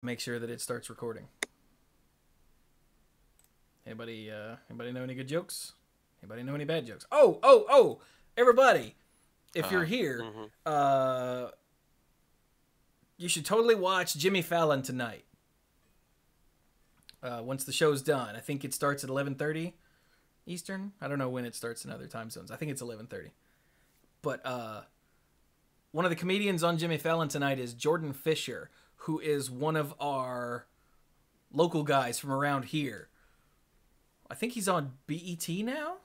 make sure that it starts recording. Anybody know any good jokes? Anybody know any bad jokes? Oh! Everybody, if you're here, you should totally watch Jimmy Fallon tonight. Once the show's done, I think it starts at 11:30 Eastern. I don't know when it starts in other time zones. I think it's 11:30. But one of the comedians on Jimmy Fallon tonight is Jordan Fisher, who is one of our local guys from around here. I think he's on BET now.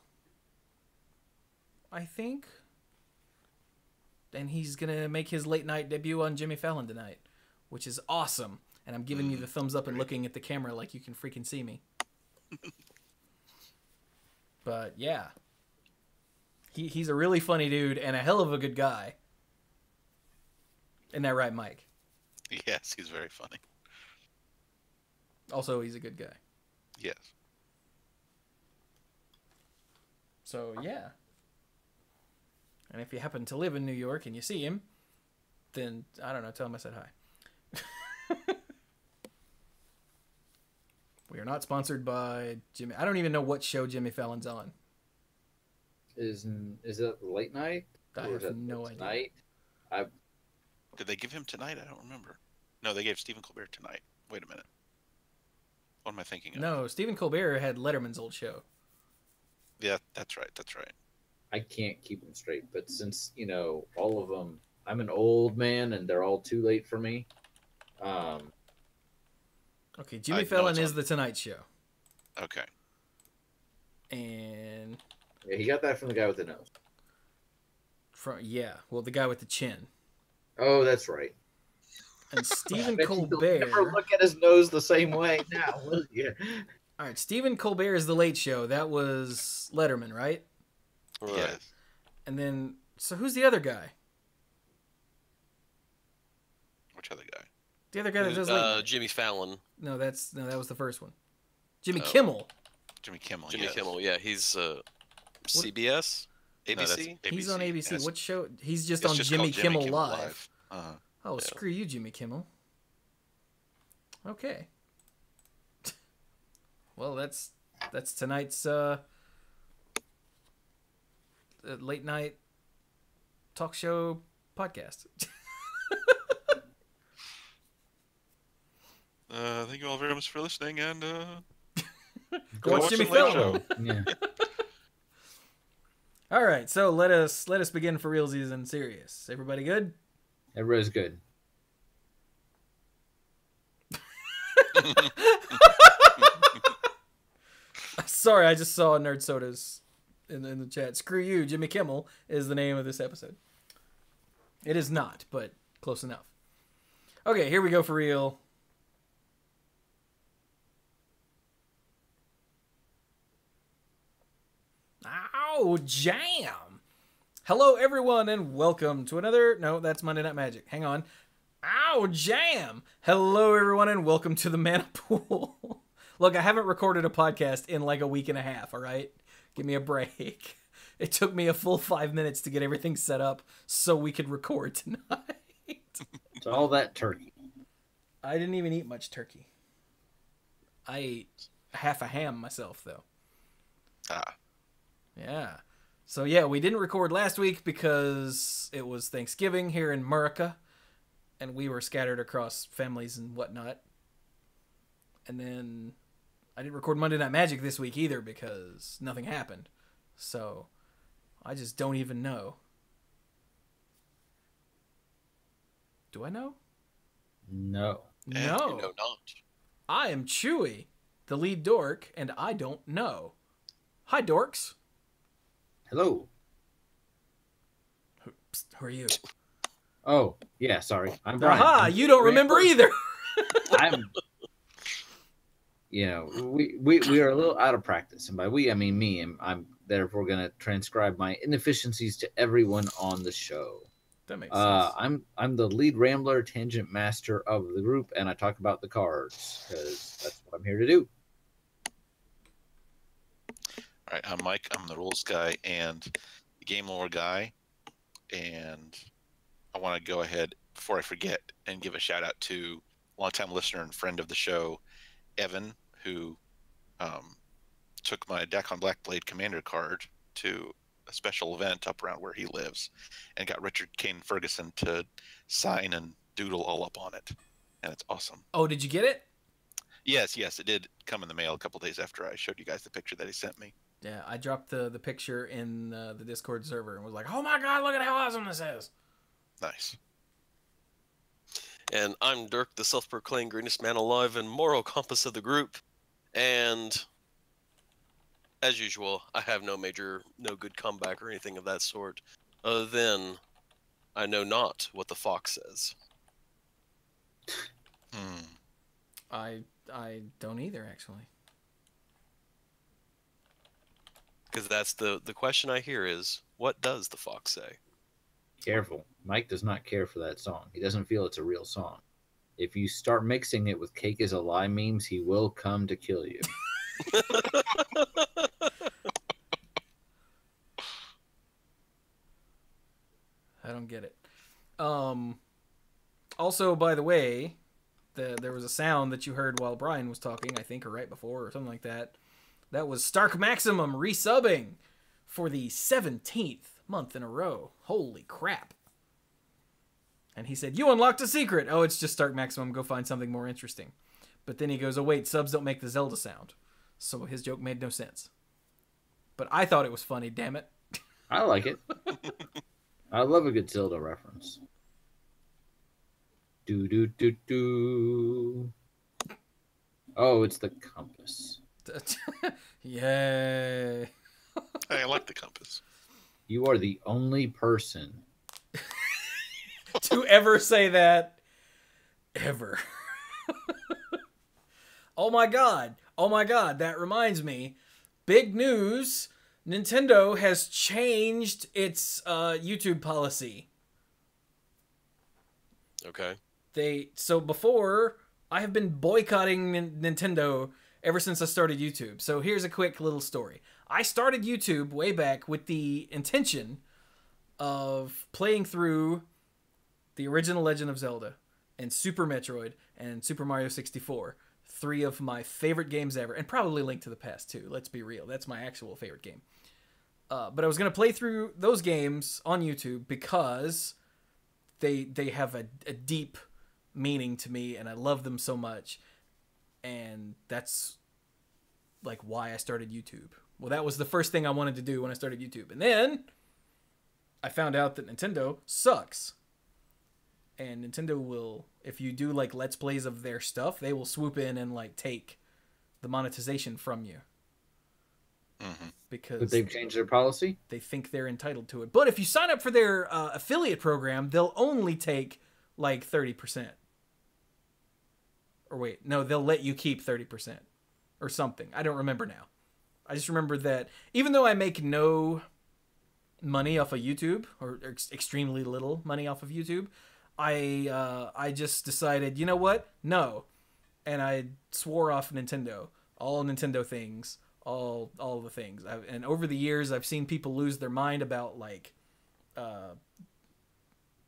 I think. And he's going to make his late night debut on Jimmy Fallon tonight, which is awesome. And I'm giving you the thumbs up and looking at the camera like you can freaking see me. But yeah. He's a really funny dude and a hell of a good guy. Isn't that right, Mike? Yes, he's very funny. Also, he's a good guy. Yes. So, yeah. And if you happen to live in New York and you see him, then, I don't know, tell him I said hi. We are not sponsored by Jimmy. I don't even know what show Jimmy Fallon's on. Is it late night? I have no idea. Night? Did they give him tonight? I don't remember. No, they gave Stephen Colbert tonight. Wait a minute. What am I thinking of? No, Stephen Colbert had Letterman's old show. Yeah, that's right. That's right. I can't keep them straight, but since, all of them, I'm an old man and they're all too late for me. Okay, Jimmy Fallon is The Tonight Show. Okay. And... yeah, he got that from the guy with the nose. Well, the guy with the chin. Oh, that's right. And Stephen Colbert... You'll never look at his nose the same way now, will you? All right, Stephen Colbert is The Late Show. That was Letterman, right? Right. Yes. And then, so who's the other guy? Which other guy? The other guy that does late night. Jimmy Fallon. No, that was the first one. Jimmy Kimmel. Jimmy Kimmel. Jimmy Kimmel. Yeah, he's CBS, ABC. No, he's on ABC. Yes. What show? He's just It's on just Jimmy called Kimmel Live. Uh-huh. Oh, Yeah. Screw you, Jimmy Kimmel. Okay. Well, that's tonight's late night talk show podcast. Thank you all very much for listening, and Go watch Jimmy the Late Fallon. Yeah. All right, so let us begin for realsies and serious. Everybody good? Everybody's good. Sorry, I just saw Nerd Sodas in the chat. Screw you, Jimmy Kimmel is the name of this episode. It is not, but close enough. Okay, here we go for real. Ow, jam! Hello, everyone, and welcome to another... No, that's Monday Night Magic. Hang on. Ow, jam! Hello, everyone, and welcome to the Mana Pool. Look, I haven't recorded a podcast in like a week and a half, all right? Give me a break. It took me a full 5 minutes to get everything set up so we could record tonight. It's all that turkey. I didn't even eat much turkey. I ate half a ham myself, though. Yeah. So, yeah, we didn't record last week because it was Thanksgiving here in America, and we were scattered across families and whatnot. And then I didn't record Monday Night Magic this week either because nothing happened. So I just don't even know. Do I know? No. No. You know not. I am Chewy, the lead dork, and I don't know. Hi, dorks. Hello. Who are you? Oh, yeah, sorry. I'm Brian. Aha, you don't remember either. I'm... we are a little out of practice, and by we I mean me. And I'm therefore going to transcribe my inefficiencies to everyone on the show. That makes sense. I'm the lead rambler, tangent master of the group, and I talk about the cards because that's what I'm here to do. All right, I'm Mike. I'm the rules guy and the game lore guy, and I want to go ahead before I forget and give a shout out to longtime listener and friend of the show, Evan, who took my Dakon Blackblade Commander card to a special event up around where he lives, and got Richard Kane Ferguson to sign and doodle all up on it, and it's awesome. Oh, did you get it? Yes, it did come in the mail a couple days after I showed you guys the picture that he sent me. Yeah, I dropped the picture in the Discord server and was like, "Oh my god, look at how awesome this is!" Nice. And I'm Dirk, the self-proclaimed greatest man alive and moral compass of the group. And as usual, I have no good comeback or anything of that sort, other than I know not what the fox says. I don't either, actually. Because that's the question I hear is, what does the fox say? Careful. Mike does not care for that song. He doesn't feel it's a real song. If you start mixing it with Cake is a Lie memes, he will come to kill you. I don't get it. Also, by the way, there was a sound that you heard while Brian was talking, I think, or right before, or something like that. That was Stark Maximum resubbing for the 17th month in a row. Holy crap. And he said, "You unlocked a secret." Oh, it's just Stark Maximum. Go find something more interesting. But then he goes, "Oh, wait, subs don't make the Zelda sound." So his joke made no sense. But I thought it was funny, damn it. I like it. I love a good Zelda reference. Do do do do. Oh, it's the compass. Yay. I like the compass. You are the only person. To ever say that. Ever. Oh my god. Oh my god. That reminds me. Big news. Nintendo has changed its YouTube policy. Okay. So before, I have been boycotting Nintendo ever since I started YouTube. So here's a quick little story. I started YouTube way back with the intention of playing through the original Legend of Zelda and Super Metroid and Super Mario 64. 3 of my favorite games ever, and probably Link to the Past too. Let's be real. That's my actual favorite game. But I was going to play through those games on YouTube because they have a deep meaning to me, and I love them so much. And that's like why I started YouTube. Well, that was the first thing I wanted to do when I started YouTube. And then I found out that Nintendo sucks. And Nintendo will, if you do like Let's Plays of their stuff, they will swoop in and like take the monetization from you. Mm-hmm. Because But they've changed their policy? they think they're entitled to it. But if you sign up for their affiliate program, they'll only take like 30%. Or wait, no, they'll let you keep 30% or something. I don't remember now. I just remember that even though I make no money off of YouTube, or extremely little money off of YouTube, I just decided, you know what? No. And I swore off Nintendo. All Nintendo things. All the things. And over the years, I've seen people lose their mind about like the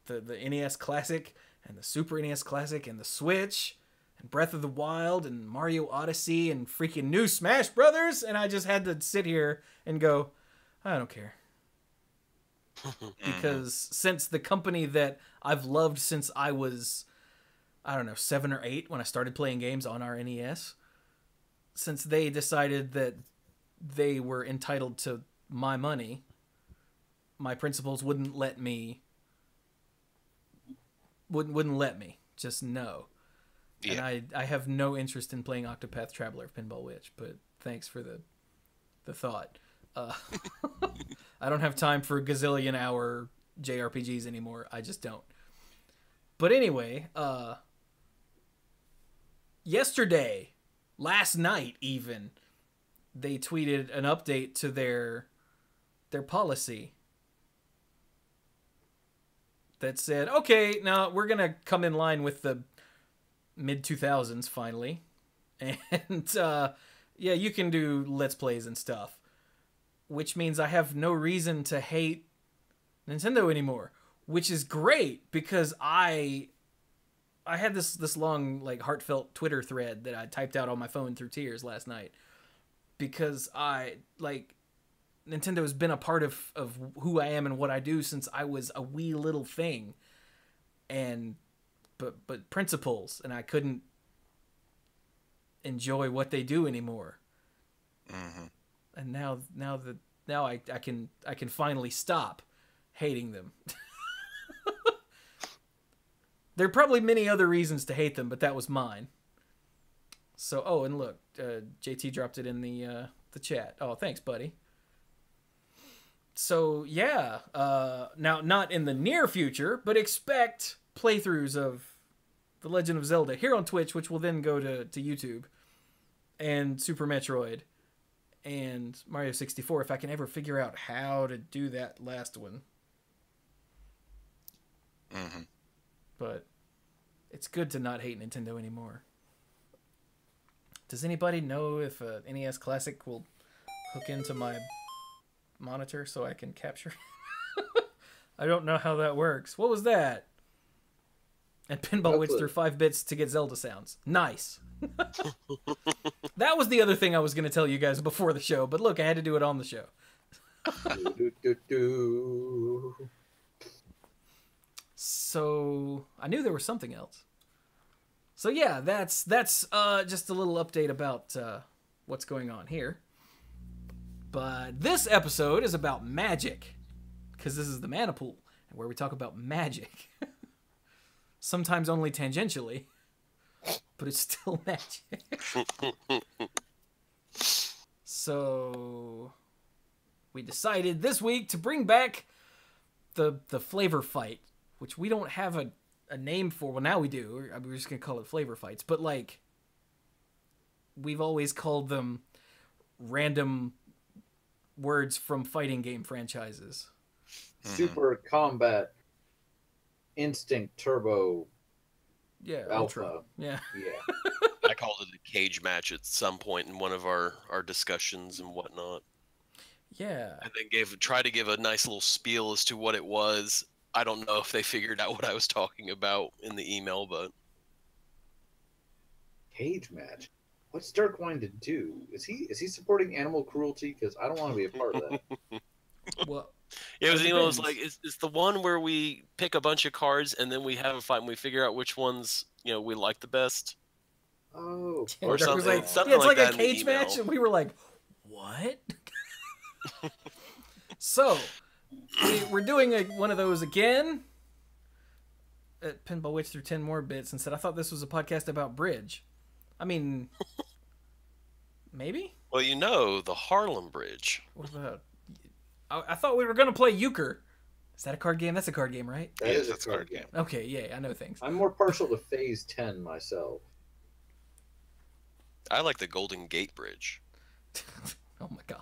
NES Classic and the Super NES Classic and the Switch and Breath of the Wild and Mario Odyssey and freaking new Smash Brothers, and I just had to sit here and go, I don't care. Because since the company that I've loved since I was, I don't know, 7 or 8 when I started playing games on our NES, since they decided that they were entitled to my money, my principals wouldn't let me just no. Yeah. And I have no interest in playing Octopath Traveler of Pinball Witch, but thanks for the thought. I don't have time for gazillion hour JRPGs anymore. I just don't. But anyway, yesterday, last night even, they tweeted an update to their policy that said, okay, now we're going to come in line with the mid-2000s finally. And yeah, you can do Let's Plays and stuff. Which means I have no reason to hate Nintendo anymore. Which is great, because I I had this long, like, heartfelt Twitter thread that I typed out on my phone through tears last night because Nintendo has been a part of who I am and what I do since I was a wee little thing, but principles, and I couldn't enjoy what they do anymore. Mm-hmm. And now I can finally stop hating them. There are probably many other reasons to hate them, but that was mine. So, oh, and look, JT dropped it in the chat. Oh, thanks, buddy. So, yeah, now, not in the near future, but expect playthroughs of The Legend of Zelda here on Twitch, which will then go to YouTube, and Super Metroid, and Mario 64, if I can ever figure out how to do that last one. Mm-hmm. But it's good to not hate Nintendo anymore. Does anybody know if NES Classic will hook into my monitor so I can capture? I don't know how that works. What was that? And Pinball Witch through 5 bits to get Zelda sounds. Nice. That was the other thing I was going to tell you guys before the show, but look, I had to do it on the show. So I knew there was something else. So yeah, that's just a little update about what's going on here. But this episode is about magic, because this is the Mana Pool, where we talk about magic. Sometimes only tangentially, but it's still magic. So we decided this week to bring back the flavor fight, which we don't have a name for. Well, now we do. We're just going to call it flavor fights. But, like, we've always called them random words from fighting game franchises. Super Combat Instinct Turbo. Yeah, Alpha. Ultra. Yeah. I called it a cage match at some point in one of our discussions and whatnot. Yeah. And then tried to give a nice little spiel as to what it was. I don't know if they figured out what I was talking about in the email, but Cage match. What's Dirk wanting to do? Is he supporting animal cruelty? Because I don't want to be a part of that. Well, it was, it it was depends. like it's the one where we pick a bunch of cards and then we have a fight and we figure out which ones we like the best. Oh, Or Dirk was something- like, something yeah, it's like like that a in the cage email. match, and we were like, what? So, we're doing one of those again at Pinball Witch through 10 more bits and said, I thought this was a podcast about bridge. I mean, maybe? Well, the Harlem Bridge. What about... I thought we were going to play Euchre. Is that a card game? That's a card game, right? that Yes, is a that's a card game. Okay, yeah, I know things. I'm more partial to Phase 10 myself. I like the Golden Gate Bridge. Oh my god.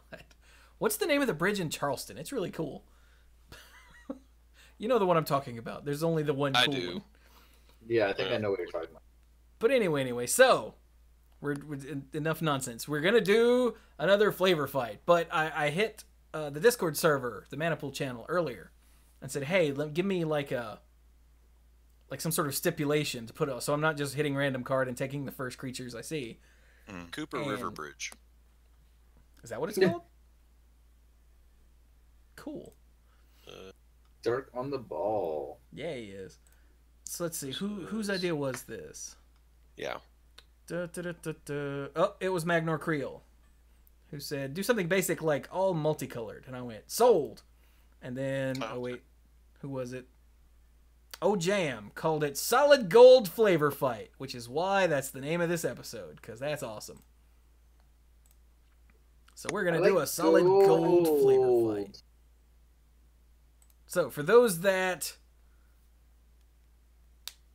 What's the name of the bridge in Charleston? It's really cool. You know the one I'm talking about. There's only the one cool I do. one. Yeah, I think I know what you're talking about. But anyway, so we're enough nonsense. We're gonna do another flavor fight, but I hit the Discord server, the Mana Pool channel earlier, and said, "Hey, give me like some sort of stipulation to put up, so I'm not just hitting random card and taking the first creatures I see." Cooper And- River Bridge. Is that what it's Yeah. called? Cool. Dirk on the ball. Yeah, he is. So let's see, whose idea was this? Yeah. Oh, it was Magnor Creel, who said, do something basic like all multicolored. And I went, sold. And then, oh wait, who was it? Oh Jam called it Solid Gold Flavor Fight, which is why that's the name of this episode, because that's awesome. So we're going to do a Solid Gold Flavor Fight. So for those that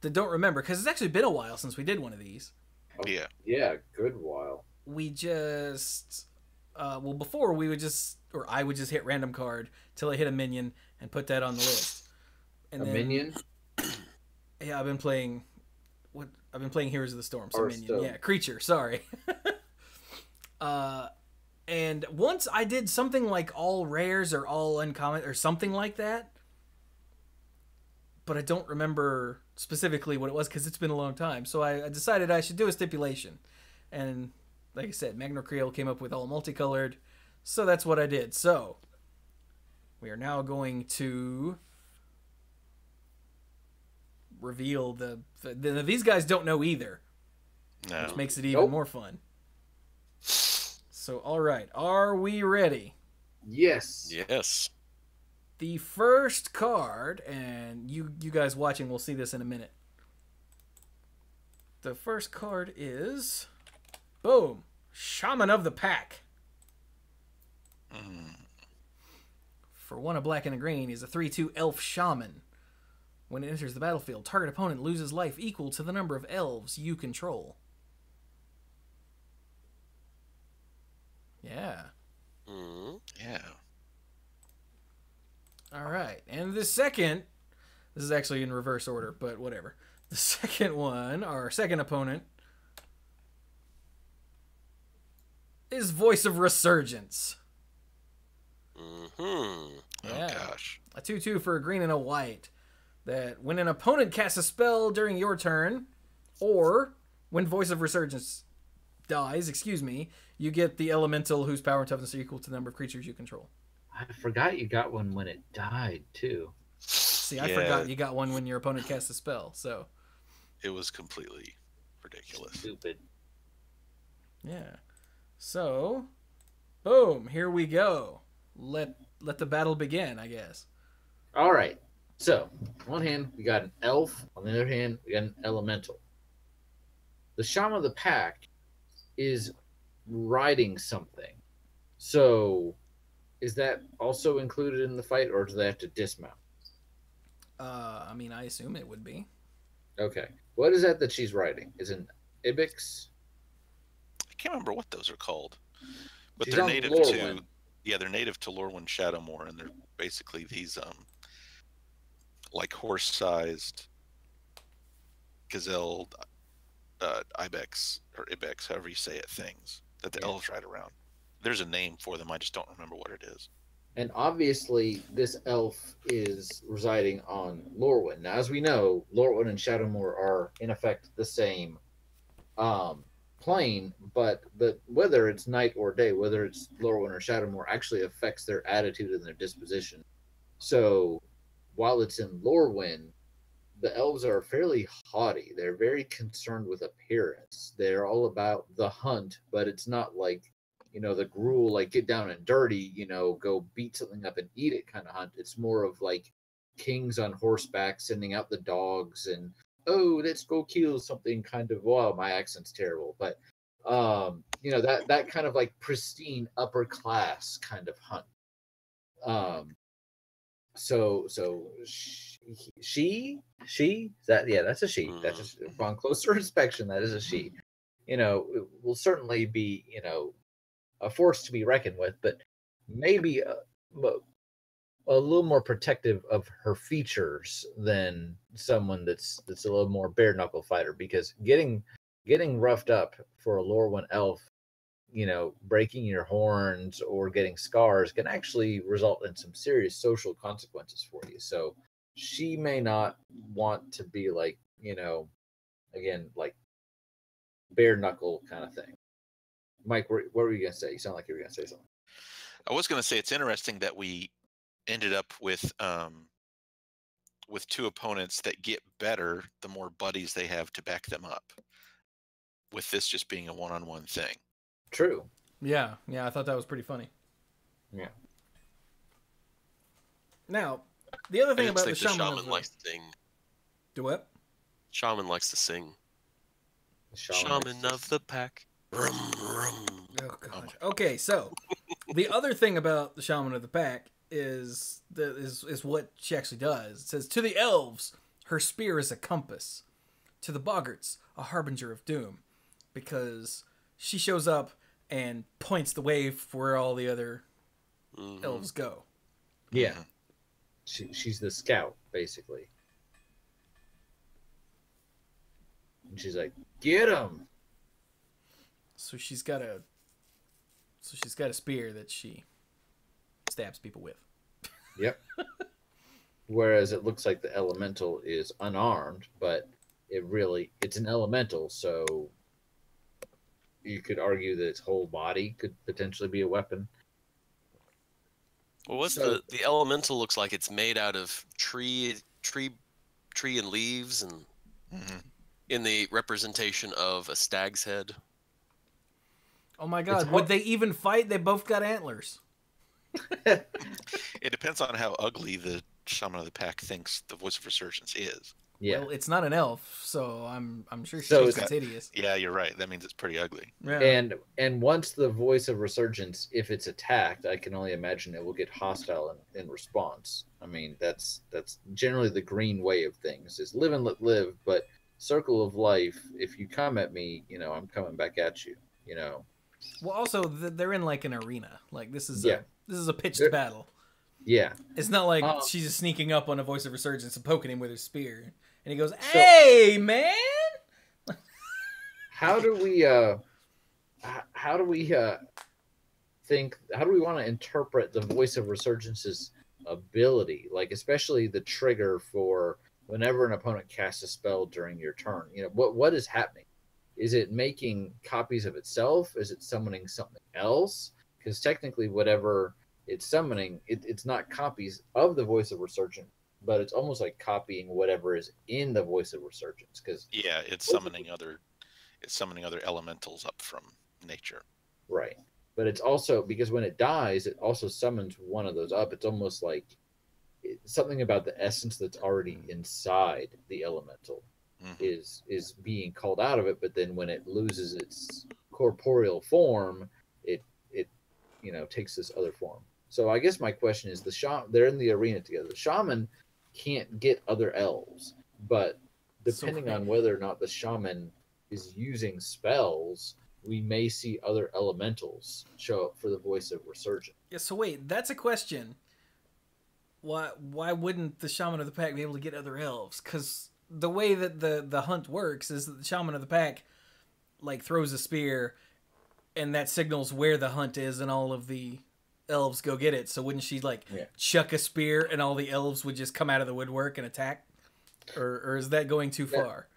don't remember, because it's actually been a while since we did one of these, Yeah. Yeah, good while. we just before we would just, or I would just hit random card till I hit a minion and put that on the list. And A minion? Yeah, I've been playing Heroes of the Storm, so minion. Hearthstone. Yeah, creature, sorry. And once I did something like all rares or all uncommon or something like that, but I don't remember specifically what it was because it's been a long time. So I decided I should do a stipulation. And like I said, Magna Creel came up with all multicolored. So that's what I did. So we are now going to reveal these guys don't know either, No. which makes it even more fun. So, all right. Are we ready? Yes. Yes. The first card, and you guys watching will see this in a minute. The first card is, boom, Shaman of the Pack. For 1 a black and a green, he's a 3/2 elf shaman. When it enters the battlefield, target opponent loses life equal to the number of elves you control. Yeah. Yeah. All right. And the second, this is actually in reverse order, but whatever. The second one, our second opponent, is Voice of Resurgence. Oh, gosh. A 2/2 for a green and a white. That when an opponent casts a spell during your turn, or when Voice of Resurgence dies, you get the elemental whose power and toughness are equal to the number of creatures you control. I forgot you got one when it died, too. See, I forgot you got one when your opponent casts a spell, so. It was completely ridiculous. Stupid. Yeah. So, boom, here we go. Let the battle begin, I guess. All right. So, on one hand, we got an elf. On the other hand, we got an elemental. The Shaman of the Pack is riding something. So, is that also included in the fight, or do they have to dismount? I mean, I assume it would be. Okay. What is that she's riding? Is it an Ibex? I can't remember what those are called. But She's they're on native Lorwyn. to... Yeah, they're native to Lorwyn Shadowmoor, and they're basically these, like horse-sized gazelle, ibex, or ibex, however you say it, things that the elves ride around. There's a name for them, I just don't remember what it is. And obviously, this elf is residing on Lorwyn. Now, as we know, Lorwyn and Shadowmoor are, in effect, the same plane, but whether it's night or day, whether it's Lorwyn or Shadowmoor, actually affects their attitude and their disposition. So, while it's in Lorwyn, the elves are fairly haughty. They're very concerned with appearance. They're all about the hunt, but it's not like, the gruel, like get down and dirty, go beat something up and eat it kind of hunt. It's more of like kings on horseback sending out the dogs and, oh, let's go kill something kind of, wow, my accent's terrible. But, that kind of like pristine upper class kind of hunt. So she that's a she. That's upon closer inspection, that is a she. It will certainly be, a force to be reckoned with, but maybe a little more protective of her features than someone that's a little more bare knuckle fighter. Because getting roughed up for a Lorwyn elf, breaking your horns or getting scars can actually result in some serious social consequences for you. So she may not want to be like, again, like bare knuckle kind of thing. Mike, what were you going to say? You sound like you were going to say something. I was going to say it's interesting that we ended up with two opponents that get better the more buddies they have to back them up, with this just being a one-on-one thing. True. Yeah, I thought that was pretty funny. Yeah. Now, the other thing I about think the shaman likes to sing. Do what? Shaman likes to sing. Shaman of the Pack. Rum, rum. Oh god. Okay, so the other thing about the Shaman of the Pack is what she actually does. It says, to the elves, her spear is a compass. To the boggarts, a harbinger of doom. Because she shows up and points the way for where all the other elves go. Yeah. She's the scout, basically. And she's like, get him! So she's got a spear that she stabs people with. Yep. whereas it looks like the elemental is unarmed, but it's an elemental, so you could argue that its whole body could potentially be a weapon. Well, what's So- the elemental looks like? It's made out of tree and leaves, and Mhm. in the representation of a stag's head. Oh my It's god, hard- would they even fight? They both got antlers. It depends on how ugly the shaman of the pack thinks the voice of resurgence is. Yeah. Well, it's not an elf, so I'm sure she So thinks it's- it's hideous. Yeah, you're right. That means it's pretty ugly. Yeah. And once the voice of resurgence, if it's attacked, I can only imagine it will get hostile in response. I mean, that's generally the green way of things, is live and let live, but circle of life, if you come at me, I'm coming back at you, Well, also they're in like an arena. Like this is Yeah. a pitched They're- battle. Yeah. It's not like Um, she's just sneaking up on a voice of resurgence and poking him with her spear, and he goes, "Hey, man!" How do we want to interpret the voice of resurgence's ability, like especially the trigger for whenever an opponent casts a spell during your turn? What is happening? Is it making copies of itself? Is it summoning something else? Because technically whatever it's summoning, it's not copies of the voice of resurgence, but it's almost like copying whatever is in the voice of resurgence. Because Yeah, it's summoning other elementals up from nature. right. But it's also because when it dies, it also summons one of those up. It's almost like something about the essence that's already inside the elemental Mhm. is being called out of it. But then when it loses its corporeal form, it takes this other form. So I guess my question is, they're in the arena together. The shaman can't get other elves, but depending on whether or not the shaman is using spells, we may see other elementals show up for the voice of resurgence. Yeah. So wait, that's a question. Why wouldn't the shaman of the pack be able to get other elves? Because the way that the hunt works is that the shaman of the pack like throws a spear, and that signals where the hunt is, and all of the elves go get it. So wouldn't she chuck a spear, and all the elves would just come out of the woodwork and attack? Or is that going too far?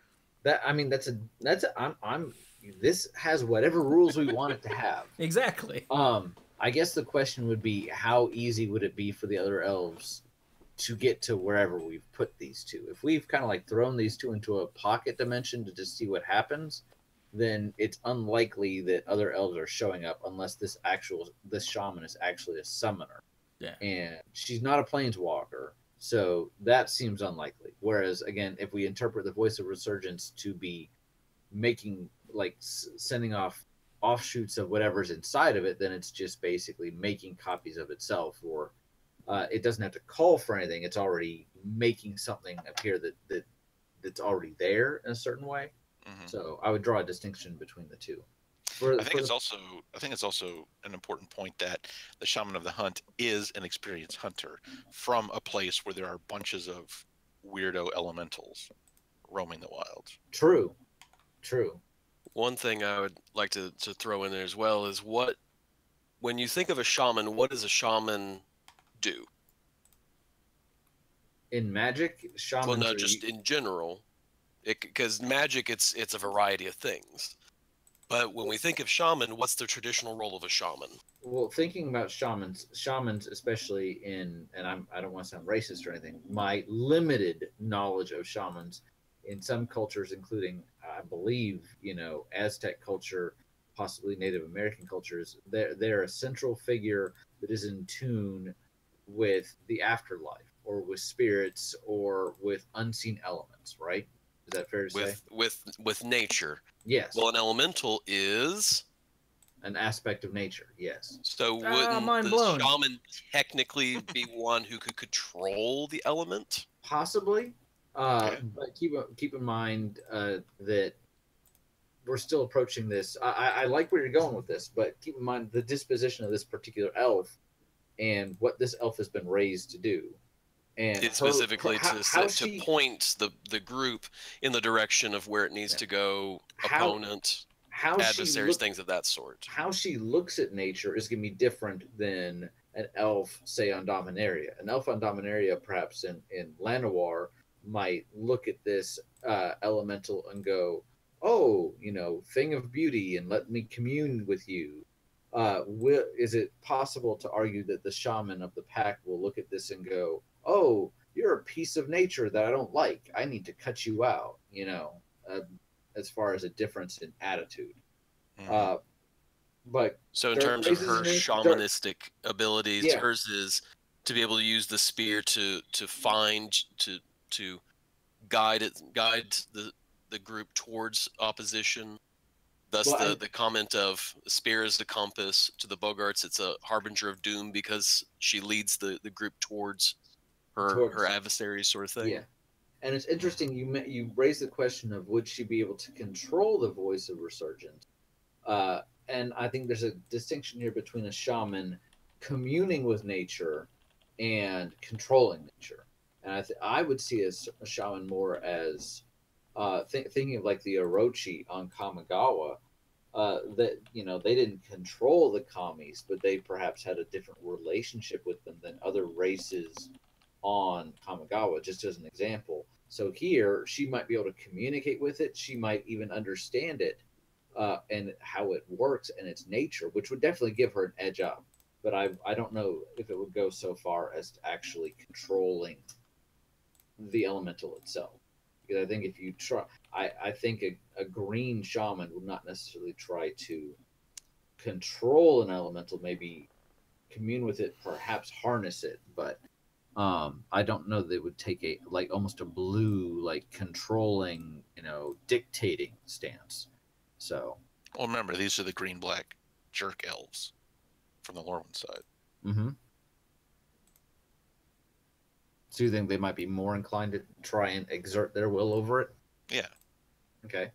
This has whatever rules we want it to have. Exactly. I guess the question would be, how easy would it be for the other elves to get to wherever we've put these two? If we've kind of like thrown these two into a pocket dimension to just see what happens, then it's unlikely that other elves are showing up unless this shaman is actually a summoner. Yeah. And she's not a planeswalker, so that seems unlikely. Whereas again, if we interpret the voice of resurgence to be making sending off offshoots of whatever's inside of it, then it's just basically making copies of itself, or it doesn't have to call for anything. It's already making something appear that's already there in a certain way. Mhm. So I would draw a distinction between the two. I think it's also an important point that the shaman of the hunt is an experienced hunter from a place where there are bunches of weirdo elementals roaming the wilds. True. One thing I would like to throw in there as well is when you think of a shaman, what does a shaman do? In Magic, shamans Well, no, are just in general, because magic, it's a variety of things. But when we think of shaman, what's the traditional role of a shaman? Well, thinking about shamans especially and I don't want to sound racist or anything, my limited knowledge of shamans in some cultures, including I believe Aztec culture, possibly Native American cultures, they're a central figure that is in tune with the afterlife, or with spirits, or with unseen elements. Right? Is that fair to say? With nature. Yes. Well, an elemental is An aspect of nature. Yes. So wouldn't mind the blown. shaman technically be one who could control the element? Possibly. Okay. But keep in mind that we're still approaching this. I like where you're going with this, but keep in mind the disposition of this particular elf and what this elf has been raised to do. And It's specifically how to point the group in the direction of where it needs to go, opponent, how she adversaries, things of that sort. how she looks at nature is going to be different than an elf, say, on Dominaria. An elf on Dominaria, perhaps in Llanowar, might look at this elemental and go, "Oh, thing of beauty, and let me commune with you." Is it possible to argue that the shaman of the pack will look at this and go, "Oh, you're a piece of nature that I don't like. I need to cut you out." As far as a difference in attitude. Mhm. But So in Dark terms of Races her and shamanistic abilities, Yeah. hers is to be able to use the spear to find to guide the group towards opposition. Thus Well, the comment of spear is the compass. To the Bogarts, it's a harbinger of doom because she leads the group towards her adversaries, sort of thing. yeah. And it's interesting you raised the question of would she be able to control the voice of Resurgent? And I think there's a distinction here between a shaman communing with nature and controlling nature. And I would see a shaman more as thinking of like the Orochi on Kamigawa. That they didn't control the commies, but they perhaps had a different relationship with them than other races on Kamigawa, just as an example. So here, she might be able to communicate with it. She might even understand it and how it works and its nature, which would definitely give her an edge up. But I don't know if it would go so far as to actually controlling the elemental itself. Because I think if you try, I think a green shaman would not necessarily try to control an elemental, maybe commune with it, perhaps harness it, but I don't know that it would take a like almost a blue like controlling, dictating stance. So Well, remember, these are the green-black jerk elves from the Lorwyn side. mm-hmm. So you think they might be more inclined to try and exert their will over it? Yeah. Okay.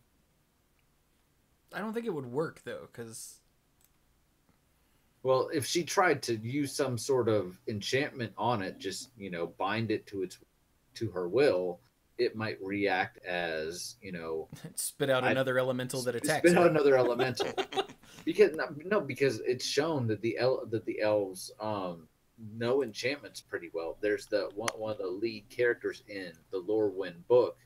I don't think it would work though, because Well, if she tried to use some sort of enchantment on it, just bind it to her will, it might react as spit out another elemental that attacks spit her. out another elemental. Because it's shown that the elves know enchantments pretty well. There's the one of the lead characters in the Lorwyn book.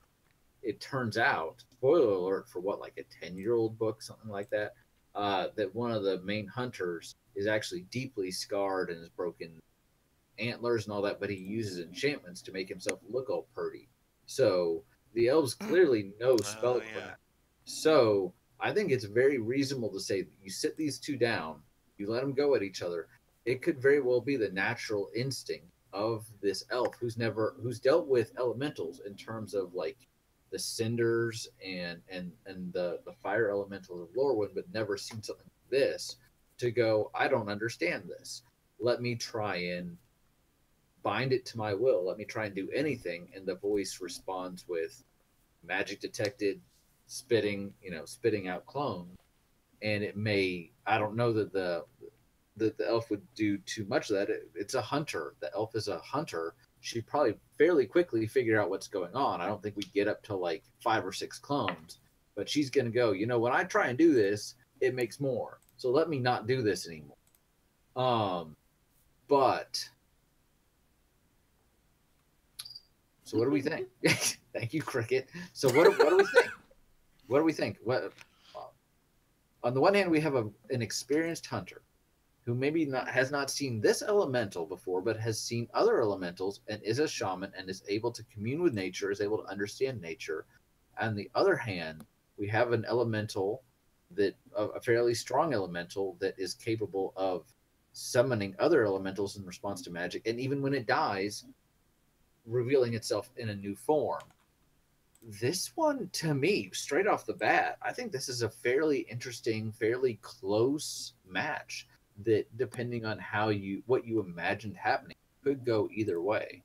It turns out, spoiler alert for what, like a 10-year-old book, something like that, that one of the main hunters is actually deeply scarred and has broken antlers and all that, but he uses enchantments to make himself look all purty. So the elves clearly know spellcraft. yeah. So I think it's very reasonable to say that you sit these two down, you let them go at each other. It could very well be the natural instinct of this elf who's dealt with elementals in terms of like the cinders and the fire elementals of Lorwyn, but never seen something like this, to go, I don't understand this. Let me try and bind it to my will. Let me try and do anything. And the voice responds with magic detected, spitting out clone. And it may, I don't know that the elf would do too much of that. It's a hunter. The elf is a hunter. She'd probably fairly quickly figure out what's going on. I don't think we get up to like 5 or 6 clones, but she's going to go, when I try and do this, it makes more. So let me not do this anymore. But so what do we think? Thank you, Cricket. So what do we think? What do we think? On the one hand, we have an experienced hunter who maybe has not seen this elemental before, but has seen other elementals and is a shaman and is able to commune with nature, is able to understand nature. On the other hand, we have an elemental a fairly strong elemental that is capable of summoning other elementals in response to magic, and even when it dies, revealing itself in a new form. This one, to me, straight off the bat, I think this is a fairly interesting, fairly close match that, depending on what you imagined happening, could go either way.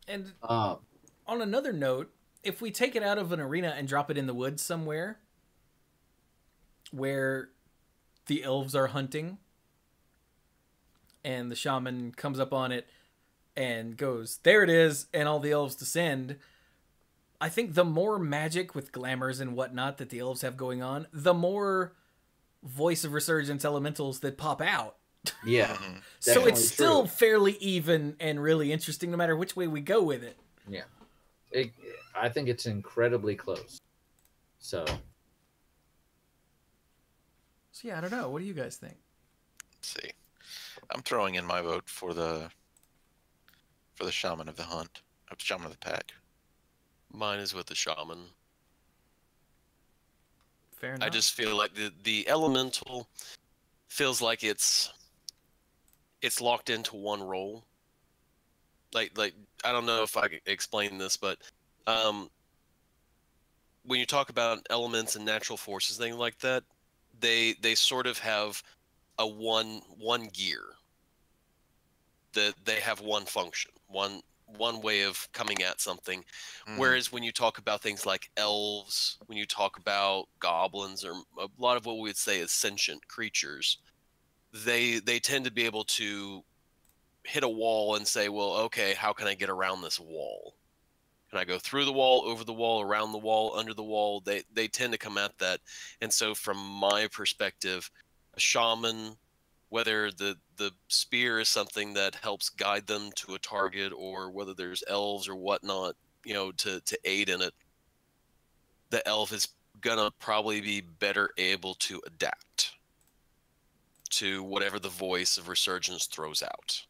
And on another note, if we take it out of an arena and drop it in the woods somewhere where the elves are hunting and the shaman comes up on it and goes, there it is, and all the elves descend, I think the more magic with glamours and whatnot that the elves have going on, the more voice of resurgence elementals that pop out. Yeah. Mhm. So Definitely it's still true. fairly even and really interesting no matter which way we go with it. Yeah. I think it's incredibly close. So So yeah, I don't know. What do you guys think? Let's see. I'm throwing in my vote for the shaman of the hunt, shaman of the pack. Mine is with the shaman. Fair enough. I just feel like the elemental feels like it's locked into one role. Like I don't know if I can explain this, but um, when you talk about elements and natural forces, things like that, they sort of have a one gear. That they have one function, one way of coming at something. Mhm. Whereas when you talk about things like elves, when you talk about goblins, or a lot of what we would say is sentient creatures, they tend to be able to hit a wall and say, well, okay, how can I get around this wall? Can I go through the wall, over the wall, around the wall, under the wall? They tend to come at that. And so from my perspective, a shaman, whether the spear is something that helps guide them to a target, or whether there's elves or whatnot, to aid in it, the elf is gonna probably be better able to adapt to whatever the voice of resurgence throws out.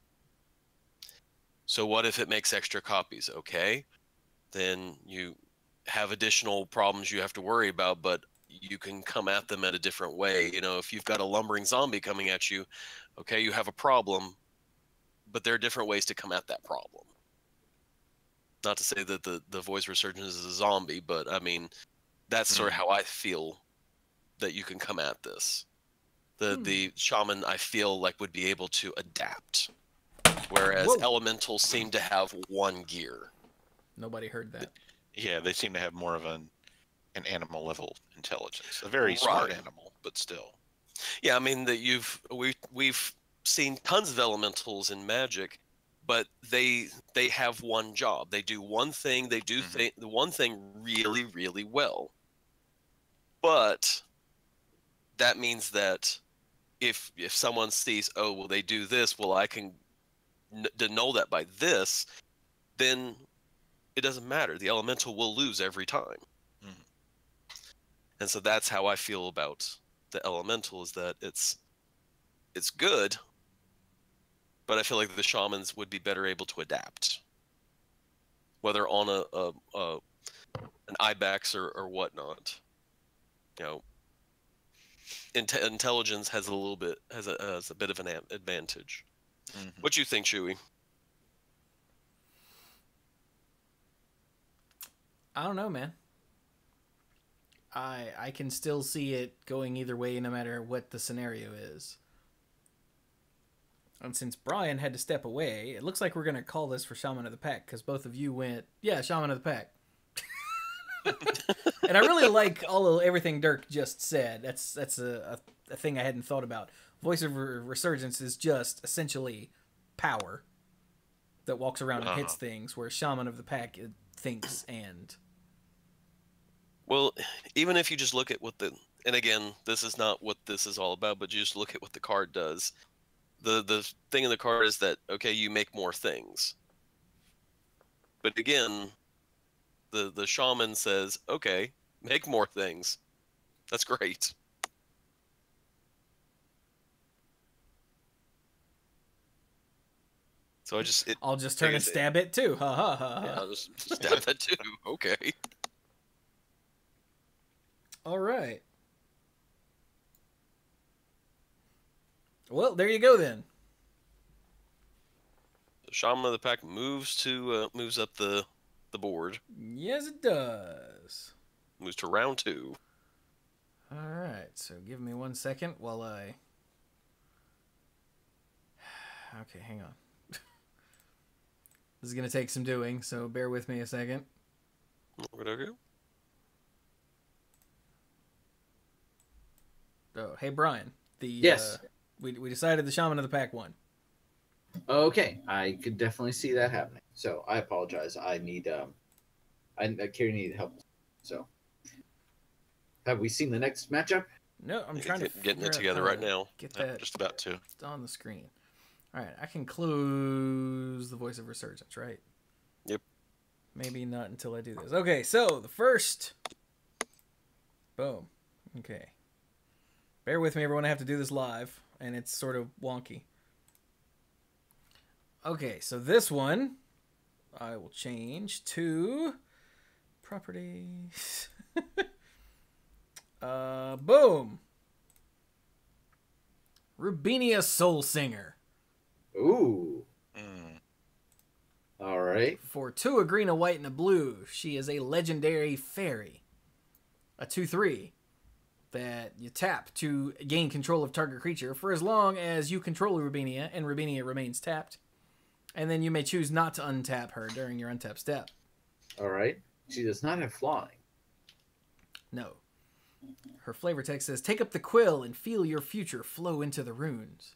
So what if it makes extra copies? Okay, then you have additional problems you have to worry about, but you can come at them at a different way. If you've got a lumbering zombie coming at you, okay, you have a problem, but there are different ways to come at that problem. Not to say that the voice resurgence is a zombie, but I mean, that's sort of how I feel that you can come at this. The shaman, I feel like, would be able to adapt, whereas Whoa. elementals seem to have one gear. Nobody heard that. Yeah, they seem to have more of an animal level intelligence. A very smart Right. animal, but still. Yeah, I mean that we've seen tons of elementals in Magic, but they have one job. They do one thing. They do the one thing really, really well. But that means that if someone sees, oh, well, they do this, well, I can denote that by this, then it doesn't matter. The elemental will lose every time. Mhm. And so that's how I feel about the elemental, is that it's good, but I feel like the shamans would be better able to adapt, whether on an ibex or whatnot. Intelligence has a bit of an advantage. Mhm. What do you think, Chewie? I don't know, man. I can still see it going either way no matter what the scenario is. And since Brian had to step away, it looks like we're going to call this for Shaman of the Pack, because both of you went, yeah, Shaman of the Pack. And I really like everything Dirk just said. That's a thing I hadn't thought about. Voice of Resurgence is just essentially power that walks around and hits things, where Shaman of the Pack thinks and... Well, even if you just look at and again, this is not what this is all about, but you just look at what the card does. The thing in the card is that, okay, you make more things. But again, the shaman says, okay, make more things. That's great. So I'll just turn and stab it too. Ha ha ha. Yeah, I'll just stab that too. Okay. All right. Well, there you go then. The Shaman of the Pack moves up the board. Yes, it does. Moves to round 2. All right. So give me 1 second while I... Okay, hang on. This is going to take some doing, so bear with me a second. Okay. Oh, hey, Brian. Yes. We decided the Shaman of the Pack won. Okay, I could definitely see that happening. So I apologize. Carrie needed help. So have we seen the next matchup? No, I'm trying to getting figure it out together how right to now. Get Yep, that just about to. on the screen. All right, I can close the voice of resurgence, right? Yep. Maybe not until I do this. Okay, so the first. Boom. Okay. Bear with me, everyone. I have to do this live, and it's sort of wonky. Okay, so this one, I will change to properties. Boom. Rubinia Soul Singer. Ooh. Mm. All right. For 2, a green, a white, and a blue, she is a legendary fairy. A 2/3 that you tap to gain control of target creature for as long as you control Rubinia, and Rubinia remains tapped. And then you may choose not to untap her during your untap step. All right. She does not have flying. No. Her flavor text says, take up the quill and feel your future flow into the runes.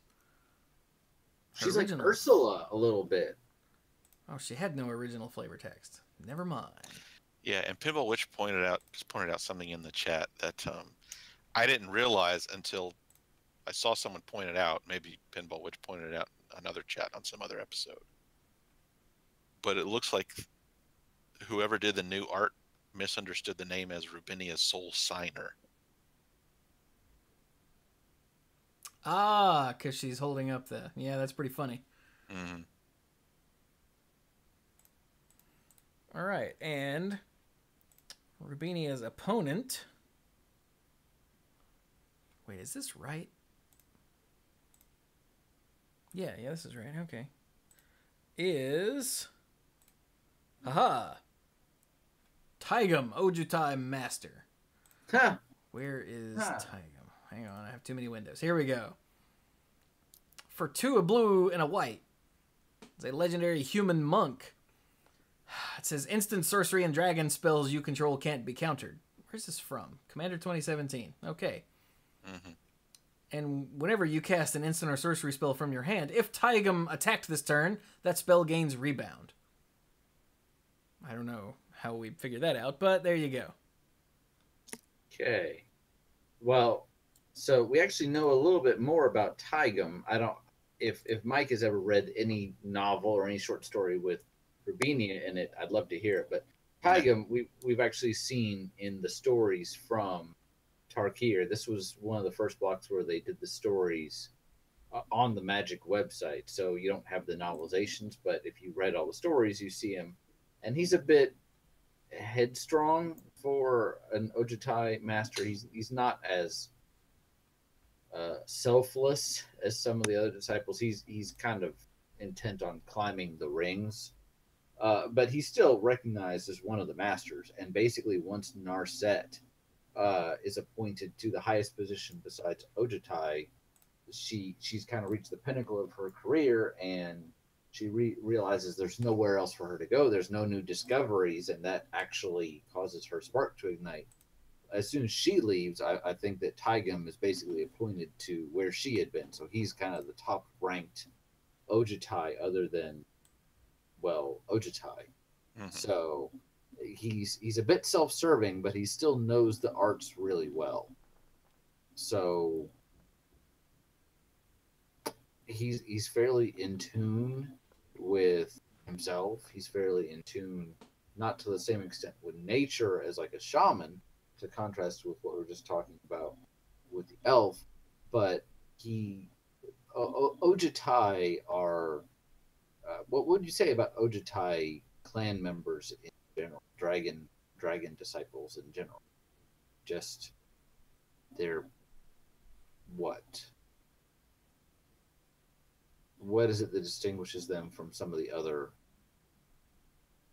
She's like Ursula a little bit. Oh, she had no original flavor text. Never mind. Yeah, and Pinball Witch pointed out something in the chat that I didn't realize until I saw someone point it out. Maybe Pinball Witch pointed it out in another chat on some other episode. But it looks like whoever did the new art misunderstood the name as Rubinia's Soul Signer. Ah, because she's holding up the... Yeah, that's pretty funny. Mm-hmm. All right, and Rubinia's opponent... Wait, is this right? Yeah, this is right. Okay. Is... Haha! Taigam Ojutai Master. Huh. Where is Taigam? Hang on, I have too many windows. Here we go. For 2, a blue, and a white. It's a legendary human monk. It says instant sorcery and dragon spells you control can't be countered. Where's this from? Commander 2017. Okay. Mm-hmm. And whenever you cast an instant or sorcery spell from your hand, if Taigam attacked this turn, that spell gains rebound. I don't know how we figured that out, but there you go. Okay. Well, so we actually know a little bit more about Taigam. I don't if Mike has ever read any novel or any short story with Rubinia in it, I'd love to hear it. But Taigam, we've actually seen in the stories from Tarkir. This was one of the first blocks where they did the stories on the Magic website. So you don't have the novelizations, but if you read all the stories, you see him. And he's a bit headstrong for an Ojutai master. He's not as selfless as some of the other disciples. He's kind of intent on climbing the rings. But he's still recognized as one of the masters. And basically, once Narset is appointed to the highest position besides Ojutai, she's kind of reached the pinnacle of her career, and she realizes there's nowhere else for her to go. There's no new discoveries, and that actually causes her spark to ignite. As soon as she leaves, I think that Taigam is basically appointed to where she had been. So he's kind of the top-ranked Ojutai other than, well, Ojutai. Mm-hmm. So he's a bit self-serving, but he still knows the arts really well. So he's fairly in tune with himself. He's fairly in tune, not to the same extent with nature as like a shaman, to contrast with what we were just talking about with the elf. But Ojutai are, what would you say about Ojutai clan members in general, dragon disciples in general? Just they're what is it that distinguishes them from some of the other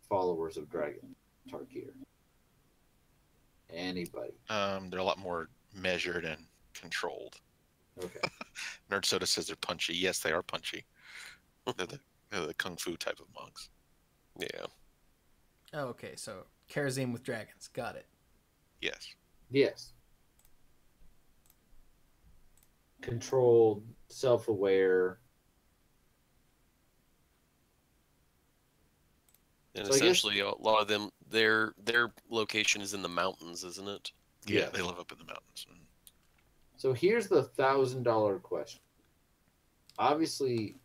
followers of Dragon Tarkir? Anybody? They're a lot more measured and controlled. Okay. Nerd Soda says they're punchy. Yes, they are punchy. They're the kung fu type of monks. Yeah. Oh, okay, so Karazim with dragons. Got it. Yes. Controlled, self-aware. And so essentially, a lot of them, their location is in the mountains, isn't it? Yeah, they live up in the mountains. So here's the $1,000 question. Obviously,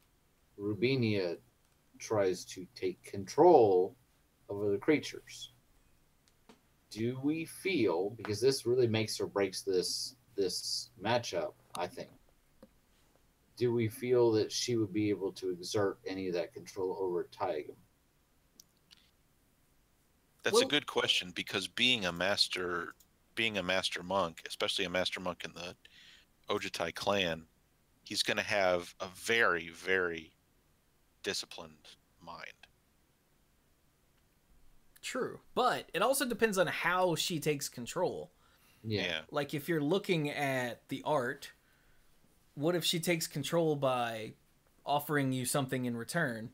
Rubinia tries to take control over the creatures. Do we feel, because this really makes or breaks this matchup, I think, do we feel that she would be able to exert any of that control over Taigam? That's a good question, because being a master monk, especially a master monk in the Ojutai clan, he's going to have a very, very disciplined mind. True, but it also depends on how she takes control. Yeah. Like, if you're looking at the art, what if she takes control by offering you something in return?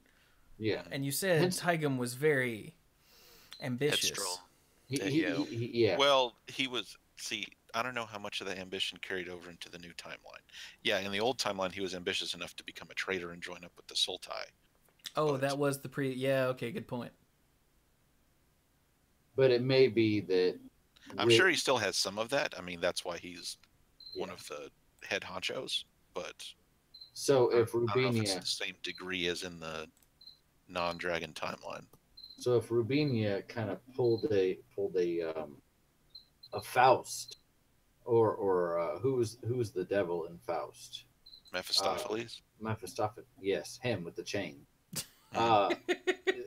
Yeah. And you said Taigam was very ambitious. Headstrong. Yeah. Well, he was. See, I don't know how much of that ambition carried over into the new timeline. Yeah, in the old timeline, he was ambitious enough to become a traitor and join up with the Sultai. Oh, But- that was the Yeah, okay, good point. But it may be that I'm sure he still has some of that. I mean, that's why he's one of the head honchos. But so if I don't know if it's Rubinia the same degree as in the non-dragon timeline. So if Rubinia kind of pulled a Faust, or who's the devil in Faust? Mephistopheles. Mephistopheles. Yes, him with the chain.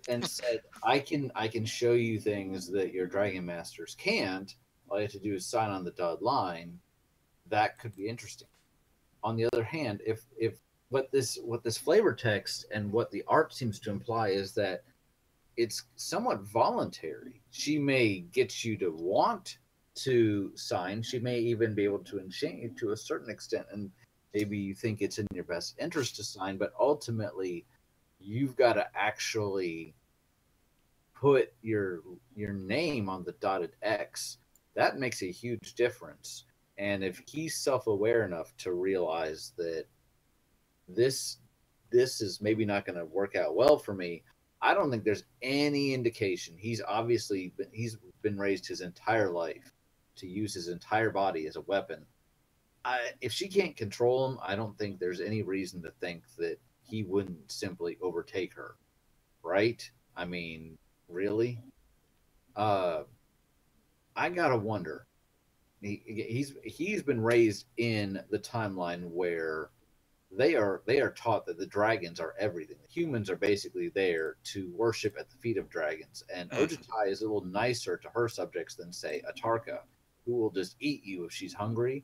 And said, I can show you things that your dragon masters can't. All you have to do is sign on the dotted line. That could be interesting. On the other hand, if what this flavor text and what the art seems to imply is that it's somewhat voluntary. She may get you to want to sign. She may even be able to enchant you to a certain extent, and maybe you think it's in your best interest to sign, but ultimately you've got to actually put your name on the dotted X. That makes a huge difference. And if he's self-aware enough to realize that this is maybe not going to work out well for me, I don't think there's any indication. He's been raised his entire life to use his entire body as a weapon. If she can't control him, I don't think there's any reason to think that he wouldn't simply overtake her. Right? I mean, really? I gotta wonder. He's been raised in the timeline where they are taught that the dragons are everything. The humans are basically there to worship at the feet of dragons. And Ojutai is a little nicer to her subjects than, say, Atarka, who will just eat you if she's hungry.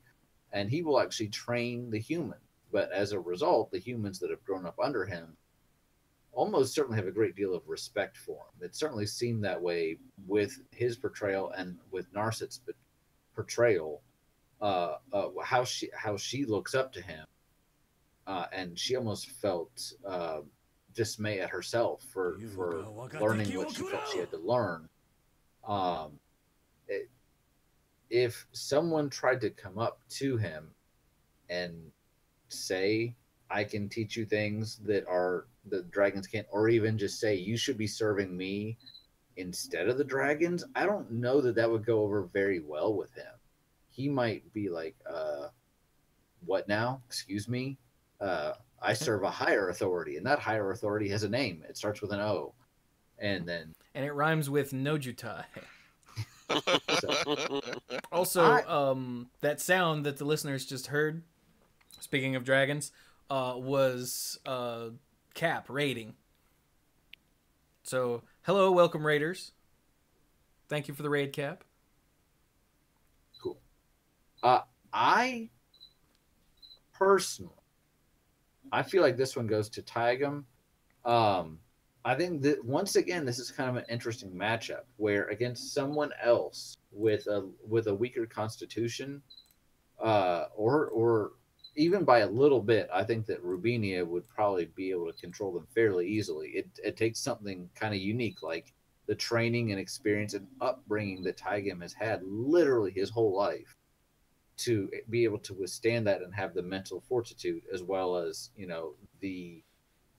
And he will actually train the human. But as a result, the humans that have grown up under him almost certainly have a great deal of respect for him. It certainly seemed that way with his portrayal and with Narset's portrayal, how she looks up to him. And she almost felt dismay at herself for learning what she felt she had to learn. If someone tried to come up to him and say, I can teach you things that the dragons can't, or even just say, you should be serving me instead of the dragons, I don't know that would go over very well with him. He might be like, what now? Excuse me? I serve a higher authority, and that higher authority has a name. It starts with an O. And it rhymes with Nojutai. So, Also, that sound that the listeners just heard, speaking of dragons, was Cap raiding. So, hello, welcome raiders. Thank you for the raid, Cap. Cool. I personally, I feel like this one goes to Taigam. I think that once again, this is kind of an interesting matchup where against someone else with a weaker constitution, or even by a little bit, I think that Rubinia would probably be able to control them fairly easily. It takes something kind of unique, like the training and experience and upbringing that Taigam has had literally his whole life, to be able to withstand that and have the mental fortitude, as well as,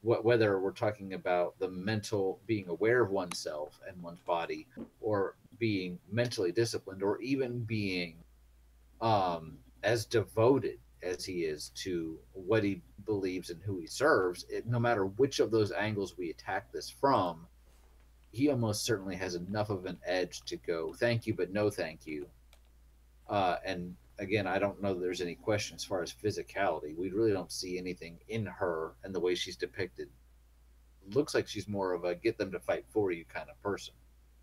whether we're talking about the mental being aware of oneself and one's body, or being mentally disciplined, or even being as devoted as he is to what he believes and who he serves, no matter which of those angles we attack this from, he almost certainly has enough of an edge to go, thank you, but no thank you. And again, I don't know that there's any question as far as physicality. We really don't see anything in her and the way she's depicted. Looks like she's more of a get them to fight for you kind of person,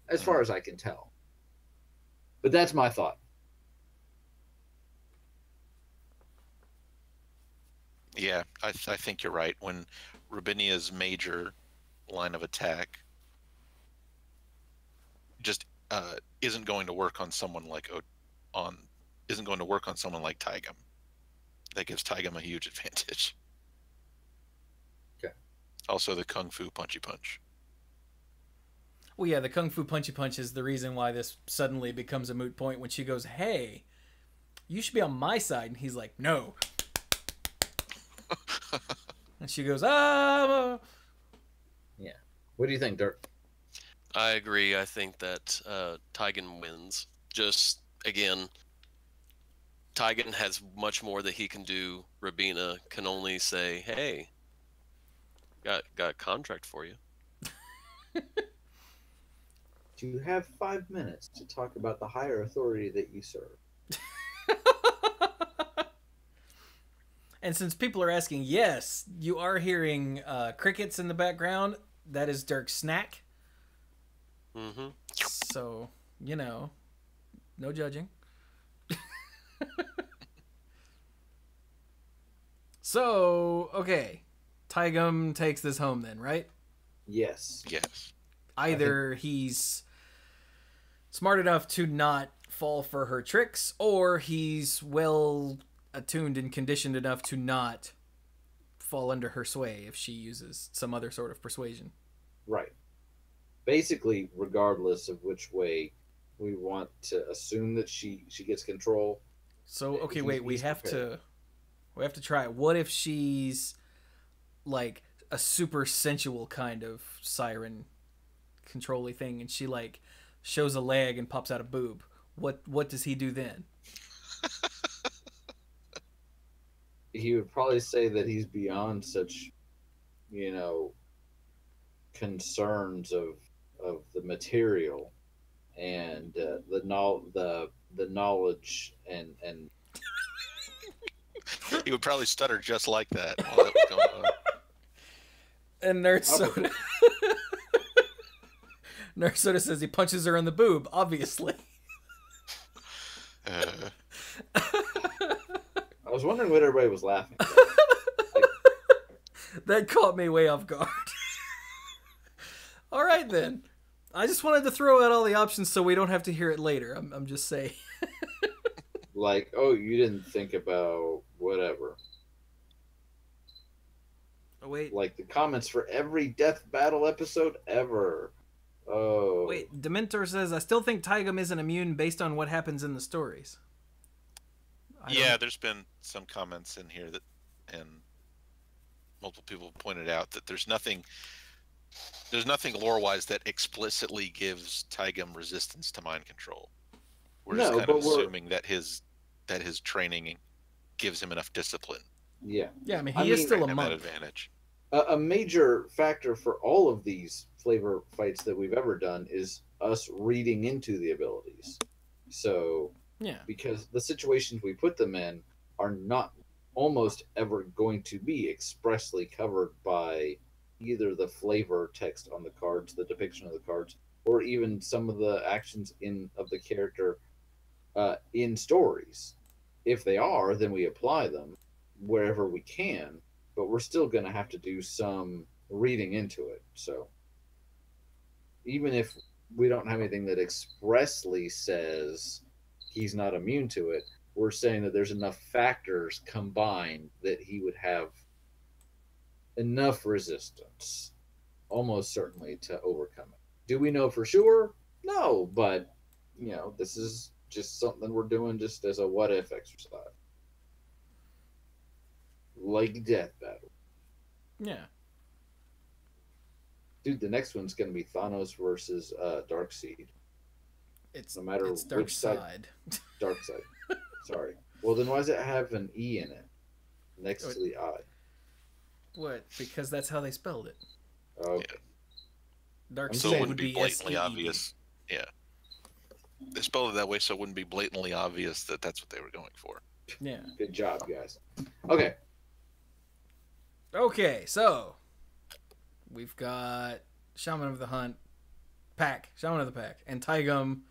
as far as I can tell. But that's my thought. Yeah, I think you're right. When Rubinia's major line of attack just isn't going to work on someone like Taigam. That gives Taigam a huge advantage. Okay. Also, the Kung Fu Punchy Punch. Well, yeah, the Kung Fu Punchy Punch is the reason why this suddenly becomes a moot point when she goes, hey, you should be on my side. And he's like, no. And she goes, ah. Yeah. What do you think, Dirk? I agree. I think that Taigen wins. Just, again, Taigen has much more that he can do. Rabina can only say, hey, got a contract for you. You have 5 minutes to talk about the higher authority that you serve. And since people are asking, yes, you are hearing crickets in the background. That is Dirk's snack. Mm-hmm. So, no judging. So, okay. Taigam takes this home then, right? Yes. Yes. Either he's smart enough to not fall for her tricks, or he's well attuned and conditioned enough to not fall under her sway if she uses some other sort of persuasion. Right. Basically, regardless of which way we want to assume that she gets control. So, okay, wait, we have to try it. What if she's like a super sensual kind of siren control-y thing, and she like shows a leg and pops out a boob? What does he do then? He would probably say that he's beyond such, concerns of the material and the knowledge and He would probably stutter just like that while that was going on. And Nerd Soda Nerd Soda says he punches her in the boob, obviously. I was wondering what everybody was laughing at. That caught me way off guard. All right, then. I just wanted to throw out all the options so we don't have to hear it later. I'm just saying. Like, oh, you didn't think about whatever. Oh, wait. Like the comments for every death battle episode ever. Oh. Wait, Dementor says, I still think Taigam isn't immune based on what happens in the stories. Yeah, there's been some comments in here and multiple people pointed out that there's nothing lore-wise that explicitly gives Taigam resistance to mind control. We're just kind of assuming that his training gives him enough discipline. Yeah. Yeah, I mean, he is still a monk. That advantage. A major factor for all of these flavor fights that we've ever done is us reading into the abilities. So, yeah, because the situations we put them in are not almost ever going to be expressly covered by either the flavor text on the cards, the depiction of the cards, or even some of the actions of the character in stories. If they are, then we apply them wherever we can, but we're still going to have to do some reading into it. So even if we don't have anything that expressly says he's not immune to it, we're saying that there's enough factors combined that he would have enough resistance, almost certainly, to overcome it. Do we know for sure? No, but, this is just something we're doing just as a what-if exercise. Like Death Battle. Yeah. Dude, the next one's going to be Thanos versus Darkseid. It's no matter it's Dark which side. Side. Dark Side. Sorry. Well, then why does it have an E in it next to the I? What? Because that's how they spelled it. Okay. Dark So seed it wouldn't would be blatantly SEED. obvious. Yeah. They spelled it that way so it wouldn't be blatantly obvious that that's what they were going for. Yeah. Good job, guys. Okay. Okay, so we've got Shaman of the Hunt, Shaman of the Pack, and Taigum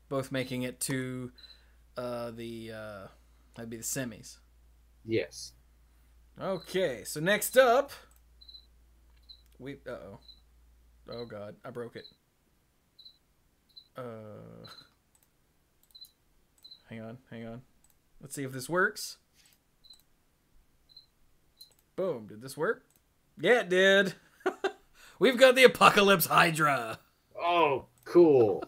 both making it to that'd be the semis. Yes. Okay, so next up, oh god, I broke it. Hang on. Let's see if this works. Boom, did this work? Yeah, it did. We've got the Apocalypse Hydra. Oh, cool.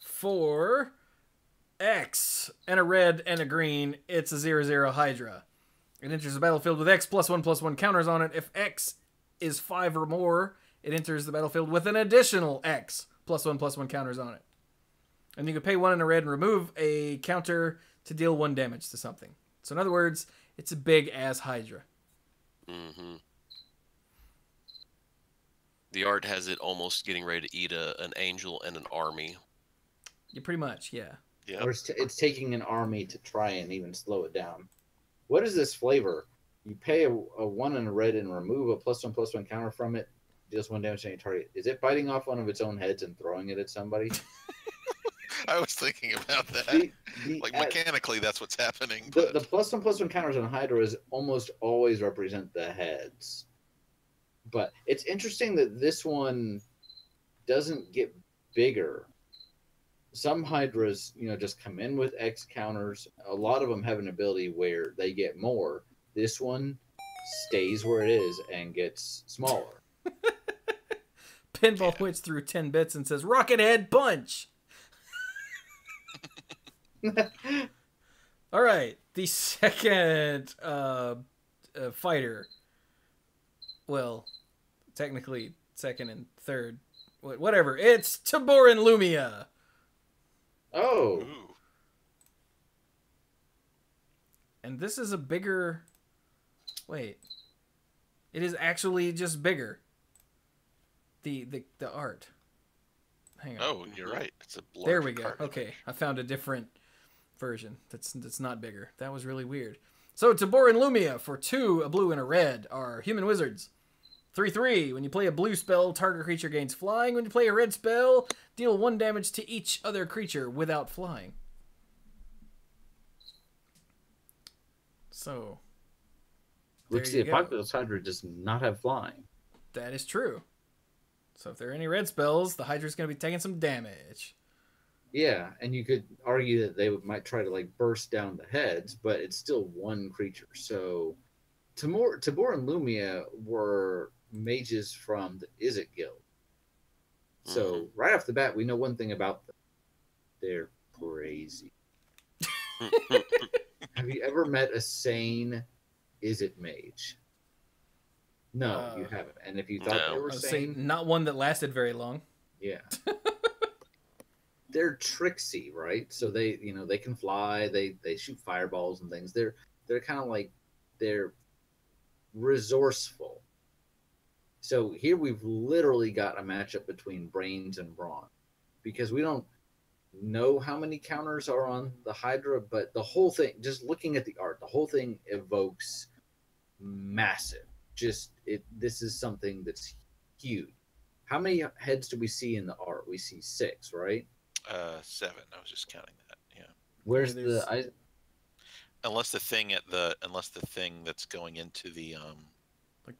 For X and a red and a green, it's a 0/0 Hydra. It enters the battlefield with X +1/+1 counters on it. If X is 5 or more, it enters the battlefield with an additional X +1/+1 counters on it. And you can pay 1 in a red and remove a counter to deal 1 damage to something. So in other words, it's a big ass Hydra. Mm-hmm. The art has it almost getting ready to eat an angel and an army. Yeah, pretty much, yeah. Yeah. Or it's taking an army to try and even slow it down. What is this flavor? You pay a 1 in a red and remove a +1/+1 counter from it. Deals 1 damage to any target. Is it biting off one of its own heads and throwing it at somebody? I was thinking about that. Like mechanically, that's what's happening. But... The +1/+1 counters on Hydras almost always represent the heads. But it's interesting that this one doesn't get bigger. Some Hydras, just come in with X counters. A lot of them have an ability where they get more. This one stays where it is and gets smaller. Pinball points through 10 bits and says, "Rocket Head Punch!" All right, the second fighter. Well, technically second and third. Whatever. It's Tabor and Lumia. Oh. Ooh. And this is a bigger... Wait. It is actually just bigger. The art. Hang on. Oh, you're right. It's a larger There we go. card. Okay, I found a different version. That's not bigger. That was really weird. So Tabor and Lumia for 2, a blue and a red, are human wizards. 3/3. When you play a blue spell, target creature gains flying. When you play a red spell, deal 1 damage to each other creature without flying. So, Which the Apocalypse Hydra does not have flying. That is true. So if there are any red spells, the Hydra's going to be taking some damage. Yeah, and you could argue that they might try to burst down the heads, but it's still 1 creature. So Tabor and Lumia were mages from the Izzet Guild. So right off the bat, we know one thing about them. They're crazy. Have you ever met a sane Izzet mage? No, you haven't. And if you thought they were sane, not one that lasted very long. Yeah. They're tricksy, right? So they can fly, they shoot fireballs and things. They're kind of they're resourceful. So here we've literally got a matchup between brains and brawn, because we don't know how many counters are on the Hydra, but the whole thing, just looking at the art, the whole thing evokes massive. This is something that's huge. How many heads do we see in the art? We see 6, right? 7. I was just counting that. Yeah. Where's unless the thing that's going into the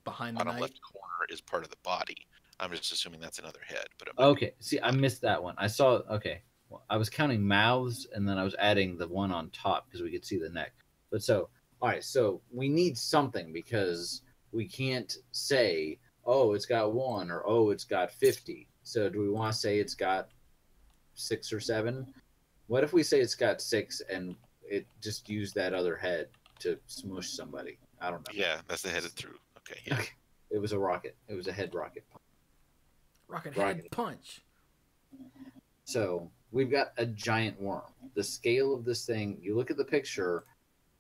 behind the bottom knight left corner is part of the body. I'm just assuming that's another head. But okay, see, I missed that one. I saw. Okay, well, I was counting mouths, and then I was adding the one on top because we could see the neck. But all right, so we need something, because we can't say, oh, it's got 1, or oh, it's got 50. So do we want to say it's got 6 or 7? What if we say it's got 6 and it just used that other head to smush somebody? I don't know. Yeah, that's the headed through. Okay, yeah. It was a rocket. It was a head rocket. Rocket head punch. So we've got a giant worm. The scale of this thing, you look at the picture,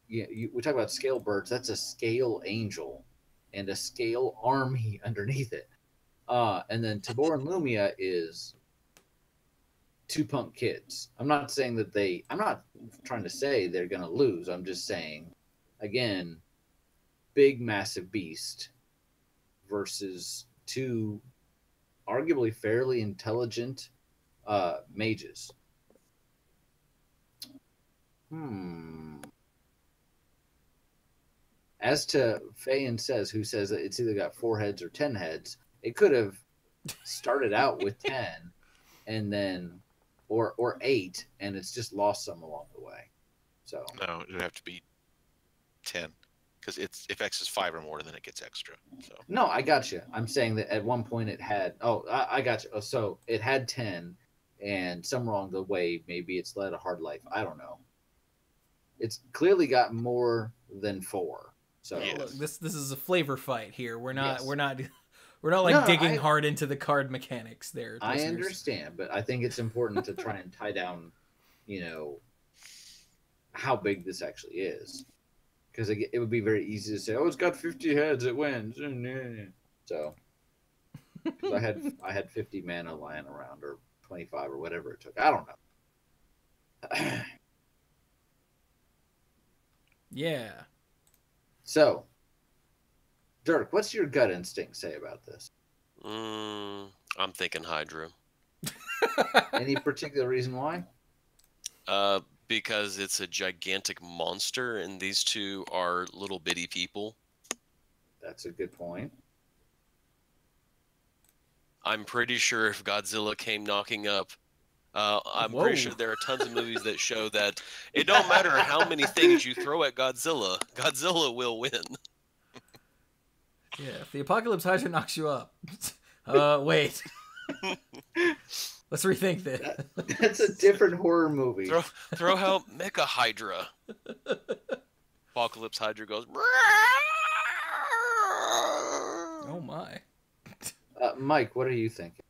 we talk about scale birds, that's a scale angel and a scale army underneath it. And then Tabor and Lumia is two punk kids. I'm not trying to say they're going to lose. I'm just saying, again, big, massive beast versus two arguably fairly intelligent mages. As to Fayen says, who says that it's either got 4 heads or 10 heads, it could have started out with 10 and then or 8, and it's just lost some along the way. So no, it would have to be 10, because if X is 5 or more, then it gets extra. So no, I got you. I'm saying that at one point it had. Oh, I got you. So it had 10, and somewhere along the way, maybe it's led a hard life. I don't know. It's clearly got more than 4. So Yes. Look, this is a flavor fight here. We're not Yes. we're not like No, digging hard into the card mechanics there. I listeners. understand, but I think it's important to try and tie down, how big this actually is, because it would be very easy to say, "Oh, it's got 50 heads, it wins." So, 'cause I had 50 mana lying around, or 25, or whatever it took. I don't know. Yeah. So, Dirk, what's your gut instinct say about this? I'm thinking Hydra. Any particular reason why? Because it's a gigantic monster, and these two are little bitty people. That's a good point. I'm pretty sure if Godzilla came knocking up, I'm Whoa. pretty sure there are tons of movies that show that it don't matter how many things you throw at Godzilla, Godzilla will win. Yeah, if the Apocalypse Hydra knocks you up. Wait. Let's rethink this. That's a different horror movie. Throw out Mecha Hydra. Apocalypse Hydra goes. Oh my. Mike, what are you thinking?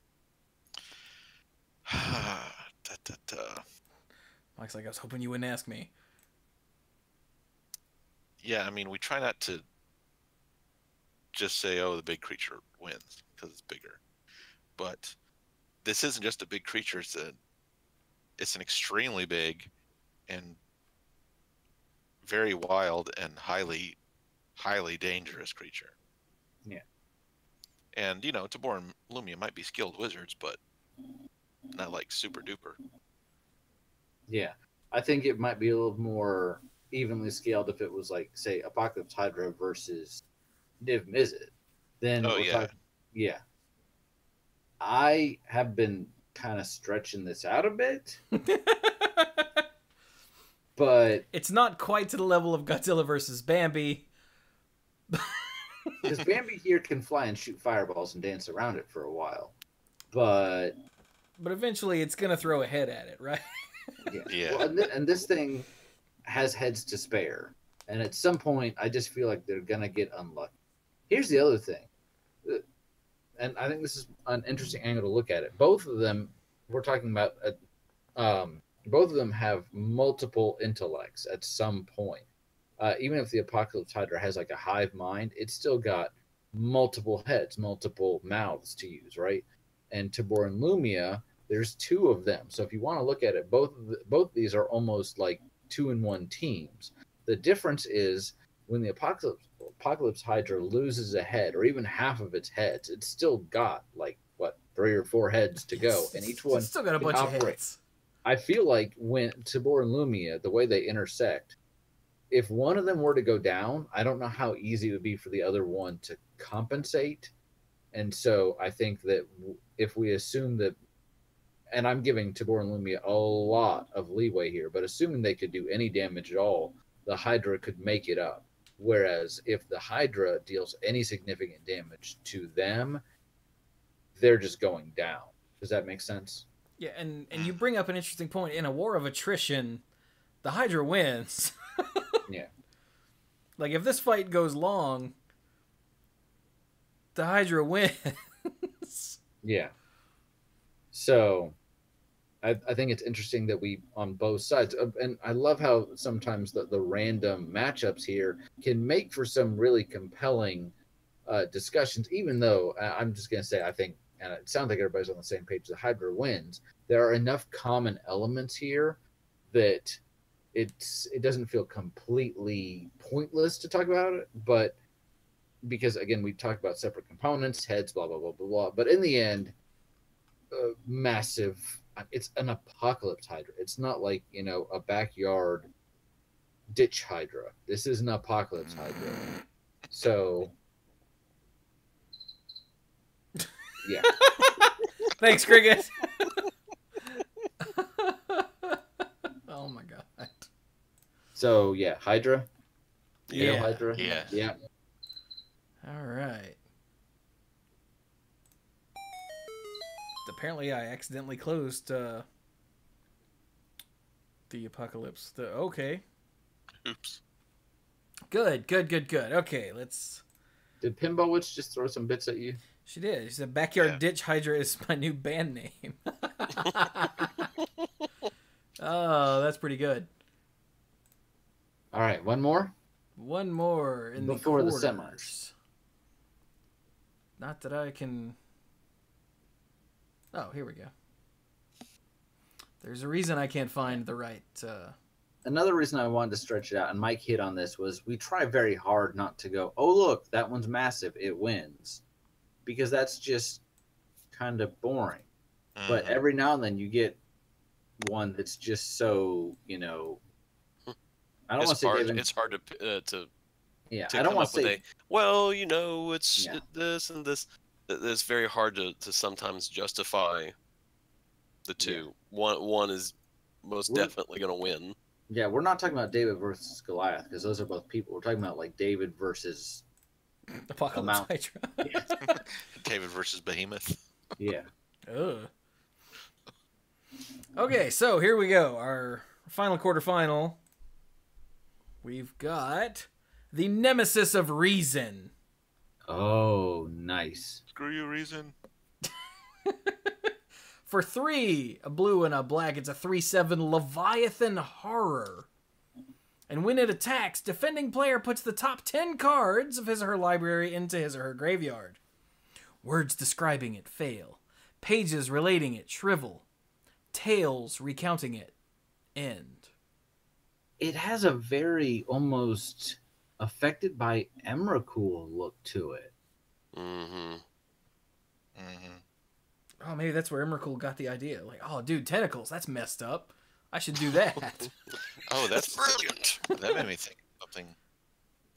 Mike's like, I was hoping you wouldn't ask me. yeah, I mean, we try not to just say, "Oh, the big creature wins," because it's bigger. But this isn't just a big creature; it's an extremely big and very wild and highly dangerous creature. Yeah. And Tabor and Lumia might be skilled wizards, but not like super duper. Yeah, I think it might be a little more evenly scaled if it was like, say, Apocalypse Hydra versus Niv Mizzet. Then Oh, yeah. Yeah. I have been kind of stretching this out a bit, but It's not quite to the level of Godzilla versus Bambi. because Bambi here can fly and shoot fireballs and dance around it for a while, but eventually it's going to throw a head at it, right? Yeah. Well, and this thing has heads to spare, and at some point, I just feel like they're gonna get unlucky. Here's the other thing, and I think this is an interesting angle to look at it. Both of them, we're talking about, both of them have multiple intellects at some point. Even if the Apocalypse Hydra has like a hive mind, it's still got multiple heads, multiple mouths to use, right? And Tabor and Lumia, there's 2 of them. So if you want to look at it, both of these are almost like 2-in-1 teams. The difference is when the Apocalypse Hydra loses a head, or even half of its heads, it's still got like 3 or 4 heads to go, and each one It's still got a can bunch of operate. heads. I feel like when Tabor and Lumia, the way they intersect, if one of them were to go down, I don't know how easy it would be for the other one to compensate. And so I think that if we assume that, and I'm giving Tabor and Lumia a lot of leeway here, but assuming they could do any damage at all, the Hydra could make it up. Whereas if the Hydra deals any significant damage to them, they're just going down. Does that make sense? Yeah, and you bring up an interesting point. In a war of attrition, the Hydra wins. Yeah. Like, if this fight goes long, the Hydra wins. Yeah. So I think it's interesting that we on both sides, and I love how sometimes the random matchups here can make for some really compelling discussions. Even though I'm just going to say I think, and it sounds like everybody's on the same page, the Hydra wins. There are enough common elements here that it doesn't feel completely pointless to talk about it, but because again we talked about separate components, heads, blah blah blah blah blah. But in the end, massive. It's an apocalypse Hydra. It's not like a backyard ditch Hydra. This is an apocalypse Hydra. So, yeah. Thanks, Cricket. Oh my god. So yeah, Hydra. Yeah. Hydra. Yeah. Yeah. All right. Apparently, I accidentally closed the apocalypse. Okay. Oops. Good. Okay, let's. Did Pinball Witch just throw some bits at you? She did. She said, "Backyard Yeah. Ditch Hydra is my new band name." Oh, that's pretty good. All right, one more. One more in Before the quarters. semis. Not that I can. Oh, here we go. There's a reason I can't find the right. Another reason I wanted to stretch it out, and Mike hit on this, was we try very hard not to go, oh, look, that one's massive, it wins. Because that's just kind of boring. But Mhm. every now and then you get one that's just so, I don't want to It's say hard. David, It's hard to yeah, to I don't come want up to with say, a well, it's Yeah. this and this. It's very hard to sometimes justify the two. One is most We're- definitely going to win. yeah, we're not talking about David versus Goliath, because those are both people. We're talking about like David versus, Apocalypse Amount. Hydra. David versus Behemoth. yeah. Ugh. Okay, so here we go. Our final quarterfinal. We've got the Nemesis of Reason. Oh, nice. Screw you, Reason. For 3, a blue and a black, it's a 3/7 Leviathan Horror. And when it attacks, defending player puts the top 10 cards of his or her library into his or her graveyard. Words describing it fail. Pages relating it shrivel. Tales recounting it end. It has a very almost affected by Emrakul look to it. Mm-hmm. Mm-hmm. Oh, maybe that's where Emrakul got the idea. Like, oh, dude, tentacles, that's messed up. I should do that. Oh, that's Brilliant. That made me think of something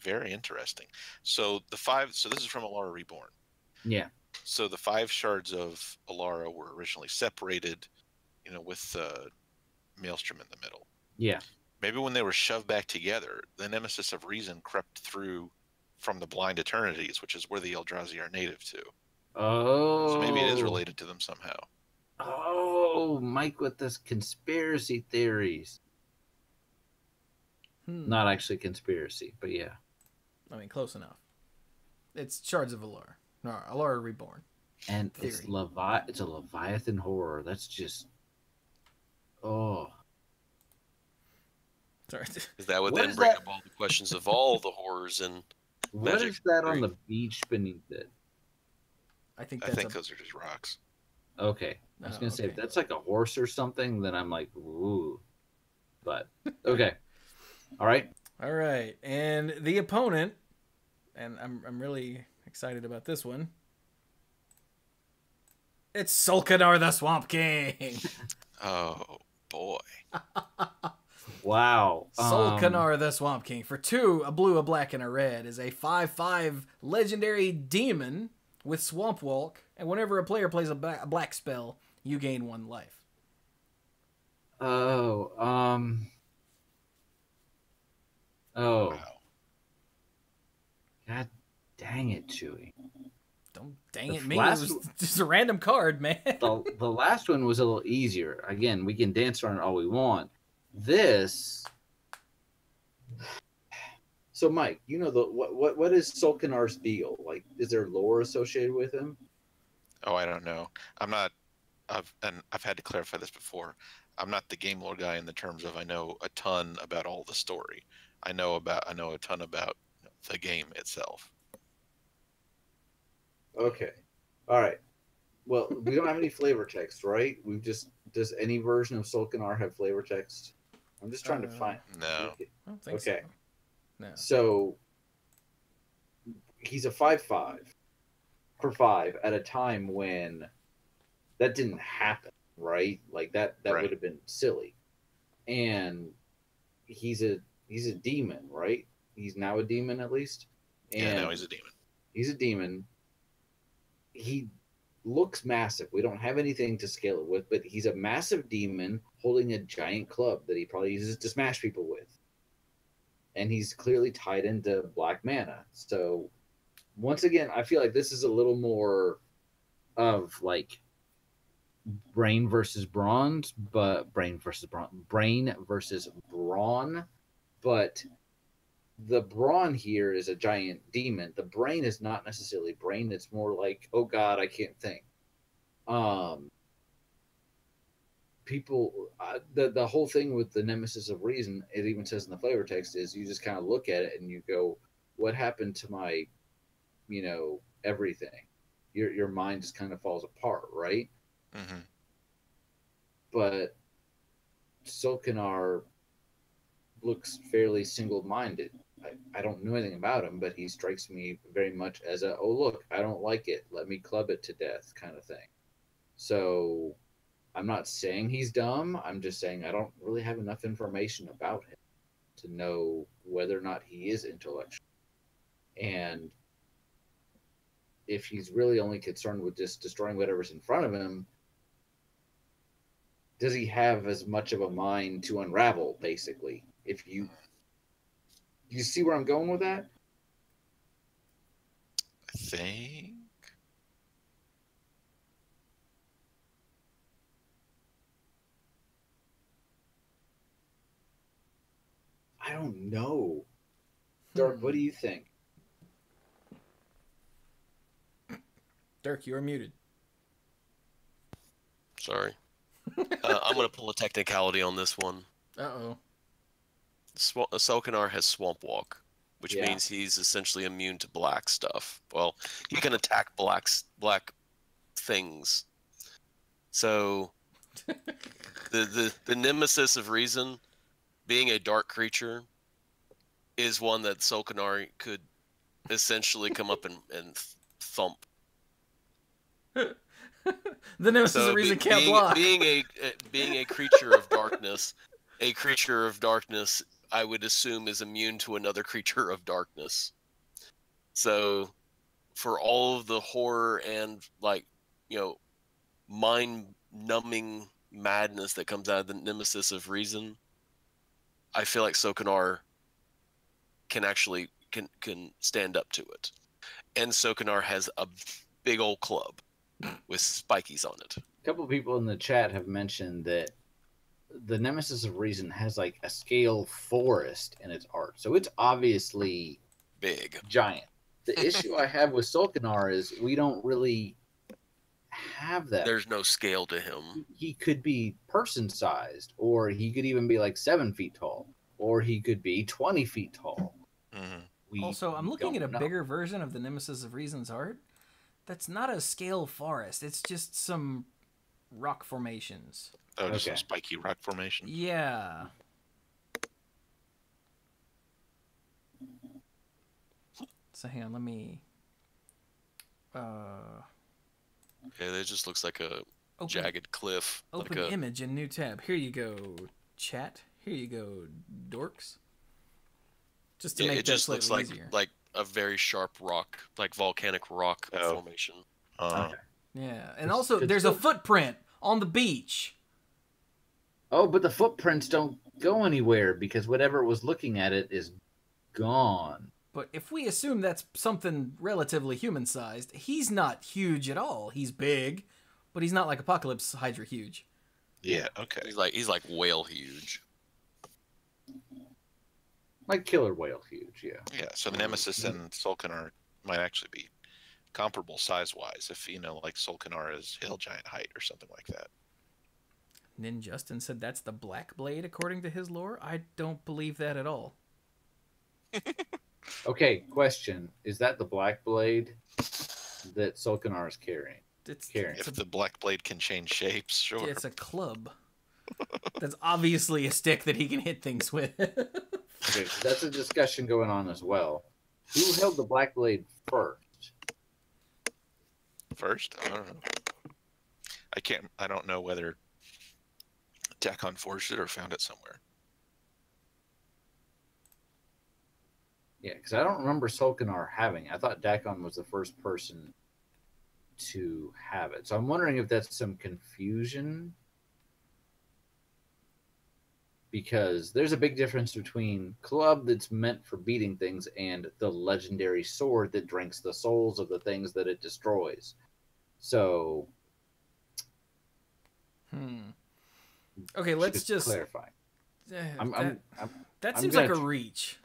very interesting. So so this is from Alara Reborn. Yeah. So the 5 shards of Alara were originally separated, with Maelstrom in the middle. Yeah. Maybe when they were shoved back together, the Nemesis of Reason crept through from the Blind Eternities, which is where the Eldrazi are native to. Oh. So maybe it is related to them somehow. Oh, Mike with this conspiracy theories. Not actually conspiracy, but yeah. I mean, close enough. It's Shards of Alara. No, Alara Reborn. And it's Theory. it's a Leviathan horror. That's just Sorry. Because that would What then is bring that? up all the questions of all the horrors and what Magic is that on theory. the beach beneath it? I think I that's think those are just rocks. Okay. I was Oh, gonna say if okay. that's like a horse or something, then I'm like, ooh. But okay. All right. All right, and the opponent, and I'm really excited about this one. It's Sulkanar the Swamp King. Oh boy. Wow. Sulkanar the Swamp King for 2, a blue, a black, and a red is a 5/5 legendary demon with Swamp Walk, and whenever a player plays a black spell, you gain 1 life. Oh. Oh. Wow. God dang it, Chewy. Don't dang The it me. It last was one- just a random card, man. The last one was a little easier. Again, we can dance around it all we want. This. So, Mike, what is Sulkanar's deal? Like, is there lore associated with him? Oh, I don't know. I'm not I've had to clarify this before. I'm not the game lore guy in the terms of I know a ton about all the story. I know a ton about the game itself. Okay. All right. Well, we don't have any flavor text, right? Does any version of Solkanar have flavor text? I'm just trying to find. No. I don't think so. Okay. No. So he's a 5/5 for 5 at a time when that didn't happen, right? Like that Right. would have been silly. And he's a demon, right? He's now a demon at least. And Yeah, now he's a demon. He's a demon. He looks massive. We don't have anything to scale it with, but he's a massive demon holding a giant club that he probably uses to smash people with. And he's clearly tied into black mana. So once again, I feel like this is a little more of like brain versus bronze, but brain versus brawn. But the brawn here is a giant demon. The brain is not necessarily brain. It's more like, oh God, I can't think. People, the whole thing with the nemesis of reason, it even says in the flavor text, is you just kind of look at it and you go, what happened to my, everything? Your mind just kind of falls apart, right? Mm-hmm. But Solkanar looks fairly single-minded. I don't know anything about him, but he strikes me very much as a, oh look, I don't like it, let me club it to death kind of thing. So I'm not saying he's dumb. I'm just saying I don't really have enough information about him to know whether or not he is intellectual. And if he's really only concerned with just destroying whatever's in front of him, does he have as much of a mind to unravel, basically? If you see where I'm going with that? I think. I don't know. Dirk, what do you think? Dirk, you're muted. Sorry. I'm going to pull a technicality on this one. Uh-oh. Selkanar has Swamp Walk, which means he's essentially immune to black stuff. Well, he can attack black things. So the nemesis of reason, being a dark creature, is one that Solkanar could essentially come up and thump. The nemesis of reason can't block. Being a creature of darkness, I would assume is immune to another creature of darkness. So, for all of the horror and mind-numbing madness that comes out of the nemesis of reason, I feel like Solkanar can actually can stand up to it. And Solkanar has a big old club with spikies on it. A couple of people in the chat have mentioned that the nemesis of reason has like a scale forest in its art, so it's obviously big, giant. The issue I have with Solkanar is we don't really have that. There's no scale to him. He could be person-sized, or he could even be like 7 feet tall, or he could be 20 feet tall. Mm-hmm. Also, I'm looking at a bigger version of the Nemesis of Reason's art. That's not a scale forest. It's just some rock formations. Oh, just some spiky rock formation. Yeah. So hang on, let me... Okay, it just looks like a jagged cliff. Open like image in new tab. Here you go, chat. Here you go, dorks. Just to make it that just looks easier. like a very sharp rock, like volcanic rock formation. Yeah, and also there's a footprint on the beach. Oh, but the footprints don't go anywhere because whatever was looking at it is gone. But if we assume that's something relatively human-sized, he's not huge at all. He's big, but he's not like Apocalypse Hydra huge. Yeah, okay. He's like whale huge. Like killer whale huge, yeah. Yeah, so the Nemesis and Solkanar might actually be comparable size-wise. If like Solkanar is Hill Giant height or something like that. Nin Justin said that's the Black Blade according to his lore. I don't believe that at all. Okay, question: is that the Black Blade that Solkanar is carrying? If the Black Blade can change shapes, sure. It's a club. That's obviously a stick that he can hit things with. Okay, so that's a discussion going on as well. Who held the Black Blade first? First? I don't know. I don't know whether Dakon forged it or found it somewhere. Yeah, because I don't remember Solkanar having it. I thought Dakon was the first person to have it. So I'm wondering if that's some confusion. Because there's a big difference between club that's meant for beating things and the legendary sword that drinks the souls of the things that it destroys. So, Okay, let's just clarify. That seems like a reach.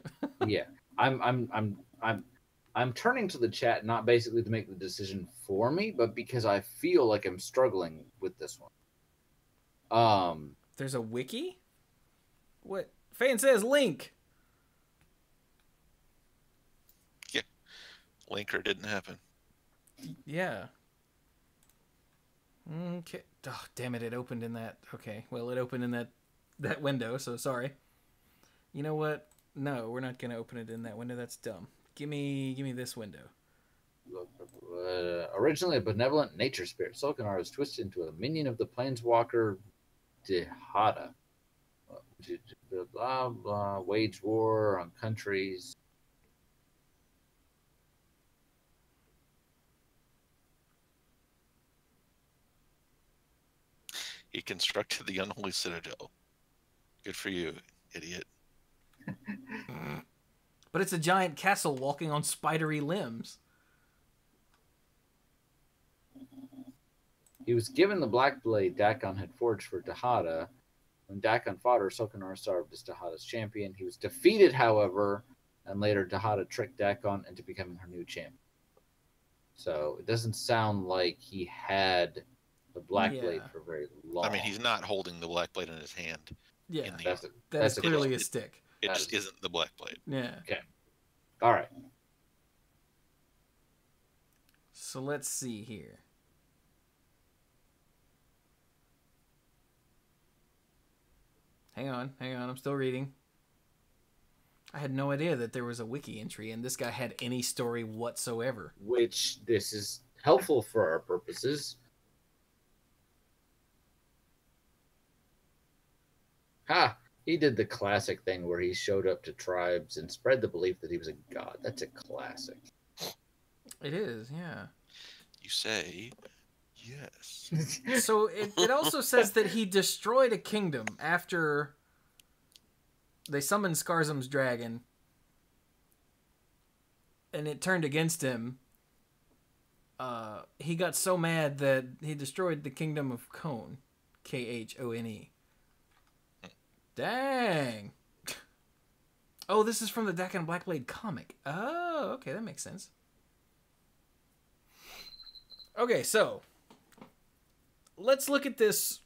Yeah, I'm turning to the chat not basically to make the decision for me, but because I feel like I'm struggling with this one. There's a wiki. What? Fan says link. Yeah. Linker didn't happen. Yeah. Okay. Oh, damn it. It opened in that. Okay. Well, it opened in that window, so sorry. You know what? No, we're not going to open it in that window. That's dumb. Give me this window. Originally a benevolent nature spirit, Solkanar was twisted into a minion of the planeswalker Dihada. Blah blah, wage war on countries. He constructed the unholy citadel. Good for you, idiot. But it's a giant castle walking on spidery limbs. He was given the Black Blade Dakon had forged for Dihada. When Dakon fought her, Solkanar served as Dihada's champion. He was defeated, however, and later Dihada tricked Dakon into becoming her new champion. So it doesn't sound like he had the Black Blade for very long. I mean, he's not holding the Black Blade in his hand. Yeah, that's that's clearly a stick. It just isn't the Black Blade. Yeah. Okay. All right. So let's see here. Hang on. I'm still reading. I had no idea that there was a wiki entry and this guy had any story whatsoever. Which this is helpful for our purposes. He did the classic thing where he showed up to tribes and spread the belief that he was a god. That's a classic. It is, yeah. You say yes. So it also says that he destroyed a kingdom after they summoned Skarzum's dragon and it turned against him. He got so mad that he destroyed the kingdom of Khone. Khone. Dang. Oh, this is from the Dakon Blackblade comic. Oh, okay, that makes sense. Okay, so let's look at this.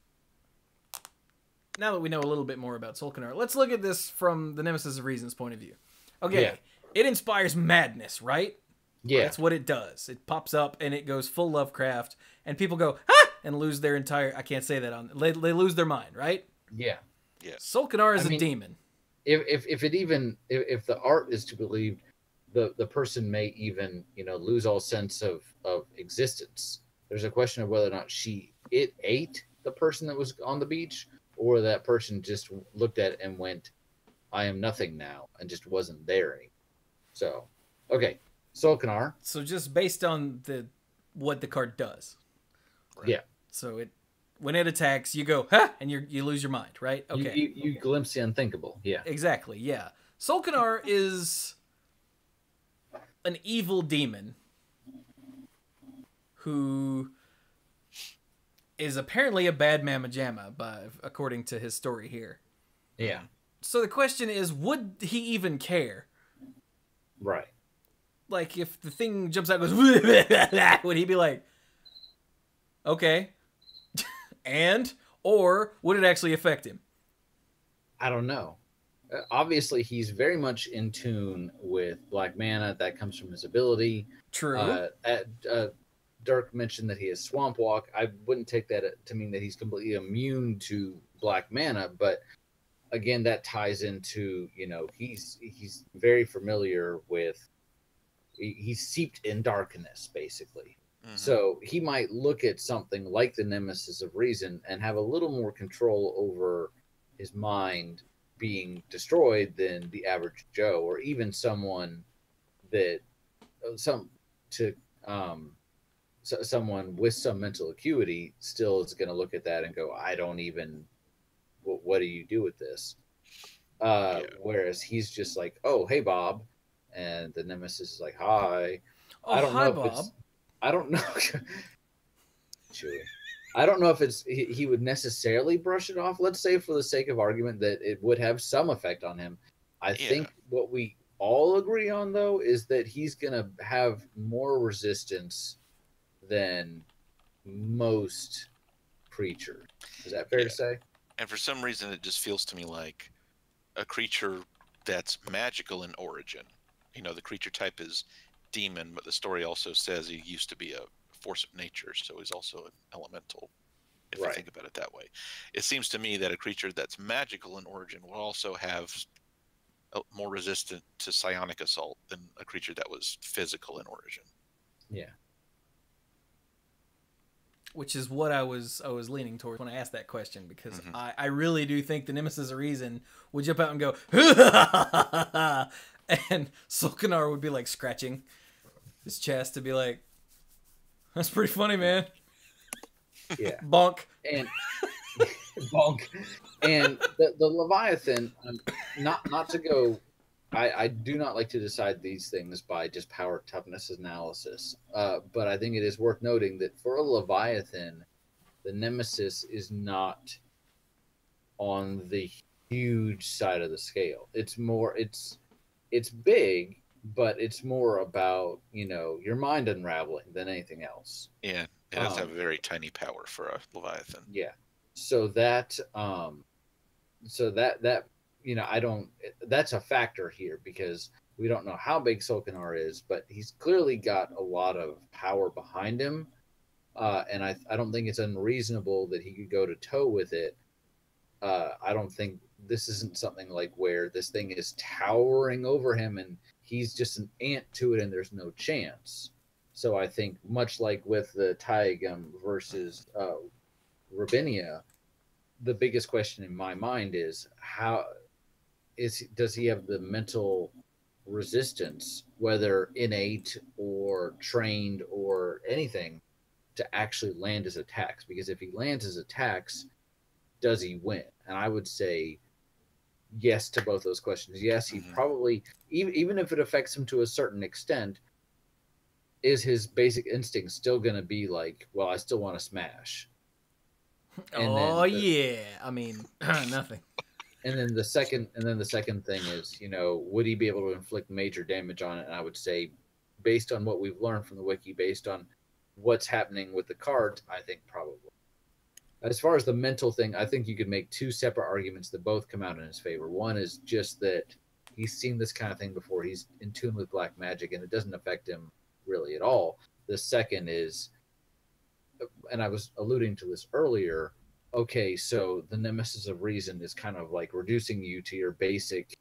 Now that we know a little bit more about Solkanar, let's look at this from the Nemesis of Reason's point of view. Okay, It inspires madness, right? Yeah. That's what it does. It pops up and it goes full Lovecraft, and people go, "Ah!" and lose their entire... I can't say that on... They lose their mind, right? Yeah. Yeah. Solkanar is a demon. If the art is to believe, the person may even lose all sense of existence. There's a question of whether or not it ate the person that was on the beach, or that person just looked at it and went, "I am nothing now," and just wasn't there anymore. So, okay, Solkanar. So just based on what the card does. Right. Yeah. So when it attacks, you go, "Ha!" and you lose your mind, right? Okay. You glimpse the unthinkable. Yeah. Exactly, yeah. Solkanar is an evil demon who is apparently a bad mamma jamma, according to his story here. Yeah. So the question is, would he even care? Right. like if the thing jumps out and goes, would he be like, okay, and or would it actually affect him? I don't know. Obviously, he's very much in tune with black mana. That comes from his ability. True. Dirk mentioned that he has Swamp Walk. I wouldn't take that to mean that he's completely immune to black mana, but again, that ties into, you know, he's very familiar with. He's seeped in darkness, basically. Mhm. So he might look at something like the Nemesis of Reason and have a little more control over his mind being destroyed than the average Joe, or even someone that someone with some mental acuity still is going to look at that and go, I don't even, what do you do with this? Whereas he's just like, oh, hey, Bob. And the Nemesis is like, hi. Oh, I don't hi, know if Bob. I don't know. Chewy. I don't know if he would necessarily brush it off. Let's say, for the sake of argument, that it would have some effect on him. I think what we all agree on, though, is that he's going to have more resistance than most creatures. Is that fair to say? And for some reason, it just feels to me like a creature that's magical in origin. You know, the creature type is demon, but the story also says he used to be a force of nature, so he's also an elemental, if you think about it that way. It seems to me that a creature that's magical in origin will also have more resistant to psionic assault than a creature that was physical in origin. Yeah. Which is what I was leaning towards when I asked that question, because I really do think the Nemesis of Reason would jump out and go, and Solkanar would be like scratching his chest to be like, that's pretty funny, man. Yeah. Bonk. And bonk. And the Leviathan, not to go, I do not like to decide these things by just power toughness analysis. But I think it is worth noting that for a Leviathan, the Nemesis is not on the huge side of the scale. It's more, it's big, but it's more about, you know, your mind unraveling than anything else. Yeah, it does have a very tiny power for a Leviathan. Yeah. So that you know, that's a factor here, because we don't know how big Solkanar is, but he's clearly got a lot of power behind him. And I don't think it's unreasonable that he could go to toe with it. I don't think this isn't something like where this thing is towering over him and he's just an ant to it and there's no chance. So I think, much like with the Taigam versus Rabinia, the biggest question in my mind is, does he have the mental resistance, whether innate or trained or anything, to actually land his attacks? Because if he lands his attacks, does he win? And I would say yes to both those questions. Yes, he probably, even if it affects him to a certain extent, is his basic instinct still going to be like, well, I still want to smash? Yeah. I mean, nothing. And then the second thing is, you know, would he be able to inflict major damage on it? And I would say, based on what we've learned from the wiki, based on what's happening with the cards, I think probably. As far as the mental thing, I think you could make two separate arguments that both come out in his favor. One is just that he's seen this kind of thing before. He's in tune with black magic, and it doesn't affect him really at all. The second is, and I was alluding to this earlier, okay, so the Nemesis of Reason is kind of like reducing you to your basic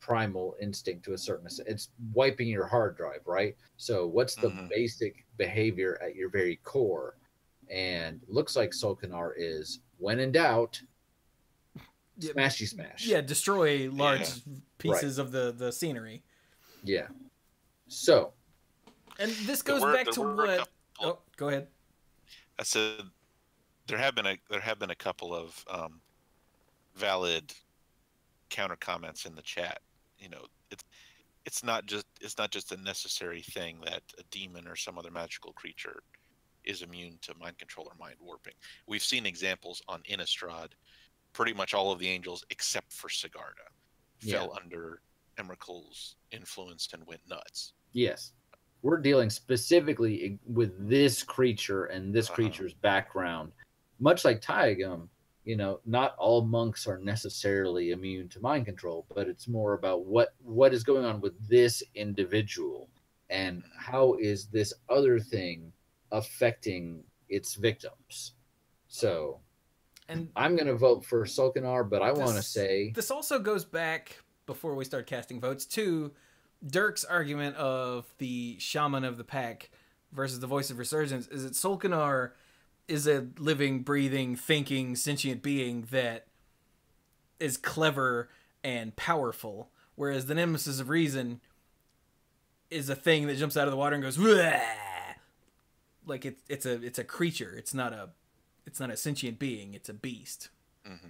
primal instinct to a certain extent. It's wiping your hard drive, right? So what's the basic behavior at your very core? And looks like Solkanar is, when in doubt, smashy smash. Yeah, destroy large pieces of the scenery. Yeah. So. And this goes back to what... Oh, go ahead. I said there have been a couple of valid counter comments in the chat. You know, it's not just a necessary thing that a demon or some other magical creature is immune to mind control or mind warping. We've seen examples on Innistrad. Pretty much all of the angels, except for Sigarda, fell under Emrakul's influence and went nuts. Yes. we're dealing specifically with this creature and this creature's background. Much like Taigum, you know, not all monks are necessarily immune to mind control, but it's more about what is going on with this individual and how is this other thing affecting its victims. So, And I'm going to vote for Sulkanar, but I want to this- say This also goes back, before we start casting votes, to Dirk's argument of the shaman of the pack versus the voice of resurgence. Is that Sulkanar is a living, breathing, thinking, sentient being that is clever and powerful, whereas the nemesis of reason is a thing that jumps out of the water and goes, "Wah!" Like it's a creature. It's not a sentient being. It's a beast. Mm-hmm.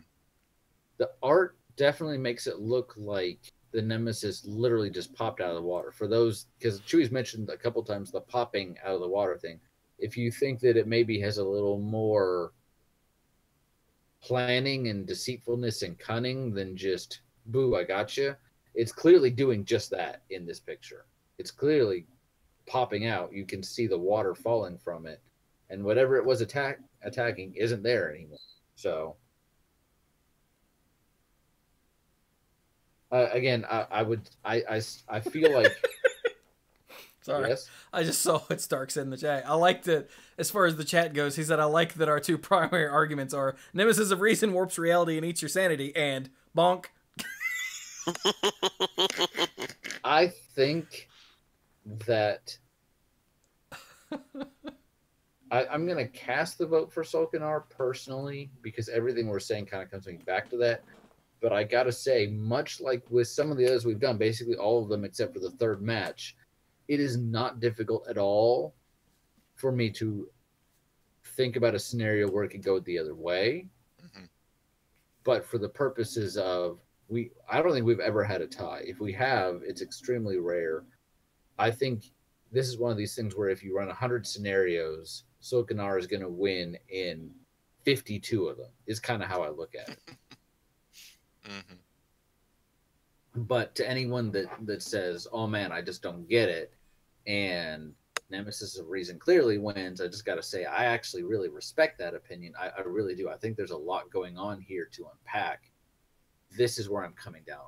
the art definitely makes it look like the nemesis literally just popped out of the water. For those, because Chewy's mentioned a couple times the popping out of the water thing. If you think that it maybe has a little more planning and deceitfulness and cunning than just boo, I gotcha, it's clearly doing just that in this picture. It's clearly popping out. You can see the water falling from it, and whatever it was attacking isn't there anymore. So again, I feel like Sorry. yes. I just saw what Stark said in the chat. I like that, as far as the chat goes, he said, I like that our two primary arguments are Nemesis of Reason warps reality and eats your sanity, and bonk. I think that I'm going to cast the vote for Sulkanar personally, because everything we're saying kind of comes back to that. But I got to say, much like with some of the others we've done, basically all of them except for the third match, it is not difficult at all for me to think about a scenario where it could go the other way. Mm-hmm. But for the purposes of, I don't think we've ever had a tie. If we have, it's extremely rare. I think this is one of these things where if you run 100 scenarios, Sulkanar is going to win in 52 of them, is kind of how I look at it. Mm-hmm. But to anyone that says, oh man, I just don't get it, and Nemesis of Reason clearly wins, I just got to say, I actually really respect that opinion. I really do. I think there's a lot going on here to unpack. This is where I'm coming down.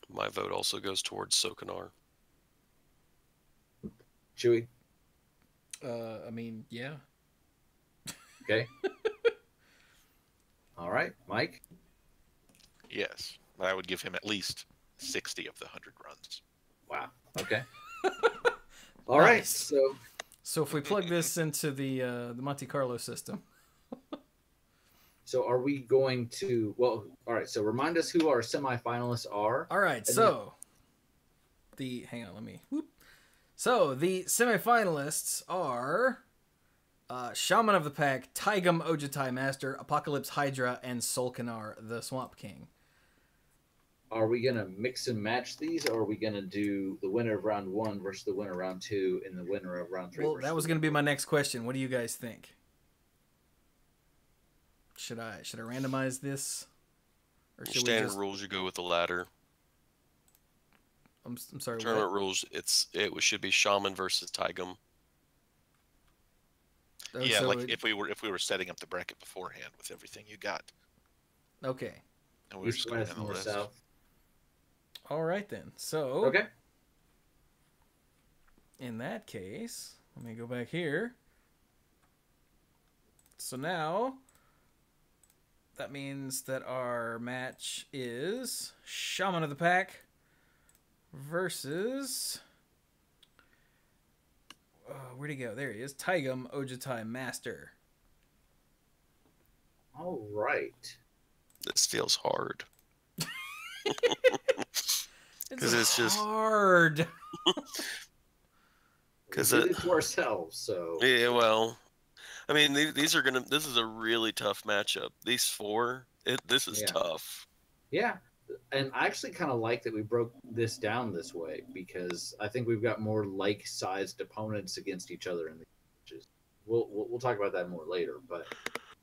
My vote also goes towards Sulkanar. Chewy? I mean, yeah. Okay. All right, Mike? Yes, but I would give him at least 60 of the 100 runs. Wow. Okay. All right. Nice. So if we plug this into the Monte Carlo system. So are we going to, well, all right, so remind us who our semifinalists are. All right, so hang on, let me whoop. So the semifinalists are Shaman of the Pack, Taigum Ojutai Master, Apocalypse Hydra, and Sulkanar the Swamp King. Are we going to mix and match these, or are we going to do the winner of round 1 versus the winner of round 2 and the winner of round 3? Well, that was going to be my next question. What do you guys think? Should I randomize this? Or should Standard rules, you go with the latter. I'm sorry. Tournament rules, it should be Shaman versus Taigum. Oh, Yeah, so like if we were setting up the bracket beforehand with everything you got, Okay. and we were East, just going west, down the north, list. south. All right then. So Okay. in that case, let me go back here. So now that means that our match is Shaman of the Pack versus where'd he go? There he is. Taigum Ojutai Master. All right. This feels hard. It's it's just hard. Because we did it to ourselves, so. yeah, well, I mean, these are gonna. This is a really tough matchup. These four, this is Yeah. tough. Yeah. And I actually kind of like that we broke this down this way, because I think we've got more like-sized opponents against each other in the matches. We'll talk about that more later. But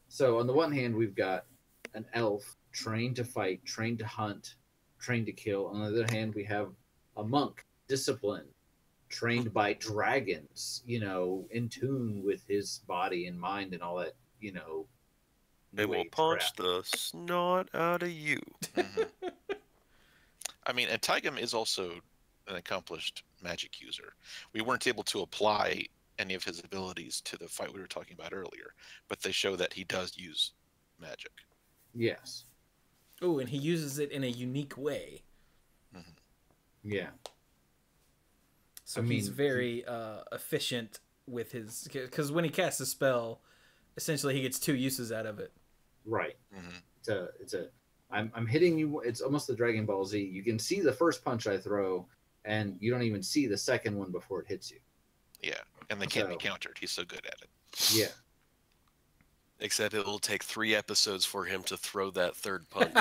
so on the one hand, we've got an elf trained to fight, trained to hunt, trained to kill. On the other hand, we have a monk, disciplined, trained by dragons, in tune with his body and mind and all that, They new will age punch crap. the snot out of you. Mhm. I mean, and Taigam is also an accomplished magic user. We weren't able to apply any of his abilities to the fight we were talking about earlier, but they show that he does use magic. Yes. Oh, and he uses it in a unique way. Yeah. So I he's mean, very efficient with his... Because when he casts a spell, essentially he gets 2 uses out of it. Right. Mm-hmm. I'm hitting you. It's almost the Dragon Ball Z. You can see the first punch I throw, and you don't even see the second one before it hits you. Yeah, and they can't be So- countered. He's so good at it. Yeah. Except it will take 3 episodes for him to throw that third punch.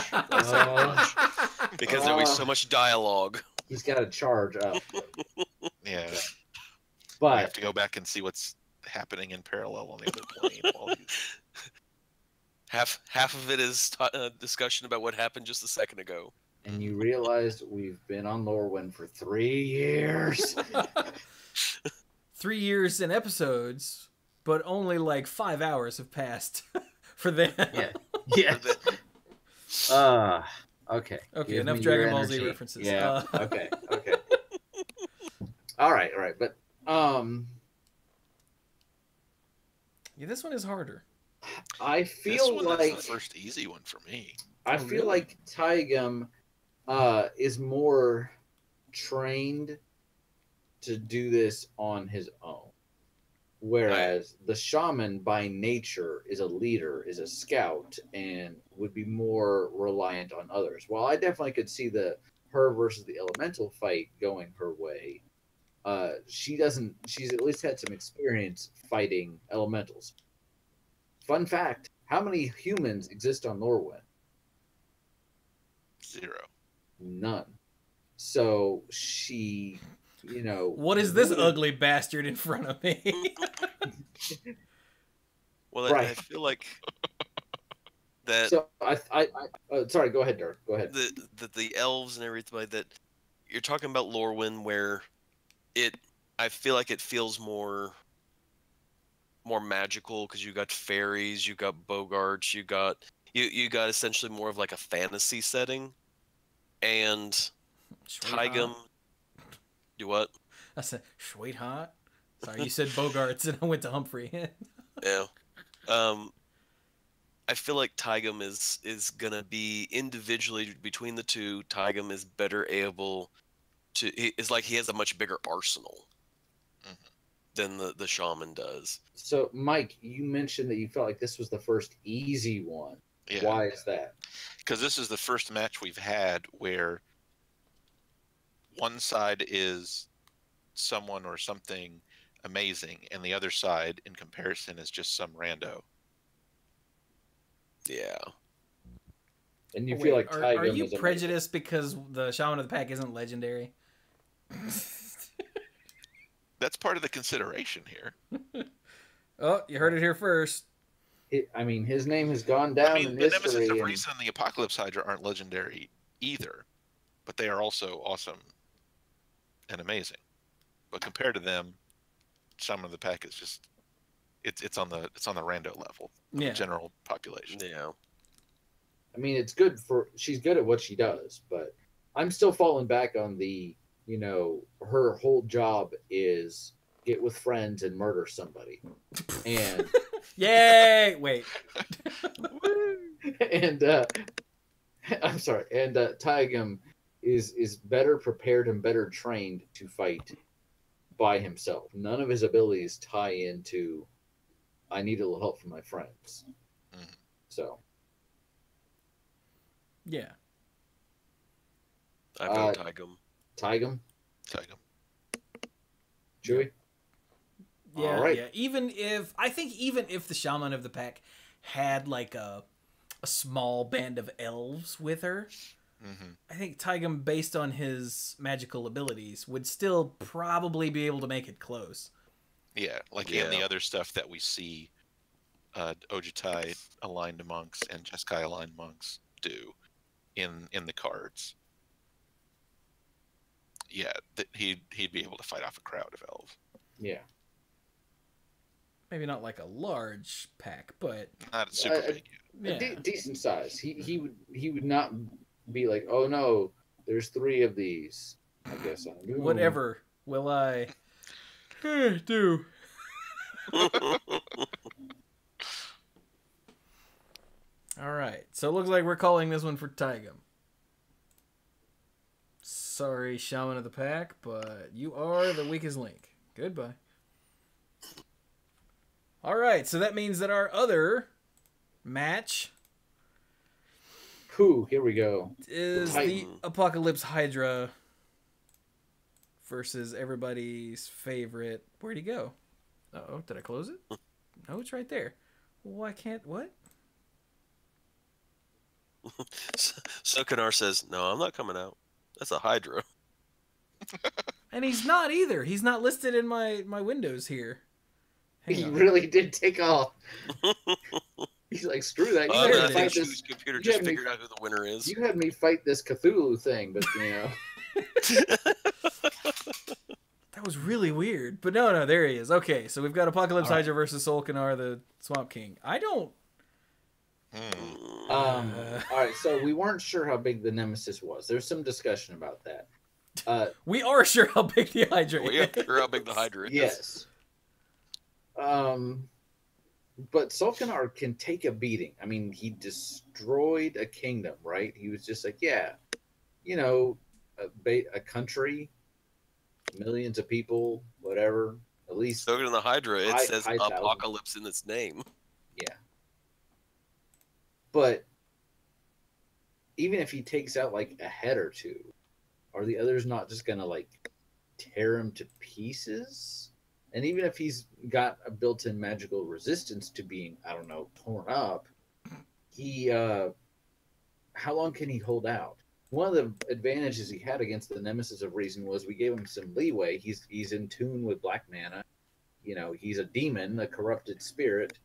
Because there'll be so much dialogue. He's got to charge up. Yeah, we But have to go back and see what's happening in parallel on the other plane. While he's... Half of it is discussion about what happened just a second ago. and you realized we've been on Lorwyn for 3 years. 3 years in episodes, but only like 5 hours have passed for them. Yeah. Yeah. Okay. Okay, Give enough me Dragon your Ball Z energy. references. Yeah. Okay. Okay. All right. But Yeah, this one is harder. I This feel one like is the first easy one for me. I Oh, feel really? like Taigam is more trained to do this on his own. Whereas the shaman by nature is a leader, is a scout, and would be more reliant on others. While I definitely could see her versus the elemental fight going her way, she doesn't. She's at least had some experience fighting elementals. Fun fact: how many humans exist on Lorwyn? 0. None. So she, What is this wouldn't- ugly bastard in front of me? Well, Right. I feel like that So sorry. Go ahead, Dirk. Go ahead. the elves and everything like that. You're talking about Lorwyn, where I feel like it feels more magical because you got fairies, you got bogarts, you got essentially more of like a fantasy setting, and Taigam. Do what? I said, sweetheart. Sorry, you said Bogarts and I went to Humphrey. Yeah. I feel like Taigam is gonna be individually between the two. Taigam is better able to. It's like he has a much bigger arsenal than the shaman does. So, Mike, you mentioned that you felt like this was the first easy one. Yeah. Why is that? Because this is the first match we've had where one side is someone or something amazing, and the other side, in comparison, is just some rando. Yeah. And you Oh, feel wait, like are Taigam you is amazing. prejudiced because the Shaman of the Pack isn't legendary? That's part of the consideration here. Oh, you heard it here first. His name has gone down in the Nemesis history. of and- Reason and the Apocalypse Hydra aren't legendary either, but they are also awesome and amazing. But compared to them, Shaman of the Pack is just it's on the rando level of Yeah. the general population. Yeah. it's good she's good at what she does, but I'm still falling back on her whole job is get with friends and murder somebody. And Yay! Wait. and I'm sorry, and Taigam is better prepared and better trained to fight by himself. None of his abilities tie into I need a little help from my friends. Mhm. So Yeah. I vote Taigam. Taigam, Taigam. Chewy. Yeah, All right. yeah. Even if the Shaman of the Pack had like a small band of elves with her, Mm-hmm. I think Taigam, based on his magical abilities, would still probably be able to make it close. Yeah, like Yeah. in the other stuff that we see Ojutai aligned monks and Jeskai aligned monks do in the cards. yeah, that he'd be able to fight off a crowd of elves. Yeah. Maybe not like a large pack, but Not super big. yeah. Decent size. He would not be like, oh no, there's 3 of these. I guess I do. Whatever will I do? All right. So it looks like we're calling this one for Taigam. Sorry, Shaman of the Pack, but you are the weakest link. Goodbye. All right. So that means that our other match Whew, here we go. is the Apocalypse Hydra versus everybody's favorite. Where'd he go? Uh-oh, did I close it? No, it's right there. Why can't... What? Sokonar says, no, I'm not coming out. That's a Hydra. And he's not either. He's not listed in my windows here. Hang He on. really did take off. He's like, screw that. You, there had it me is. fight this, Computer you just had me- figured out who the winner is. you had me fight this Cthulhu thing, but you know. That was really weird. But no, there he is. Okay, so we've got Apocalypse Hydra versus Solkanar, the Swamp King. I don't... All right, so we weren't sure how big the Nemesis was. There's some discussion about that. We are sure how big the Hydra We is. are sure how big the Hydra is. Yes. But Solkanar can take a beating. I mean, he destroyed a kingdom, right? He was just like, yeah, you know, a country, millions of people, whatever. At least, So in the Hydra, it says high thousand. Apocalypse in its name. yeah. But even if he takes out like a head or two, are the others not just gonna like tear him to pieces? And even if he's got a built-in magical resistance to being, I don't know, torn up, he how long can he hold out? One of the advantages he had against the Nemesis of Reason was we gave him some leeway. He's in tune with black mana. You know, he's a demon, a corrupted spirit,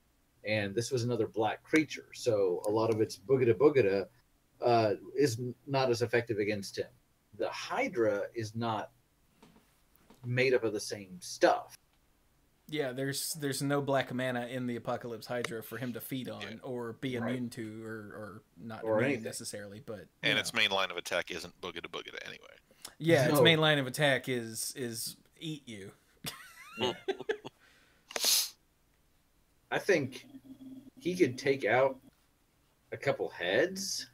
and this was another black creature. So a lot of its boogada is not as effective against him. The Hydra is not made up of the same stuff. Yeah, there's no black mana in the Apocalypse Hydra for him to feed on or be immune to or not Or immune anything. necessarily, but And you its know. main line of attack isn't boogada anyway. Yeah, its No. main line of attack is eat you. I think he could take out a couple heads.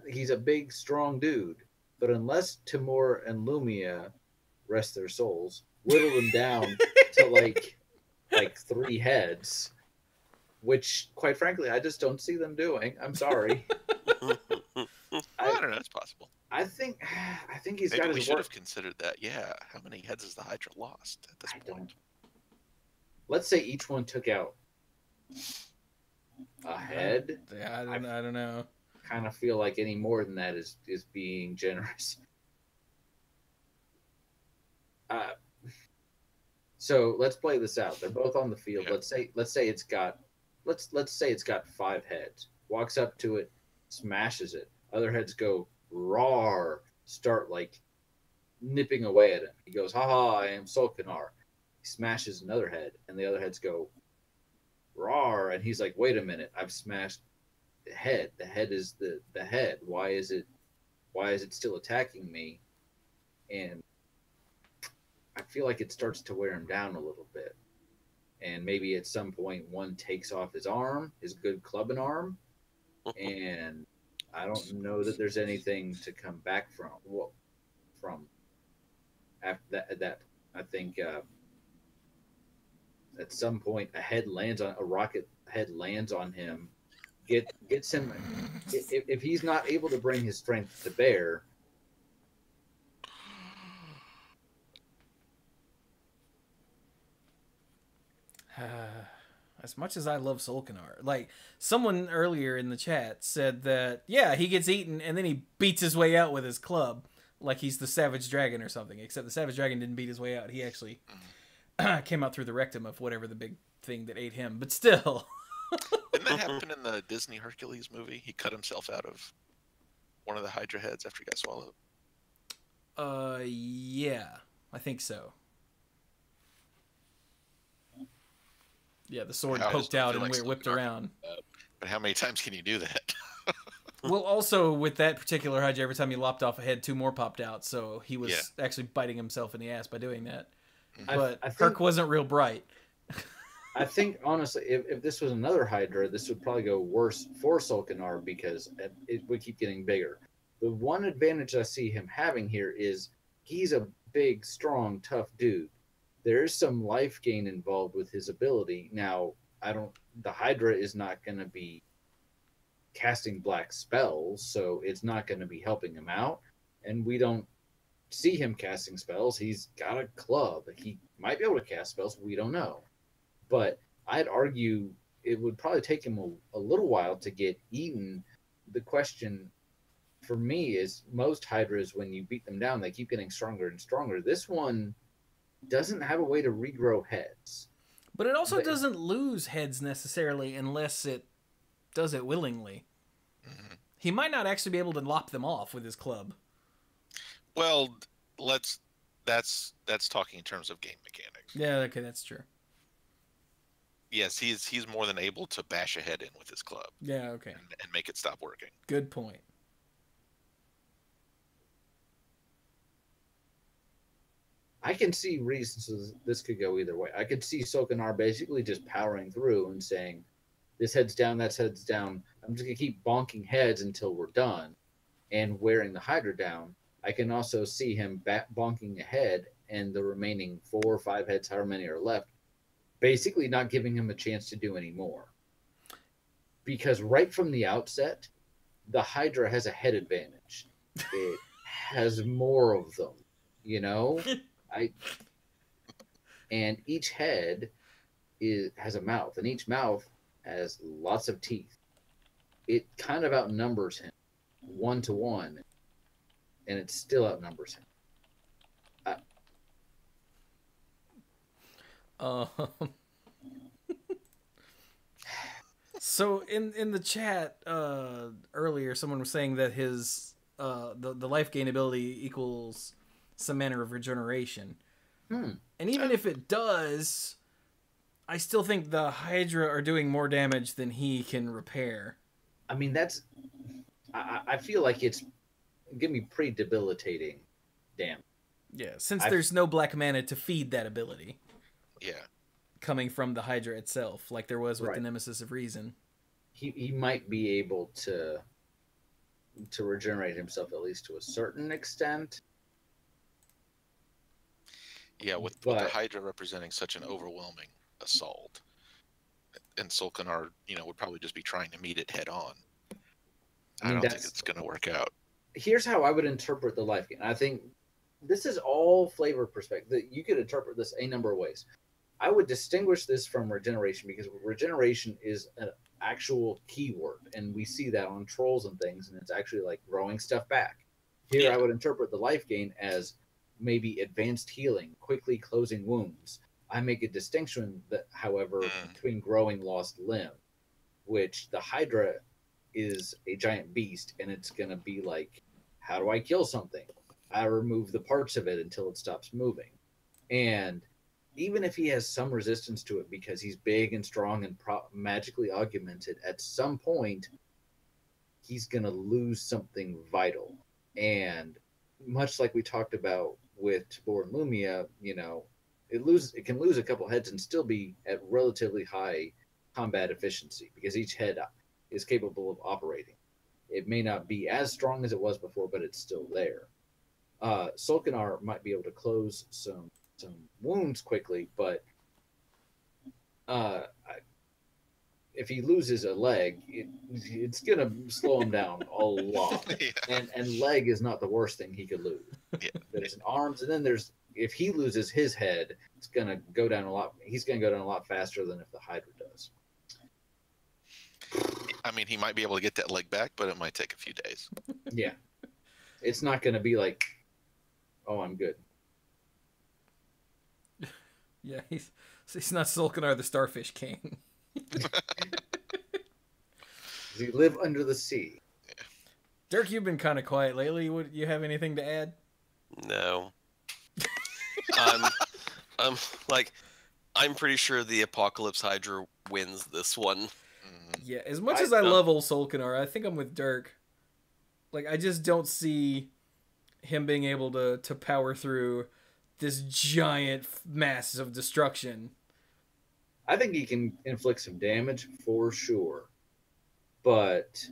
He's a big, strong dude. But unless Timur and Lumia, rest their souls, whittle them down to like 3 heads, which, quite frankly, I just don't see them doing. I'm sorry. I don't know. It's possible. I think he's Maybe got we his should work. have considered that. Yeah. How many heads has the Hydra lost at this I point? don't. Let's say each one took out a head. Yeah, I don't know. Kind of feel like any more than that is being generous. So let's play this out. They're both on the field. Yeah. Let's say it's got 5 heads. Walks up to it, smashes it. Other heads go roar, start like nipping away at him. He goes, "Ha, I am Solkanar." He smashes another head, and the other heads go roar, and he's like, "Wait a minute, I've smashed the head. The head is the head. Why is it still attacking me?" And I feel like it starts to wear him down a little bit. And maybe at some point one takes off his arm, his good clubbing arm, and I don't know that there's anything to come back from. Well, from after that I think at some point a rocket head lands on him, gets him. If he's not able to bring his strength to bear, As much as I love Solkanar, like someone earlier in the chat said that, yeah, he gets eaten and then he beats his way out with his club, like he's the Savage Dragon or something. Except the Savage Dragon didn't beat his way out; he actually came out through the rectum of whatever the big thing that ate him. But still, Didn't that happen in the Disney Hercules movie? He cut himself out of one of the Hydra heads after he got swallowed. Yeah, I think so. Yeah, the sword I poked don't out feel and like whipped Sulcanar around. But how many times can you do that? Well, also with that particular Hydra, every time he lopped off a head, 2 more popped out, so he was Yeah. actually biting himself in the ass by doing that. Mhm. But I Herc think, wasn't real bright. I think honestly, if this was another Hydra, this would probably go worse for Sulcanar because it would keep getting bigger. The one advantage I see him having here is he's a big, strong, tough dude. There is some life gain involved with his ability. Now, the Hydra is not going to be casting black spells, so it's not going to be helping him out. And we don't see him casting spells. He's got a club. He might be able to cast spells. We don't know. But I'd argue it would probably take him a little while to get eaten. The question for me is most Hydras, when you beat them down, they keep getting stronger and stronger. This one doesn't have a way to regrow heads. But it also doesn't lose heads necessarily unless it does it willingly. Mhm. He might not actually be able to lop them off with his club. Well, that's talking in terms of game mechanics. Yeah, okay, that's true. Yes, he's more than able to bash a head in with his club Yeah, okay. and make it stop working. Good point. I can see reasons this could go either way. I could see Sokanar basically just powering through and saying, this head's down, that head's down. I'm just going to keep bonking heads until we're done and wearing the Hydra down. I can also see him bonking a head and the remaining 4 or 5 heads, however many are left, basically not giving him a chance to do any more. Because right from the outset, the Hydra has a head advantage. It has more of them, you know? And each head has a mouth, and each mouth has lots of teeth. It kind of outnumbers him 1-to-1, and it still outnumbers him. So in the chat earlier, someone was saying that his the life gain ability equals some manner of regeneration. And even if it does, I still think the Hydra are doing more damage than he can repair. I mean, I feel like it's gonna be pretty debilitating damage. Yeah, since there's no black mana to feed that ability. Yeah. Coming from the Hydra itself, like there was with Right. the Nemesis of Reason. He might be able to regenerate himself at least to a certain extent. Yeah, with the Hydra representing such an overwhelming assault, and Sulcanar, would probably just be trying to meet it head on. I don't think it's going to work out. Here's how I would interpret the life gain. I think this is all flavor perspective. You could interpret this a number of ways. I would distinguish this from regeneration because regeneration is an actual keyword, and we see that on trolls and things, and it's actually like growing stuff back. Here, yeah. I would interpret the life gain as maybe advanced healing, quickly closing wounds. I make a distinction that, however, between growing lost limb, which the Hydra is a giant beast, and it's going to be like, how do I kill something? I remove the parts of it until it stops moving. And even if he has some resistance to it because he's big and strong and magically augmented, at some point, he's going to lose something vital. And much like we talked about with Tabor and Lumia, it can lose a couple heads and still be at relatively high combat efficiency because each head is capable of operating. It may not be as strong as it was before, but it's still there. Sulcanar might be able to close some wounds quickly, but if he loses a leg, it's going to slow him down a lot. Yeah. And leg is not the worst thing he could lose. Yeah. There's an arms, and then if he loses his head, it's going to go down a lot. He's going to go down a lot faster than if the Hydra does. I mean, he might be able to get that leg back, but it might take a few days. Yeah. It's not going to be like, oh, I'm good. Yeah, he's not Sulcanar the Starfish King. You live under the sea. Dirk, you've been kind of quiet lately. Would you have anything to add? No. I'm, I'm like, I'm pretty sure the Apocalypse Hydra wins this one. Yeah, as much as I love old Solkanar, I think I'm with Dirk. Like, I just don't see him being able to power through this giant mass of destruction. I think he can inflict some damage for sure, but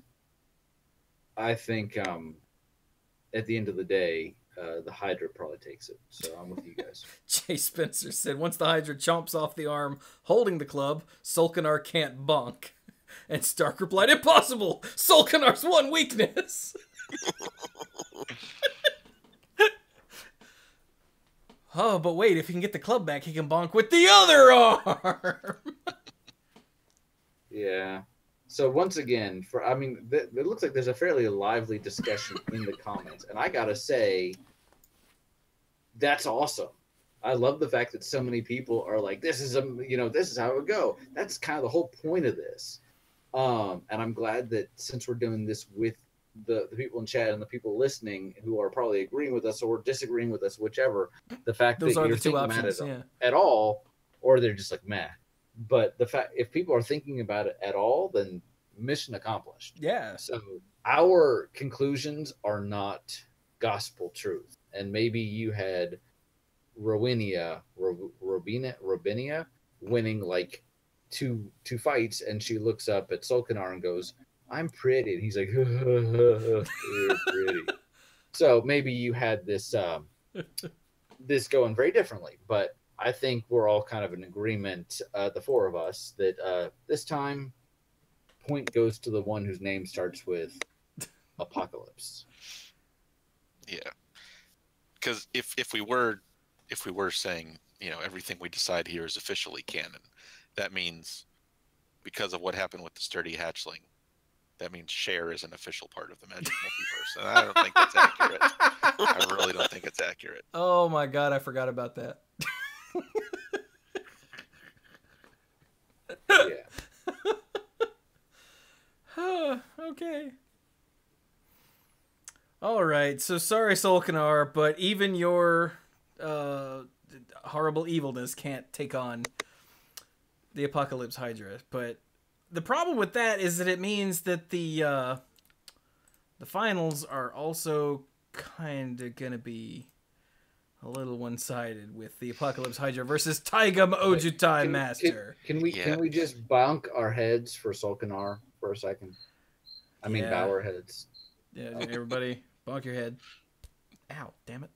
I think at the end of the day, the Hydra probably takes it. So I'm with you guys. Jay Spencer said, once the Hydra chomps off the arm holding the club, Solkanar can't bonk. And Stark replied, impossible! Solkanar's one weakness! Oh, but wait, if he can get the club back, he can bonk with the other arm! Yeah. So once again, it looks like there's a fairly lively discussion in the comments, and I gotta say, that's awesome. I love the fact that so many people are like, this is how it would go. That's kind of the whole point of this. And I'm glad that since we're doing this with the people in chat and the people listening who are probably agreeing with us or disagreeing with us, whichever, the fact Those that are you're the two thinking options, about it yeah. at all, or they're just like, meh. But the fact, if people are thinking about it at all, then mission accomplished. Yeah. So our conclusions are not gospel truth. And maybe you had Robinia winning like two fights, and she looks up at Solkanar and goes, I'm pretty. And he's like, you're pretty. So maybe you had this this going very differently, but I think we're all kind of in agreement, the four of us, that this time point goes to the one whose name starts with Apocalypse. Yeah, because if we were saying, everything we decide here is officially canon, that means because of what happened with the sturdy hatchling, that means Cher is an official part of the Magic Multiverse, and I don't think that's accurate. I really don't think it's accurate. Oh my god, I forgot about that. Yeah. Okay. All right. So sorry, Solkanar, but even your horrible evilness can't take on the Apocalypse Hydra. But the problem with that is that it means that the finals are also kind of gonna be a little one-sided with the Apocalypse Hydra versus Taigam Ojutai Master. Can we just bonk our heads for Solkanar for a second? I mean, Yeah. bow our heads. Yeah, everybody, bonk your head. Ow, damn it.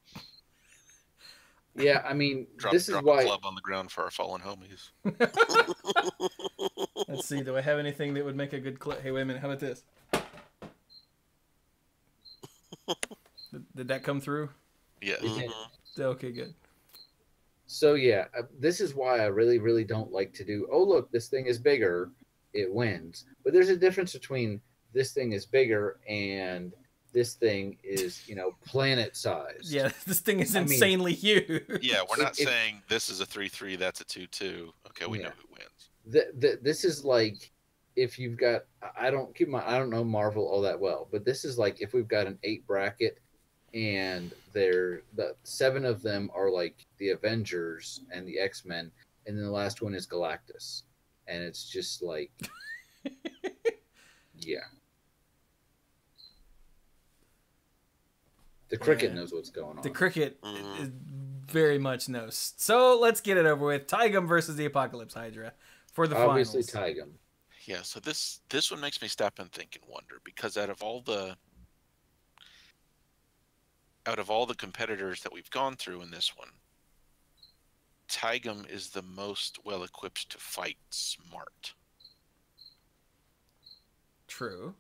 Yeah, I mean, this is drop why. a club on the ground for our fallen homies. Let's see, do I have anything that would make a good clip? Hey, wait a minute, how about this? Did that come through? Yeah. Okay, good. So yeah, this is why I really, really don't like to do. Oh, look, this thing is bigger, it wins. But there's a difference between this thing is bigger and this thing is, planet sized. Yeah, this thing is insanely huge. Yeah, we're not saying this is a 3-3, that's a 2-2. Okay, we know who wins. This is like if you've got. I don't know Marvel all that well, but this is like if we've got an 8 bracket. And the 7 of them are like the Avengers and the X-Men, and then the last one is Galactus, and it's just like, yeah. The cricket knows what's going on. The cricket very much knows. So let's get it over with. Taigam versus the Apocalypse Hydra for the Obviously, finals. Taigam. Yeah, so this one makes me stop and think and wonder, because out of all the competitors that we've gone through in this one, Taigam is the most well equipped to fight smart. True.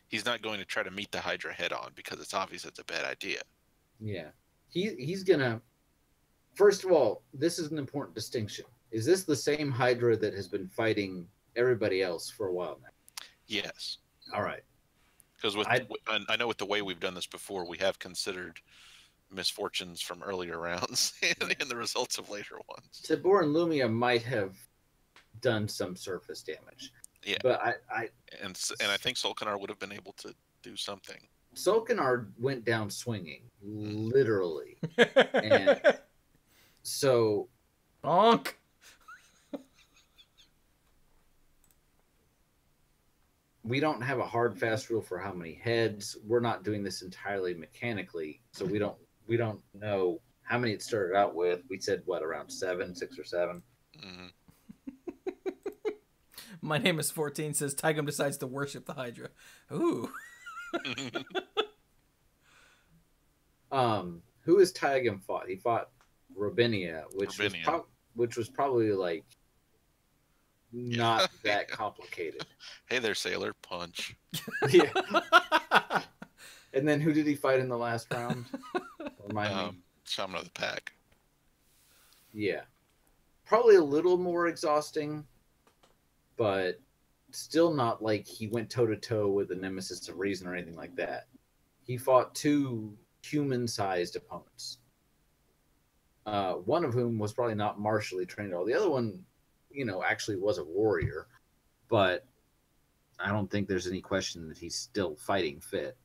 He's not going to try to meet the Hydra head on because it's obvious it's a bad idea. Yeah, he's gonna. First of all, this is an important distinction. Is this the same Hydra that has been fighting everybody else for a while now? Yes. All right. Because I know with the way we've done this before, we have considered misfortunes from earlier rounds and the results of later ones. Tibor and Lumia might have done some surface damage. Yeah. But And I think Solkanar would have been able to do something. Solkanar went down swinging, literally, and so Bonk. we don't have a hard fast rule for how many heads. We're not doing this entirely mechanically, so we don't know how many it started out with. We said what, around 6 or 7. Mm-hmm. My name is 14 says Tigum decides to worship the Hydra. Ooh. Who is Tigum fought? He fought Robinia, which was probably like not that complicated. Hey there, sailor. Punch. Yeah. And then who did he fight in the last round? Remind me. Shaman of the Pack. Yeah. Probably a little more exhausting, but still not like he went toe-to-toe with the Nemesis of Reason or anything like that. He fought 2 human-sized opponents. One of whom was probably not martially trained at all. The other one, actually was a warrior, but I don't think there's any question that he's still fighting fit.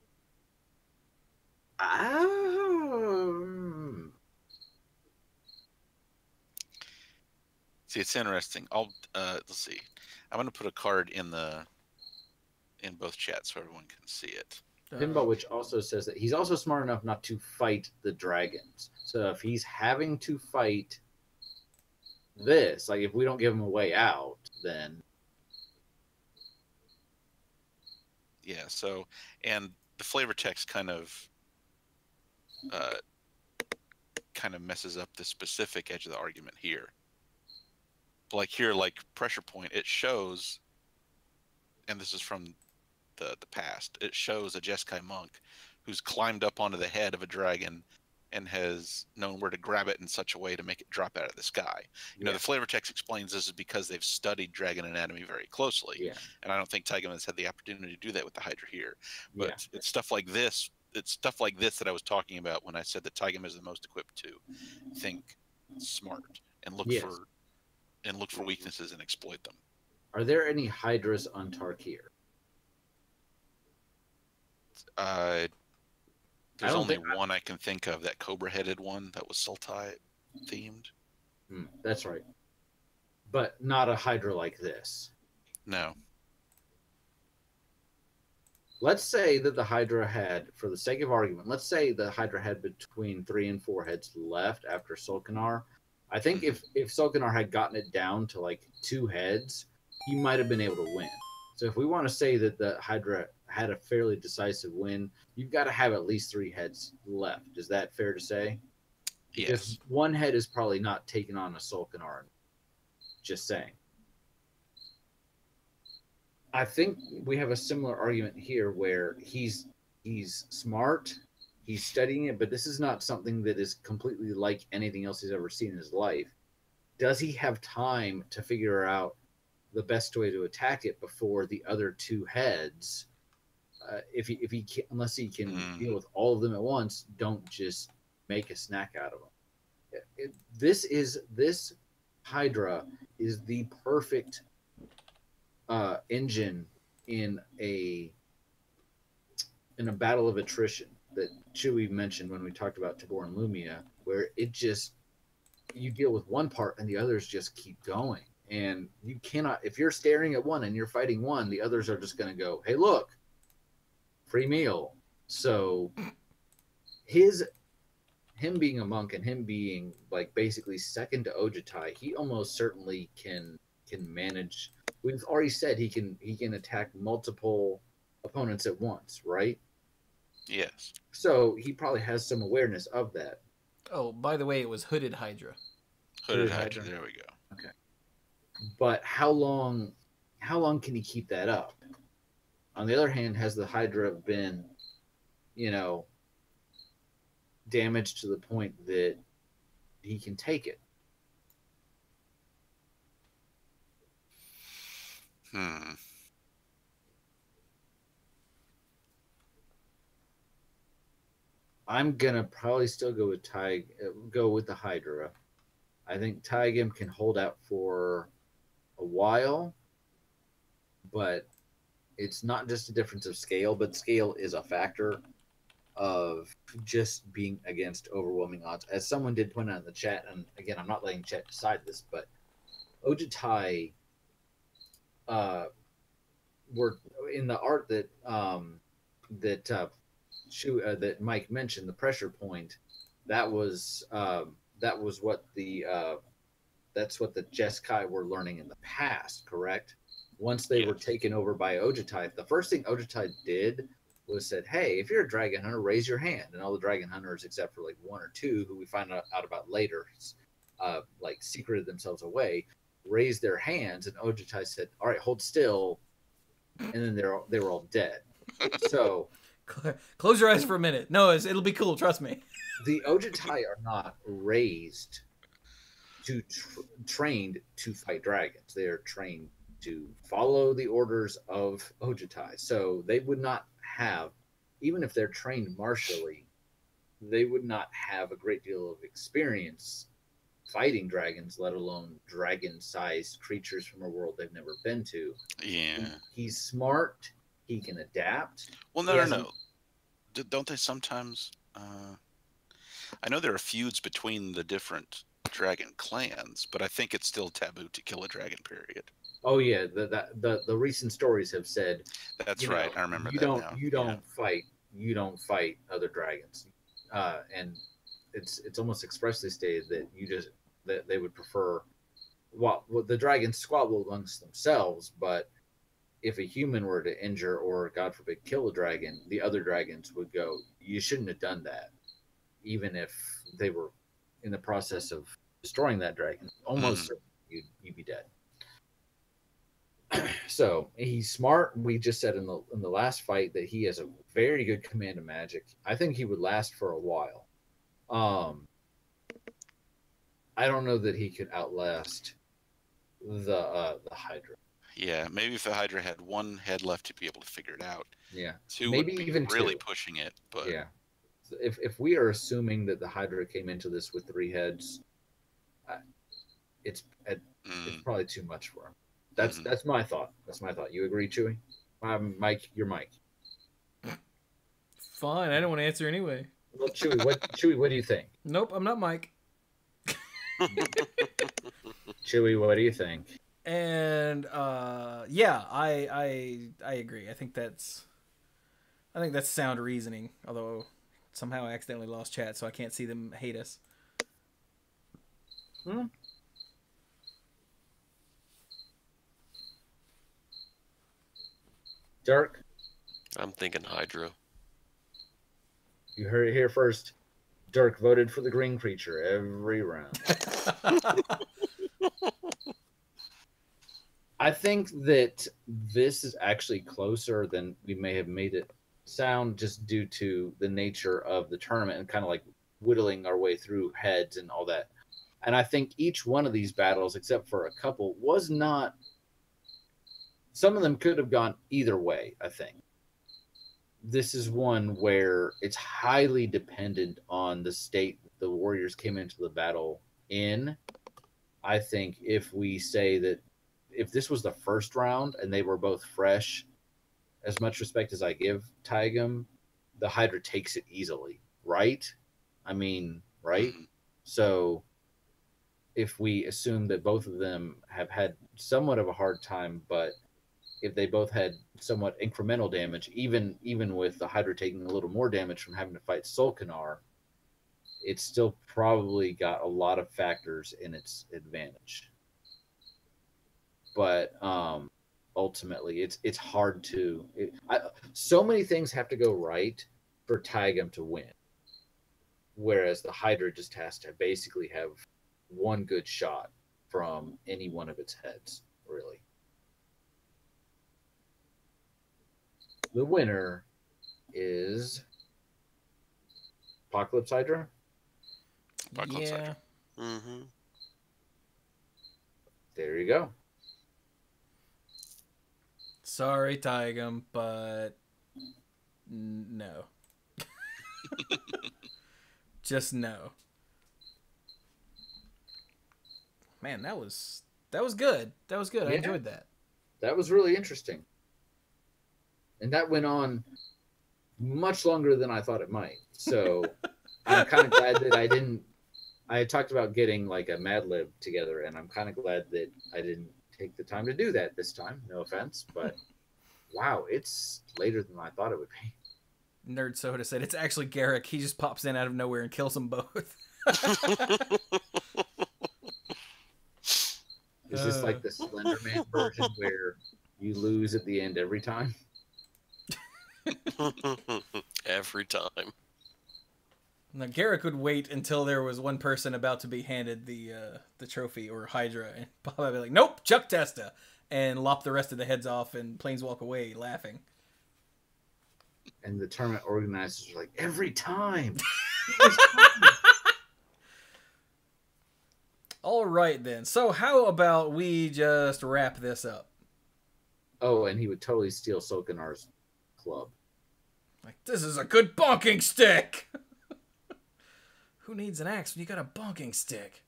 See, it's interesting. Let's see. I'm going to put a card in both chats so everyone can see it. Pinball, which also says that he's also smart enough not to fight the dragons. So if he's having to fight this, like if we don't give him a way out, then yeah. So, and the flavor text kind of messes up the specific edge of the argument here. Like here, like pressure point, it shows, and this is from the past, it shows a Jeskai monk who's climbed up onto the head of a dragon and has known where to grab it in such a way to make it drop out of the sky. You know, the flavor text explains this is because they've studied dragon anatomy very closely. Yeah. And I don't think Tigum has had the opportunity to do that with the Hydra here. But it's stuff like this. It's stuff like this that I was talking about when I said that Tigum is the most equipped to think smart and look for weaknesses and exploit them. Are there any Hydras on Tarkir? There's only one I can think of, that cobra-headed one that was Sultai themed. That's right. But not a Hydra like this. No. Let's say that the Hydra had, for the sake of argument, let's say the Hydra had between 3 and 4 heads left after Solkanar. I think if Solkanar had gotten it down to like 2 heads, he might have been able to win. So if we want to say that the Hydra had a fairly decisive win, you've got to have at least 3 heads left. Is that fair to say? Because Yes. 1 head is probably not taking on a Solkanar. Just saying. I think we have a similar argument here where he's smart, he's studying it, but this is not something that is completely like anything else he's ever seen in his life. Does he have time to figure out the best way to attack it before the other 2 heads? If he can, unless he can deal with all of them at once, don't just make a snack out of them. This Hydra is the perfect engine in a battle of attrition that Chewie mentioned when we talked about Tabor and Lumia, where you deal with one part and the others just keep going. And you cannot, if you're staring at one and you're fighting one, the others are just going to go, hey, look, free meal. So him being a monk and him being like basically second to Ojitai, he almost certainly can manage. We've already said he can attack multiple opponents at once, right? Yes. So he probably has some awareness of that. Oh, by the way, it was Hooded Hydra. Hooded Hydra. There we go. Okay. But how long can he keep that up? On the other hand, has the Hydra been, damaged to the point that he can take it? I'm gonna probably still go with the Hydra. I think Tigum can hold out for a while, but it's not just a difference of scale, but scale is a factor of just being against overwhelming odds. As someone did point out in the chat, and again, I'm not letting chat decide this, but Ojutai were in the art that that Mike mentioned, the pressure point. That was what that's what the Jeskai were learning in the past, correct? Once they were taken over by Ojutai, the first thing Ojutai did was said, "Hey, if you're a dragon hunter, raise your hand." And all the dragon hunters, except for like one or two, who we find out about later, like secreted themselves away, raised their hands, and Ojutai said, "All right, hold still," and then they were all dead. So close your eyes for a minute. No, it'll be cool. Trust me. The Ojutai are not raised to trained to fight dragons. They are trained to follow the orders of Ojutai. So they would not have, even if they're trained martially, they would not have a great deal of experience fighting dragons, let alone dragon-sized creatures from a world they've never been to. Yeah. He's smart. He can adapt. Well, no. Don't they sometimes? I know there are feuds between the different dragon clans, but I think it's still taboo to kill a dragon. Period. Oh yeah, the recent stories have said. That's right. I remember you that don't, now. You don't fight other dragons, and it's almost expressly stated that they would prefer. Well, the dragons squabble amongst themselves, but if a human were to injure or, God forbid, kill a dragon, the other dragons would go, "You shouldn't have done that," even if they were in the process of destroying that dragon. Almost certainly you'd be dead. So he's smart. We just said in the last fight that he has a very good command of magic. I think he would last for a while. I don't know that he could outlast the Hydra. Yeah, maybe if the Hydra had one head left to be able to figure it out. Yeah, two maybe would be even really two. pushing it. But yeah, if we are assuming that the Hydra came into this with 3 heads, it's probably too much for him. That's my thought. That's my thought. You agree, Chewy? Mike, you're Mike. Fine, I don't want to answer anyway. Well, Chewy, what do you think? Nope, I'm not Mike. Chewy, what do you think? And yeah, I agree. I think that's sound reasoning. Although somehow I accidentally lost chat, so I can't see them hate us. Dirk? I'm thinking Hydra. You heard it here first. Dirk voted for the green creature every round. I think that this is actually closer than we may have made it sound, just due to the nature of the tournament and kind of like whittling our way through heads and all that. And I think each one of these battles, except for a couple, was not... Some of them could have gone either way, I think. This is one where it's highly dependent on the state the Warriors came into the battle in. I think if we say that if this was the first round and they were both fresh, as much respect as I give Taigam, the Hydra takes it easily, right? I mean, right? So if we assume that both of them have had somewhat of a hard time, but if they both had somewhat incremental damage, even with the Hydra taking a little more damage from having to fight Solkanar, it's still probably got a lot of factors in its advantage. But ultimately, it's hard to... so many things have to go right for Taigam to win, whereas the Hydra just has to basically have one good shot from any one of its heads, really. The winner is Apocalypse Hydra. Apocalypse Yeah. Hydra. Mm-hmm. There you go. Sorry, Taigam, but no. Just no. Man, that was good. That was good. I enjoyed that. that was really interesting. And that went on much longer than I thought it might. So I'm kind of glad that I didn't. I had talked about getting like a Mad Lib together, and I'm kind of glad that I didn't take the time to do that this time. No offense, but wow, it's later than I thought it would be. Nerd Soda said it's actually Garrick. He just pops in out of nowhere and kills them both. Is this like the Slender Man version where you lose at the end every time? Every time. Now, Garrick would wait until there was one person about to be handed the trophy or Hydra, and Bob would be like, "Nope, Chuck Testa," and lop the rest of the heads off, and planes walk away laughing. And the tournament organizers are like, every time. All right, then. So how about we just wrap this up? Oh, and he would totally steal Sokinar's club. Like, this is a good bonking stick! Who needs an axe when you got a bonking stick?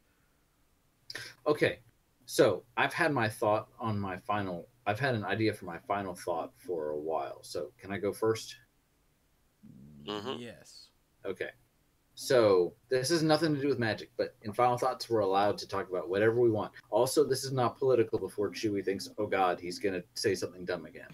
Okay, so I've had my thought on my final... I've had an idea for my final thought for a while. So can I go first? Mm-hmm. Yes. Okay. So this has nothing to do with magic, but in Final Thoughts, we're allowed to talk about whatever we want. Also, this is not political before Chewie thinks, oh God, he's going to say something dumb again.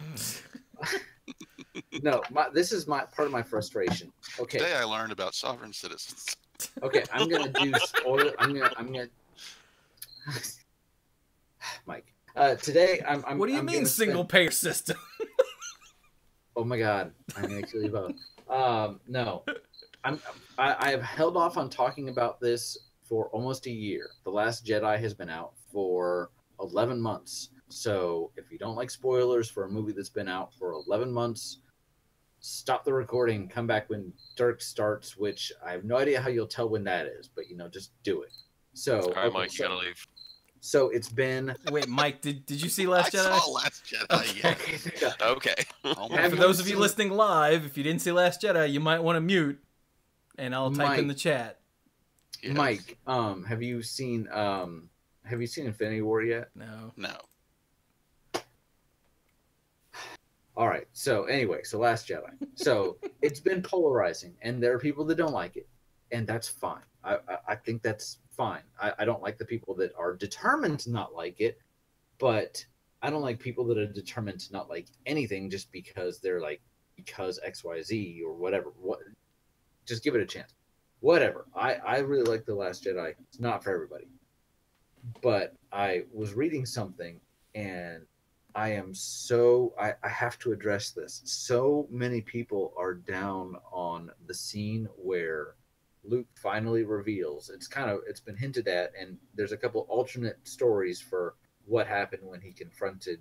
No, this is part of my frustration. Okay. Today I learned about sovereign citizens. Okay, I'm going to do spoiler. I'm going to... Mike. Today, I'm... What do you mean single payer system? Oh my God, I'm going to kill you both. No. I have held off on talking about this for almost a year. The Last Jedi has been out for 11 months. So if you don't like spoilers for a movie that's been out for 11 months, stop the recording, come back when Dorks starts, which I have no idea how you'll tell when that is, but just do it. So, All right, Mike, you gotta leave. So it's been... Wait, Mike, did you see Last Jedi? I saw Last Jedi, Okay. yeah. Okay. And for those of you listening live, if you didn't see Last Jedi, you might want to mute, and I'll type in the chat. Yes. Mike, have you seen Infinity War yet? No. All right. So anyway, Last Jedi. So it's been polarizing, and there are people that don't like it, and that's fine. I think that's fine. I don't like the people that are determined to not like it, but I don't like people that are determined to not like anything just because they're like, because XYZ or whatever. Just give it a chance. Whatever. I really like The Last Jedi. It's not for everybody. But I was reading something, and I have to address this. So many people are down on the scene where Luke finally reveals. It's been hinted at, and there's a couple alternate stories for what happened when he confronted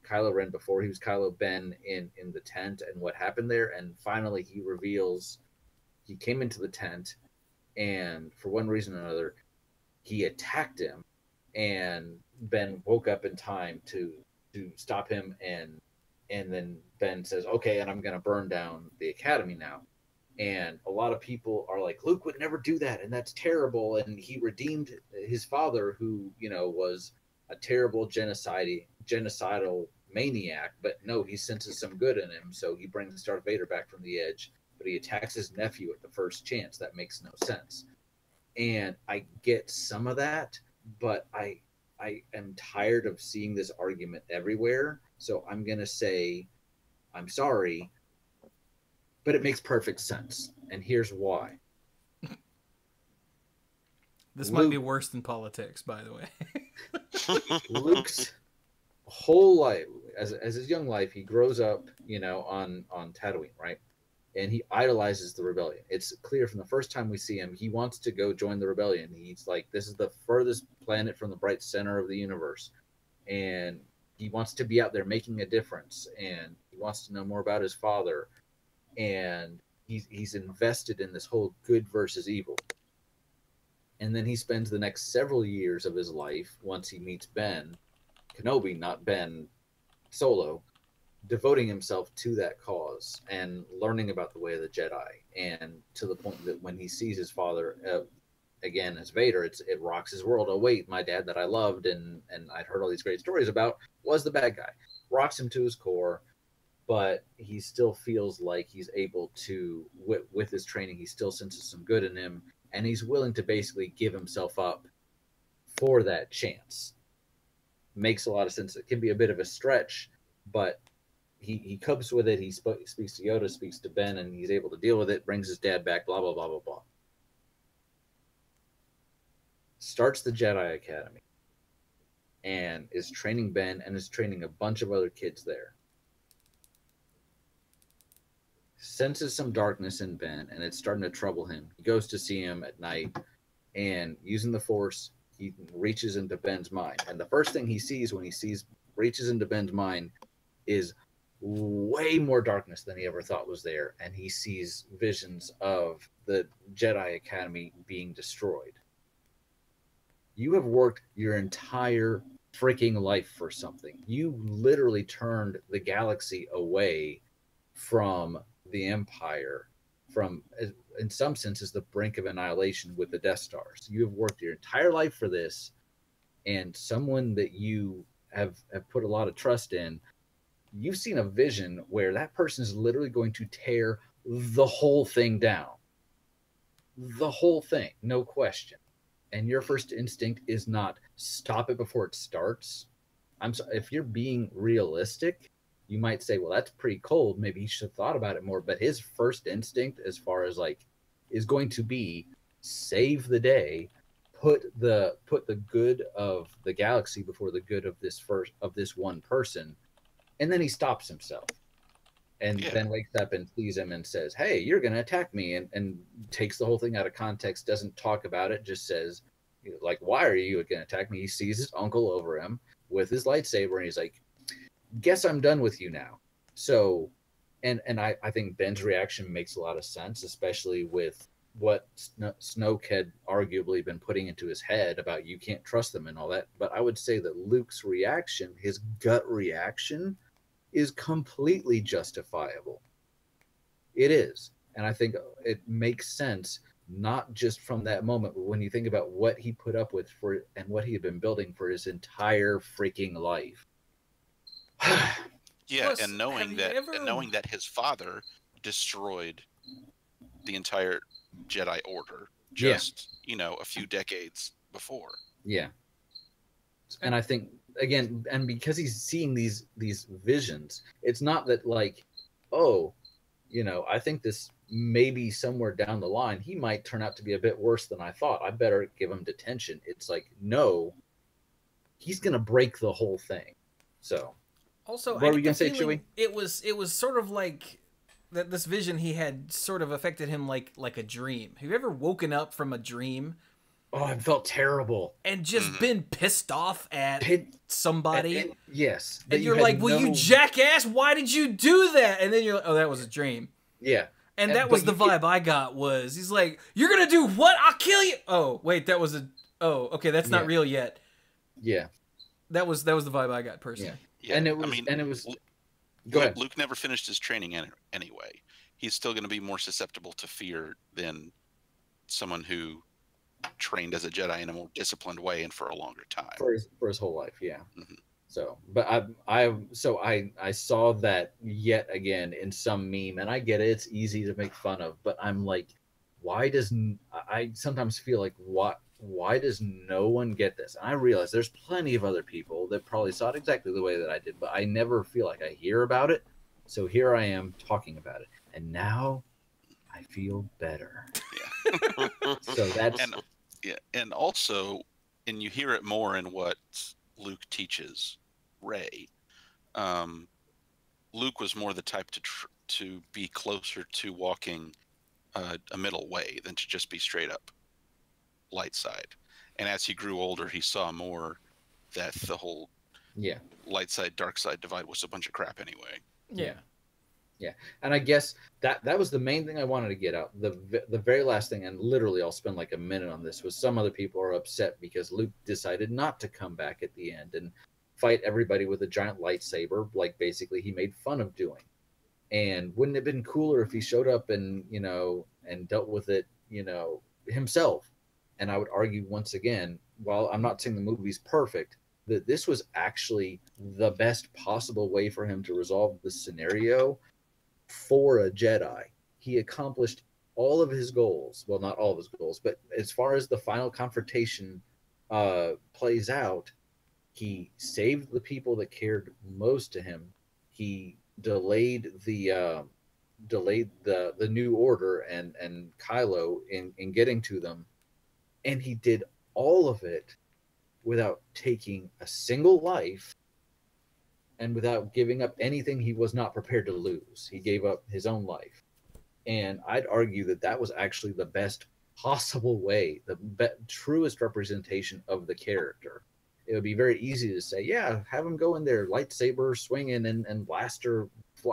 Kylo Ren before he was Kylo Ben in the tent and what happened there. And finally he reveals he came into the tent, and for one reason or another, he attacked him, and Ben woke up in time to stop him, and then Ben says, okay, and I'm going to burn down the academy now. And a lot of people are like, Luke would never do that, and that's terrible, and he redeemed his father, who was a terrible genocidal maniac, but no, he senses some good in him, so he brings Darth Vader back from the edge, but he attacks his nephew at the first chance. That makes no sense. And I get some of that, but I am tired of seeing this argument everywhere, so I'm going to say, I'm sorry, but it makes perfect sense, and here's why. This might be worse than politics, by the way. Luke's whole life, as his young life, he grows up, on Tatooine, right? And he idolizes the rebellion. It's clear from the first time we see him, he wants to go join the rebellion. He's like, this is the furthest planet from the bright center of the universe. And he wants to be out there making a difference. And he wants to know more about his father. And he's invested in this whole good versus evil. And then he spends the next several years of his life, once he meets Ben Kenobi, not Ben Solo, devoting himself to that cause and learning about the way of the Jedi. And to the point that when he sees his father again as Vader, it rocks his world. Oh wait, my dad that I loved and I'd heard all these great stories about was the bad guy. rocks him to his core, but he still feels like he's able to, with his training, he still senses some good in him, and he's willing to basically give himself up for that chance. Makes a lot of sense. It can be a bit of a stretch, but he copes with it. He speaks to Yoda, speaks to Ben, and he's able to deal with it, brings his dad back, blah, blah, blah, blah, blah. Starts the Jedi Academy and is training Ben and is training a bunch of other kids there. Senses some darkness in Ben, and it's starting to trouble him. He goes to see him at night, and using the Force, he reaches into Ben's mind. And the first thing he sees when he reaches into Ben's mind is way more darkness than he ever thought was there. And he sees visions of the Jedi Academy being destroyed. You have worked your entire freaking life for something. You literally turned the galaxy away from the Empire, from, in some senses, the brink of annihilation with the Death Stars. You have worked your entire life for this, and someone that you have put a lot of trust in, you've seen a vision where that person is literally going to tear the whole thing down. The whole thing, no question. And your first instinct is not stop it before it starts. If you're being realistic, you might say, well, that's pretty cold. Maybe he should have thought about it more. But his first instinct, as far as like, is going to be save the day, put the good of the galaxy before the good of this one person, and then he stops himself, and then wakes up and sees him and says, "Hey, you're going to attack me," and takes the whole thing out of context. Doesn't talk about it. Just says, like, "Why are you going to attack me?" He sees his uncle over him with his lightsaber, and he's like, guess I'm done with you now. So, and I think Ben's reaction makes a lot of sense, especially with what Snoke had arguably been putting into his head about you can't trust them and all that. But I would say that Luke's reaction, his gut reaction, is completely justifiable. It is. And I think it makes sense, not just from that moment, but when you think about what he put up with and what he had been building for his entire freaking life. Yeah, Plus, and knowing that his father destroyed the entire Jedi Order just a few decades before. Yeah. And I think, again, and because he's seeing these visions, it's not that like, oh, I think this maybe somewhere down the line he might turn out to be a bit worse than I thought. I better give him detention. It's like, no, he's gonna break the whole thing. So also, what were you gonna say, Chewie? It was sort of like that. This vision he had sort of affected him like a dream. Have you ever woken up from a dream? Oh, I felt terrible. And just been pissed off at somebody. Yes. And you're like, well, you jackass, why did you do that? And then you're like, oh, that was a dream. Yeah. And that was the vibe I got was, he's like, you're going to do what? I'll kill you. Oh, wait, okay, that's not real yet. Yeah. That was the vibe I got personally. Yeah. And it was, go ahead. Luke never finished his training anyway. He's still going to be more susceptible to fear than someone who trained as a Jedi in a more disciplined way and for a longer time. For his whole life, yeah. Mm-hmm. So, but I saw that yet again in some meme, and I get it. It's easy to make fun of, but I'm like, I sometimes feel like, why does no one get this? And I realize there's plenty of other people that probably saw it exactly the way that I did, but I never feel like I hear about it. So here I am talking about it, and now I feel better. Yeah. So that's and also, and you hear it more in what Luke teaches Rey. Luke was more the type to be closer to walking a middle way than to just be straight up light side. And as he grew older, he saw more that the whole light side dark side divide was a bunch of crap anyway. Yeah, and I guess that was the main thing I wanted to get out. The very last thing, and literally I'll spend like a minute on this, was some other people are upset because Luke decided not to come back at the end and fight everybody with a giant lightsaber, like basically he made fun of doing. And wouldn't it have been cooler if he showed up and and dealt with it himself? And I would argue once again, while I'm not saying the movie's perfect, that this was actually the best possible way for him to resolve the scenario for a Jedi. He accomplished all of his goals. Well, not all of his goals, but as far as the final confrontation plays out, he saved the people that cared most to him. He delayed the New Order and Kylo in getting to them, and he did all of it without taking a single life and without giving up anything he was not prepared to lose. He gave up his own life. And I'd argue that that was actually the best possible way, the truest representation of the character. It would be very easy to say, yeah, have him go in there, lightsaber swinging and blaster,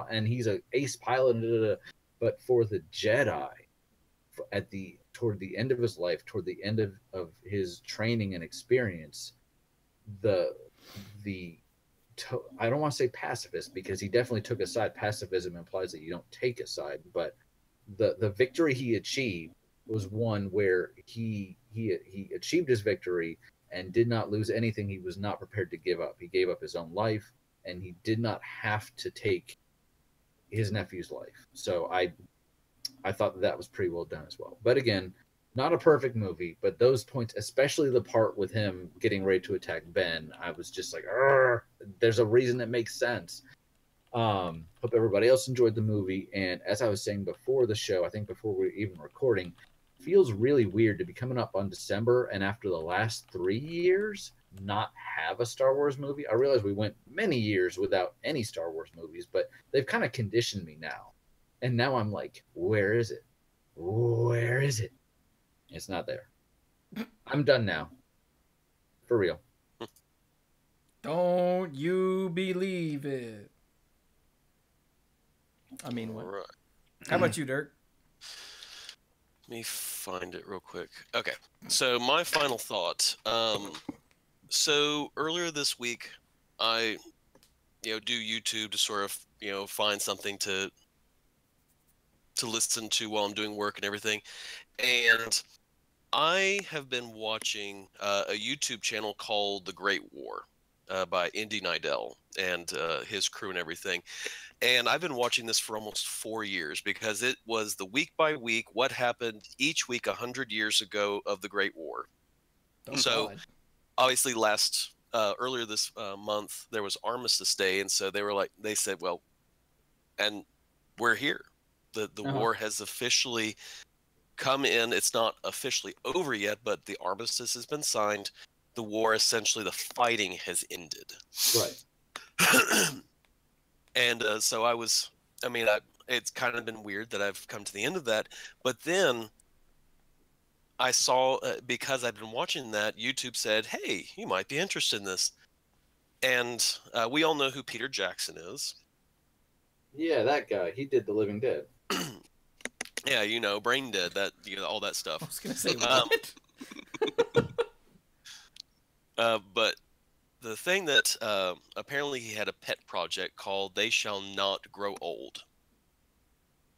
and he's an ace pilot. But for the Jedi, toward the end of his life, toward the end of his training and experience, I don't want to say pacifist, because he definitely took a side. Pacifism implies that you don't take a side, but the victory he achieved was one where he achieved his victory and did not lose anything he was not prepared to give up. He gave up his own life, and he did not have to take his nephew's life. So I thought that was pretty well done as well. But again, not a perfect movie, but those points, especially the part with him getting ready to attack Ben, I was just like, there's a reason that makes sense. Hope everybody else enjoyed the movie. And as I was saying before the show, I think before we were even recording, feels really weird to be coming up on December and after the last 3 years not have a Star Wars movie. I realize we went many years without any Star Wars movies, but they've kind of conditioned me now. And now I'm like, where is it? Where is it? It's not there. I'm done now. For real. Don't you believe it? I mean, what? Right. How about you, Dirk? Let me find it real quick. Okay, so my final thought. So earlier this week, I, do YouTube to sort of, find something to listen to while I'm doing work and everything, and I have been watching a YouTube channel called The Great War by Indy Nidell and his crew and everything. And I've been watching this for almost 4 years because it was the week by week, what happened each week 100 years ago of the Great War. Oh, So God. obviously earlier this month, there was Armistice Day. And so they said, well, and we're here. The war has officially come in. It's not officially over yet, but the armistice has been signed. The war, essentially, the fighting has ended. Right. And so it's kind of been weird that I've come to the end of that. But then I saw, because I've been watching that, YouTube said, hey, you might be interested in this. And we all know who Peter Jackson is. Yeah, that guy. He did The Living Dead. Yeah, Brain Dead, all that I stuff. was going to say, what? But the thing that apparently he had a pet project called They Shall Not Grow Old.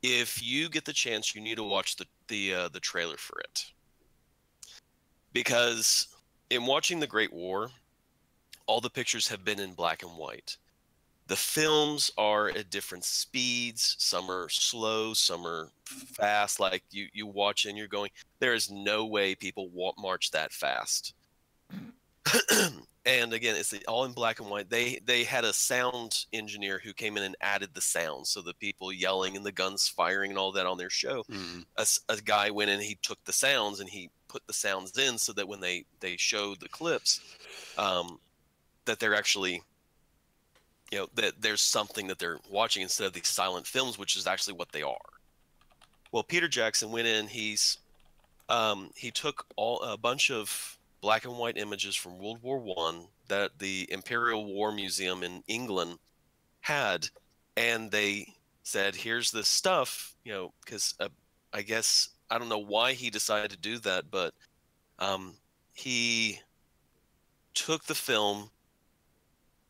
If you get the chance, you need to watch the trailer for it. Because in watching The Great War, all the pictures have been in black and white. The films are at different speeds. Some are slow, some are fast. Like you watch and you're going, there is no way people march that fast. And again, it's all in black and white. They had a sound engineer who came in and added the sound, so the people yelling and the guns firing and all that on their show. Mm-hmm. A guy went in, he took the sounds and he put the sounds in so that when they showed the clips, that they're actually, that there's something that they're watching instead of these silent films, which is actually what they are. Well, Peter Jackson went in. He took a bunch of black and white images from World War I that the Imperial War Museum in England had, and they said, here's this stuff, because I guess, I don't know why he decided to do that, but he took the film,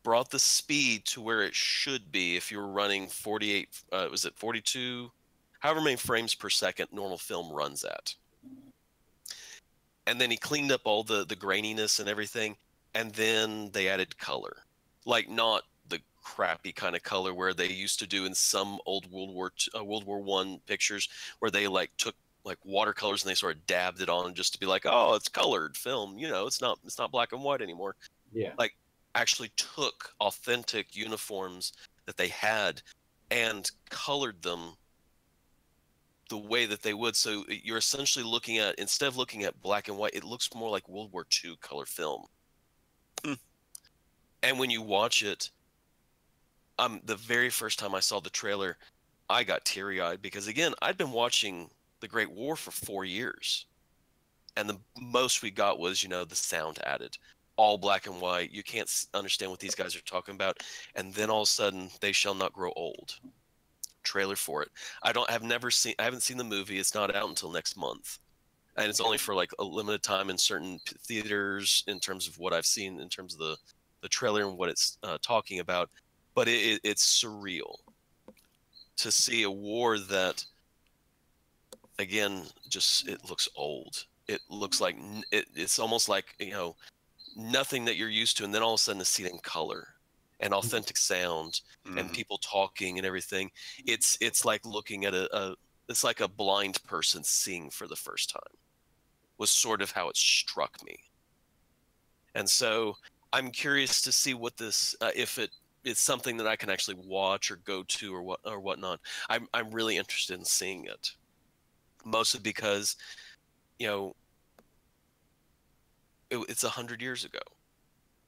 brought the speed to where it should be if you were running 42, however many frames per second normal film runs at. And then he cleaned up all the graininess and everything. and then they added color, like not the crappy kind of color where they used to do in some old World War One pictures, where they like took like watercolors and they sort of dabbed it on just to be like, oh, it's colored film, it's not black and white anymore. Yeah. Like actually took authentic uniforms that they had and colored them the way that they would. So you're essentially looking at, instead of looking at black and white, it looks more like World War II color film. And when you watch it, the very first time I saw the trailer, I got teary-eyed because, again, I'd been watching The Great War for 4 years. And the most we got was, the sound added. All black and white. You can't understand what these guys are talking about. And then all of a sudden, They Shall Not Grow Old. Trailer for it. I haven't seen the movie. It's not out until next month. And it's only for like a limited time in certain theaters in terms of what I've seen in terms of the trailer and what it's talking about. But it's surreal to see a war that, again, just it looks old. It looks like it's almost like nothing that you're used to, and then all of a sudden to see it in color and authentic sound and people talking and everything. It's like looking at it's like a blind person seeing for the first time. Was sort of how it struck me. And so I'm curious to see what this, if it is something that I can actually watch or go to or whatnot. I'm really interested in seeing it, mostly because, it's 100 years ago.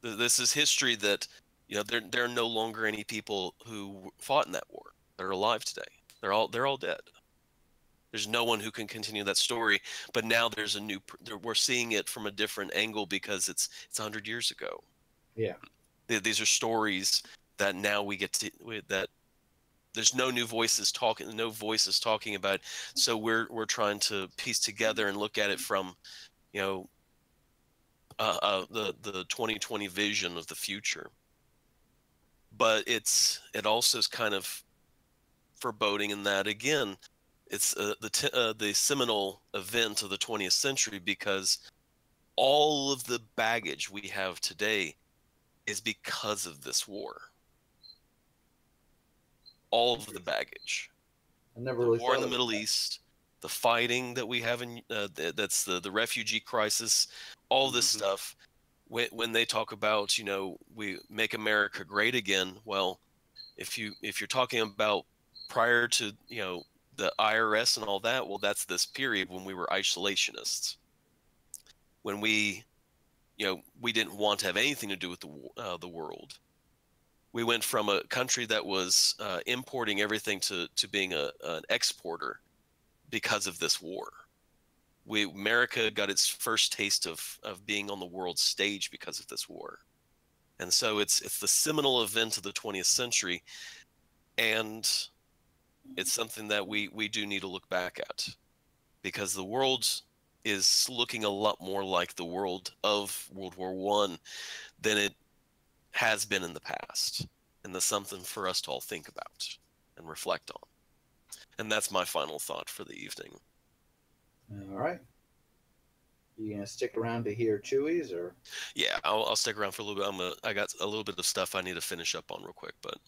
This is history that, there are no longer any people who fought in that war. They're alive today. They're all dead. There's no one who can continue that story, but now there's we're seeing it from a different angle because it's 100 years ago. Yeah. These are stories that now we get to, that there's no voices talking about. So we're trying to piece together and look at it from, the 2020 vision of the future. But it also is kind of foreboding in that, again, it's the seminal event of the 20th century, because all of the baggage we have today is because of this war. All of the baggage. I never The really war in the thought Middle of that. East, the fighting that we have in that's the refugee crisis, all this stuff. When they talk about, we make America great again, well, if you're talking about prior to, the IRS and all that, well, that's this period when we were isolationists, when we didn't want to have anything to do with the world. We went from a country that was importing everything to being an exporter because of this war. America got its first taste of being on the world stage because of this war. And so it's the seminal event of the 20th century, and it's something that we do need to look back at, because the world is looking a lot more like the world of World War One than it has been in the past. And that's something for us to all think about and reflect on. And that's my final thought for the evening. All right. You gonna stick around to hear Chewy's, or? Yeah, I'll stick around for a little bit. I got a little bit of stuff I need to finish up on real quick, but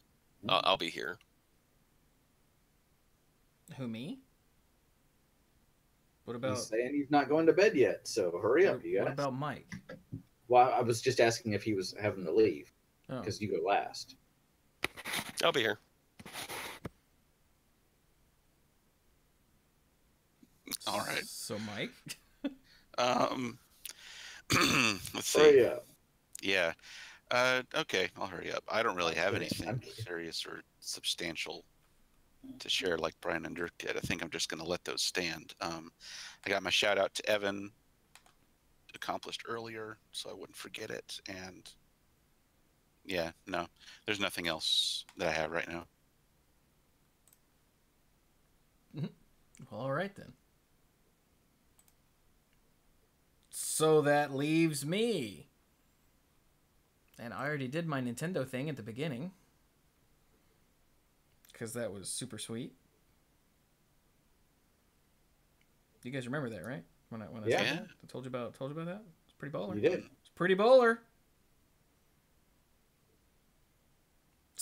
I'll be here. Who, me? What He's about saying he's not going to bed yet, so hurry up, you guys. what about Mike? Well, I was just asking if he was having to leave, Oh. because you go last. I'll be here. All right. So Mike? Let's see. Hurry up. Yeah. Okay, I'll hurry up. I don't really have I'm anything kidding. serious or substantial to share like Brian and Dirk did. I think I'm just going to let those stand. I got my shout out to Evan, accomplished earlier, so I wouldn't forget it. And yeah, no, there's nothing else that I have right now. Well, all right then. So that leaves me. And I already did my Nintendo thing at the beginning, because that was super sweet. You guys remember that, right? When I Yeah. told you about that? It's pretty baller. You did. It's pretty baller.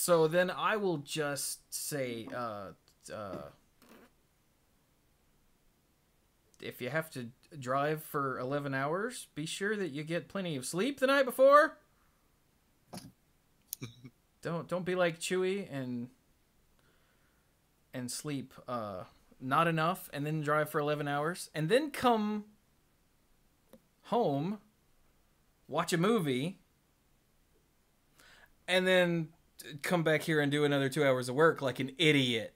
So then I will just say, if you have to drive for 11 hours, be sure that you get plenty of sleep the night before. Don't be like Chewie and sleep not enough and then drive for 11 hours and then come home, watch a movie, and then come back here and do another 2 hours of work like an idiot.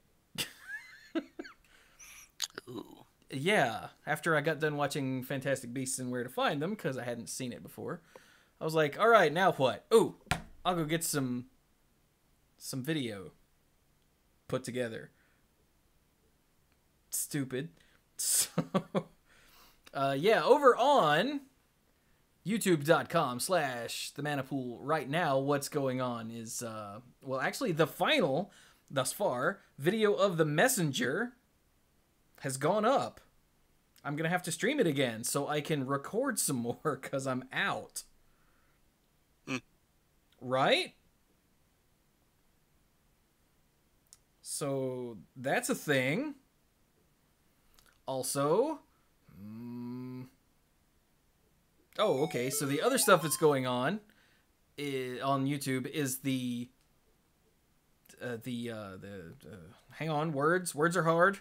Ooh. Yeah, after I got done watching Fantastic Beasts and Where to Find Them, because I hadn't seen it before, I was like, all right, now what? Ooh, I'll go get some video put together. Stupid. So, yeah, over on youtube.com/themanapool right now, what's going on is, well, actually, the final, thus far, video of The Messenger has gone up. I'm going to have to stream it again so I can record some more because I'm out. Right? So that's a thing. Also, oh, okay. So the other stuff that's going on YouTube is the hang on, words are hard.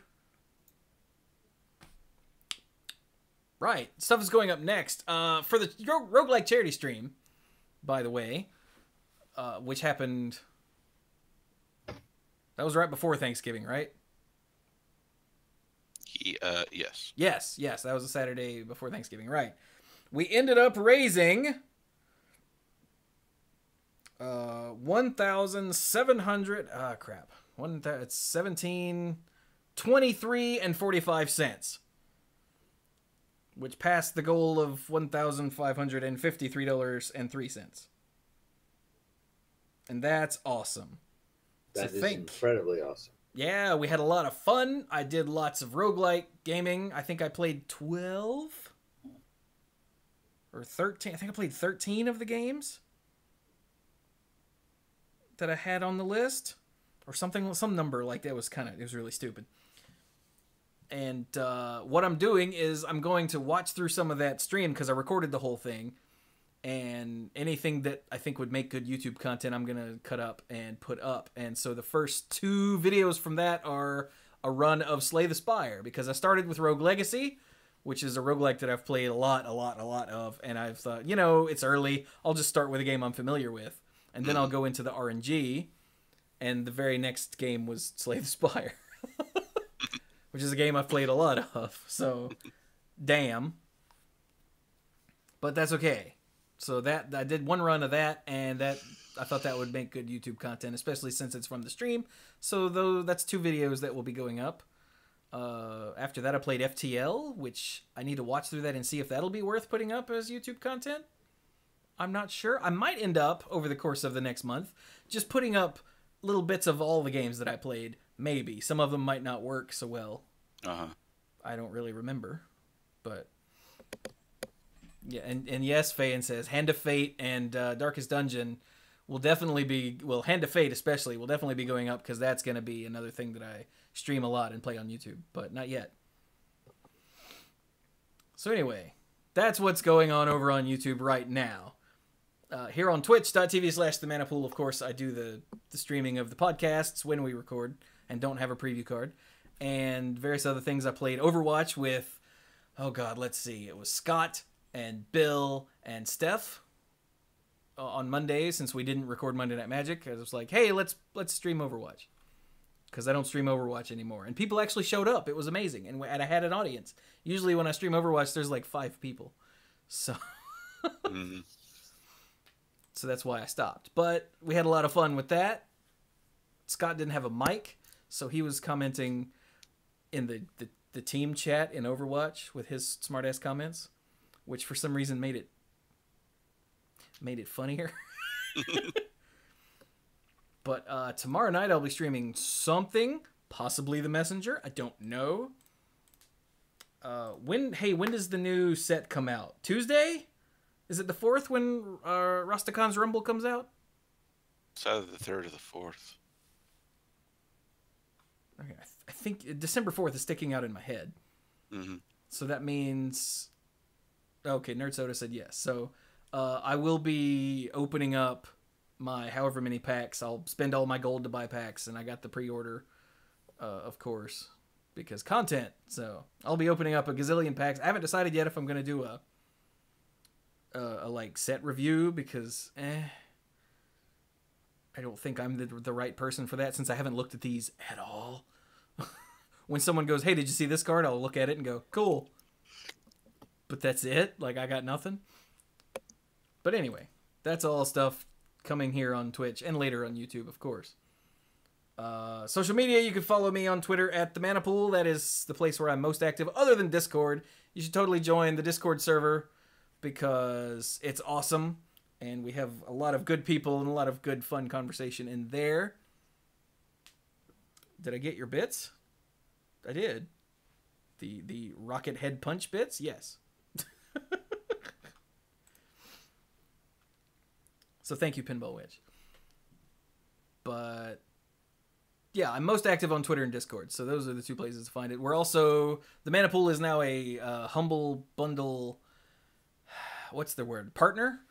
Right, stuff is going up next for the roguelike charity stream, by the way, which happened. That was right before Thanksgiving, right? Yes. Yes, that was a Saturday before Thanksgiving, right? We ended up raising 1,700. Crap. It's 17.23 and 45 cents. Which passed the goal of $1,553.03. And that's awesome. That is incredibly awesome. Yeah, we had a lot of fun. I did lots of roguelike gaming. I think I played 12 or 13. I think I played 13 of the games that I had on the list. Or something, some number like that. It was really stupid. And what I'm doing is I'm going to watch through some of that stream because I recorded the whole thing. And anything that I think would make good YouTube content, I'm going to cut up and put up. And so the first 2 videos from that are a run of Slay the Spire. Because I started with Rogue Legacy, which is a roguelike that I've played a lot of. And I've thought, it's early. I'll just start with a game I'm familiar with. And then I'll go into the RNG. And the very next game was Slay the Spire. Which is a game I've played a lot of, so damn. But that's okay. So that I did one run of that, and that I thought that would make good YouTube content, especially since it's from the stream. So that's 2 videos that will be going up. After that, I played FTL, which I need to watch through that and see if that'll be worth putting up as YouTube content. I'm not sure. I might end up, over the course of the next month, just putting up little bits of all the games that I played. Maybe. Some of them might not work so well. I don't really remember. But yeah, and yes, Fayan says Hand of Fate and Darkest Dungeon will definitely be, well, Hand of Fate especially, will definitely be going up because that's going to be another thing that I stream a lot and play on YouTube, but not yet. So anyway, that's what's going on over on YouTube right now. Here on twitch.tv/themanapool, of course, I do the streaming of the podcasts when we record and don't have a preview card. And various other things. I played Overwatch with, oh god, let's see. It was Scott and Bill and Steph on Mondays, since we didn't record Monday Night Magic. I was like, hey, let's stream Overwatch. Because I don't stream Overwatch anymore. And people actually showed up. It was amazing. And I had an audience. Usually when I stream Overwatch, there's like 5 people. So... So that's why I stopped. But we had a lot of fun with that. Scott didn't have a mic, so he was commenting in the team chat in Overwatch with his smart-ass comments, which for some reason made it funnier. But tomorrow night I'll be streaming something, possibly The Messenger. I don't know. When does the new set come out? Tuesday? Is it the 4th when Rastakan's Rumble comes out? It's either the 3rd or the 4th. Okay, I think December 4th is sticking out in my head. Mm-hmm. So that means... Okay, Nerd Soda said yes. So I will be opening up my however many packs. I'll spend all my gold to buy packs, and I got the pre-order, of course, because content. So I'll be opening up a gazillion packs. I haven't decided yet if I'm going to do a like set review, because I don't think I'm the right person for that, since I haven't looked at these at all. When someone goes, hey, did you see this card? I'll look at it and go, cool. But that's it? Like, I got nothing? But anyway, that's all stuff coming here on Twitch and later on YouTube, of course. Social media, you can follow me on Twitter at the Manapool. That is the place where I'm most active, other than Discord. You should totally join the Discord server, because it's awesome, and we have a lot of good people and a lot of good fun conversation in there. Did I get your bits? I did. The rocket head punch bits? Yes. So thank you, Pinball Witch. But yeah, I'm most active on Twitter and Discord, so those are the two places to find it. We're also... The Manapool is now a Humble Bundle... What's the word? Partner?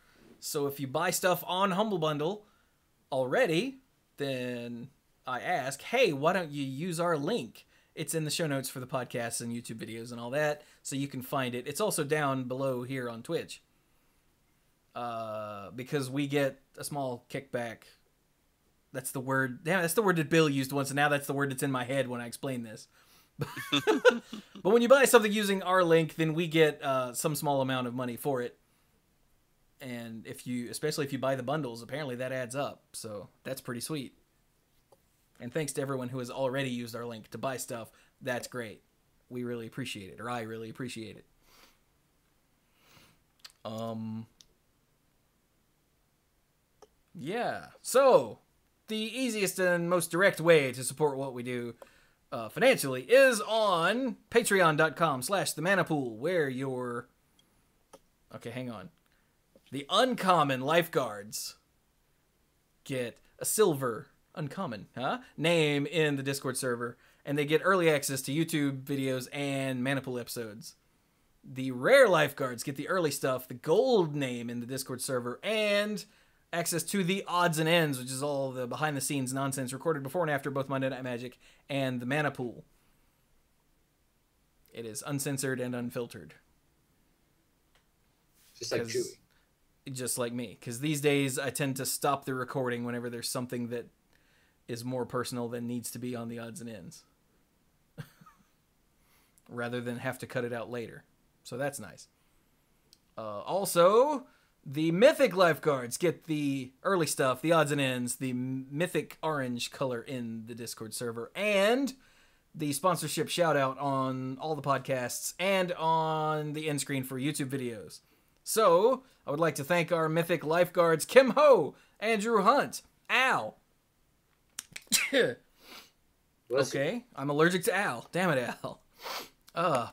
So if you buy stuff on Humble Bundle already, then I ask, hey, why don't you use our link? It's in the show notes for the podcasts and YouTube videos and all that, so you can find it. It's also down below here on Twitch. Because we get a small kickback. That's the word. Damn, that's the word that Bill used once, and now that's the word that's in my head when I explain this. But when you buy something using our link, then we get some small amount of money for it. And especially if you buy the bundles, apparently that adds up. So that's pretty sweet. And thanks to everyone who has already used our link to buy stuff. That's great. We really appreciate it, or I really appreciate it. Yeah. So the easiest and most direct way to support what we do financially is on patreon.com/themanapool, where okay, hang on. The uncommon lifeguards get a silver name in the Discord server, and they get early access to YouTube videos and Manapool episodes. The rare lifeguards get the early stuff, the gold name in the Discord server, and access to the odds and ends, which is all the behind-the-scenes nonsense recorded before and after both Monday Night Magic and the Manapool. It is uncensored and unfiltered. Just like Chewy. Just like me. Because these days I tend to stop the recording whenever there's something that is more personal than needs to be on the odds and ends. Rather than have to cut it out later. So that's nice. Also... The mythic lifeguards get the early stuff, the odds and ends, the mythic orange color in the Discord server, and the sponsorship shout out on all the podcasts and on the end screen for YouTube videos. So, I would like to thank our mythic lifeguards, Kim Ho, Andrew Hunt, Al. Okay, I'm allergic to Al. Damn it, Al.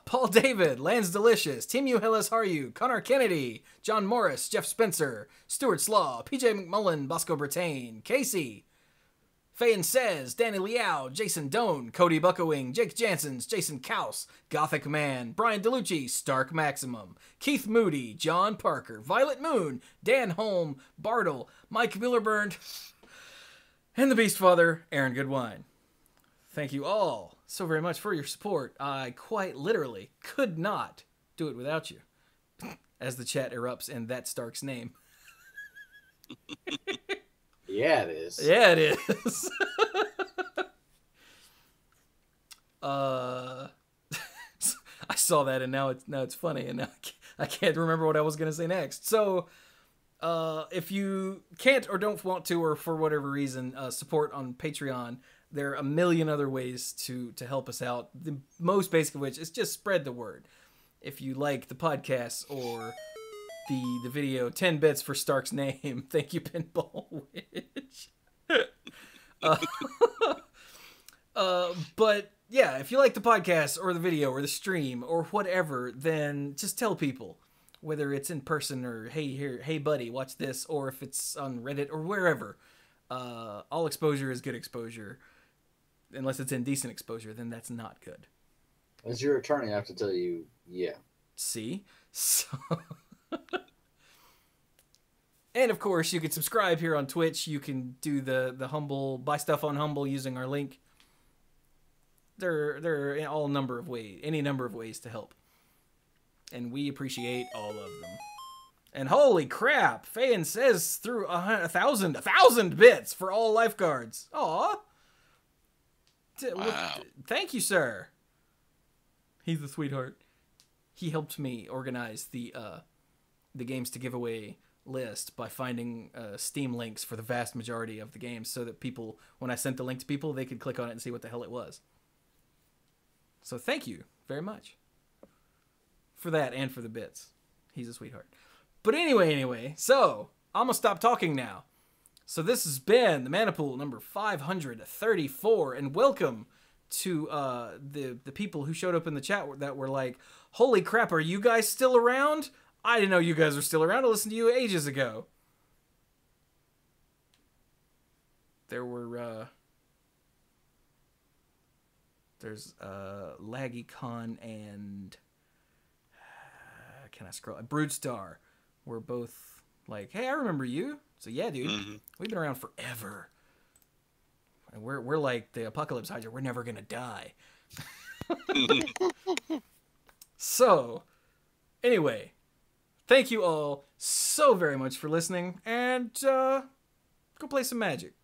Paul David, Lance Delicious, Team U Hillis Haru, Connor Kennedy, John Morris, Jeff Spencer, Stuart Slaw, PJ McMullen, Bosco Bertain, Casey, Fayen Says, Danny Liao, Jason Doan, Cody Buckowing, Jake Jansons, Jason Kaus, Gothic Man, Brian DeLucci, Stark Maximum, Keith Moody, John Parker, Violet Moon, Dan Holm, Bartle, Mike Millerburn, and the Beast Father, Aaron Goodwine. Thank you all so very much for your support. I quite literally could not do it without you. As the chat erupts in that Stark's name. Yeah, it is. Yeah, it is. I saw that and now it's funny, and now I can't remember what I was going to say next. So, if you can't or don't want to, or for whatever reason, support on Patreon, there are a million other ways to help us out. The most basic of which is just spread the word. If you like the podcast or the video, 10 bits for Stark's name. Thank you, Pinball Witch. But yeah, if you like the podcast or the video or the stream or whatever, then just tell people. Whether it's in person or hey buddy, watch this, or if it's on Reddit or wherever. all exposure is good exposure. Unless it's indecent exposure, then that's not good. As your attorney, I have to tell you, yeah. See? So... And of course, you can subscribe here on Twitch. You can do the Humble, buy stuff on Humble using our link. There are all number of ways, any number of ways to help. And we appreciate all of them. And holy crap, Fayen says through 1,000 bits for all lifeguards. Aw. Wow. Thank you, sir. He's a sweetheart. He helped me organize the games to give away list by finding Steam links for the vast majority of the games so that people, when I sent the link to people, they could click on it and see what the hell it was. So thank you very much for that and for the bits. He's a sweetheart. But anyway, so I'm going to stop talking now. So this has been the Mana Pool number 534, and welcome to the people who showed up in the chat that were like, holy crap, are you guys still around? I didn't know you guys were still around. I listened to you ages ago. There were, there's LaggyCon and, can I scroll? Broodstar were both like, hey, I remember you. So yeah, dude, we've been around forever. And we're like the Apocalypse Hydra. We're never going to die. So, anyway. Thank you all so very much for listening, and go play some Magic.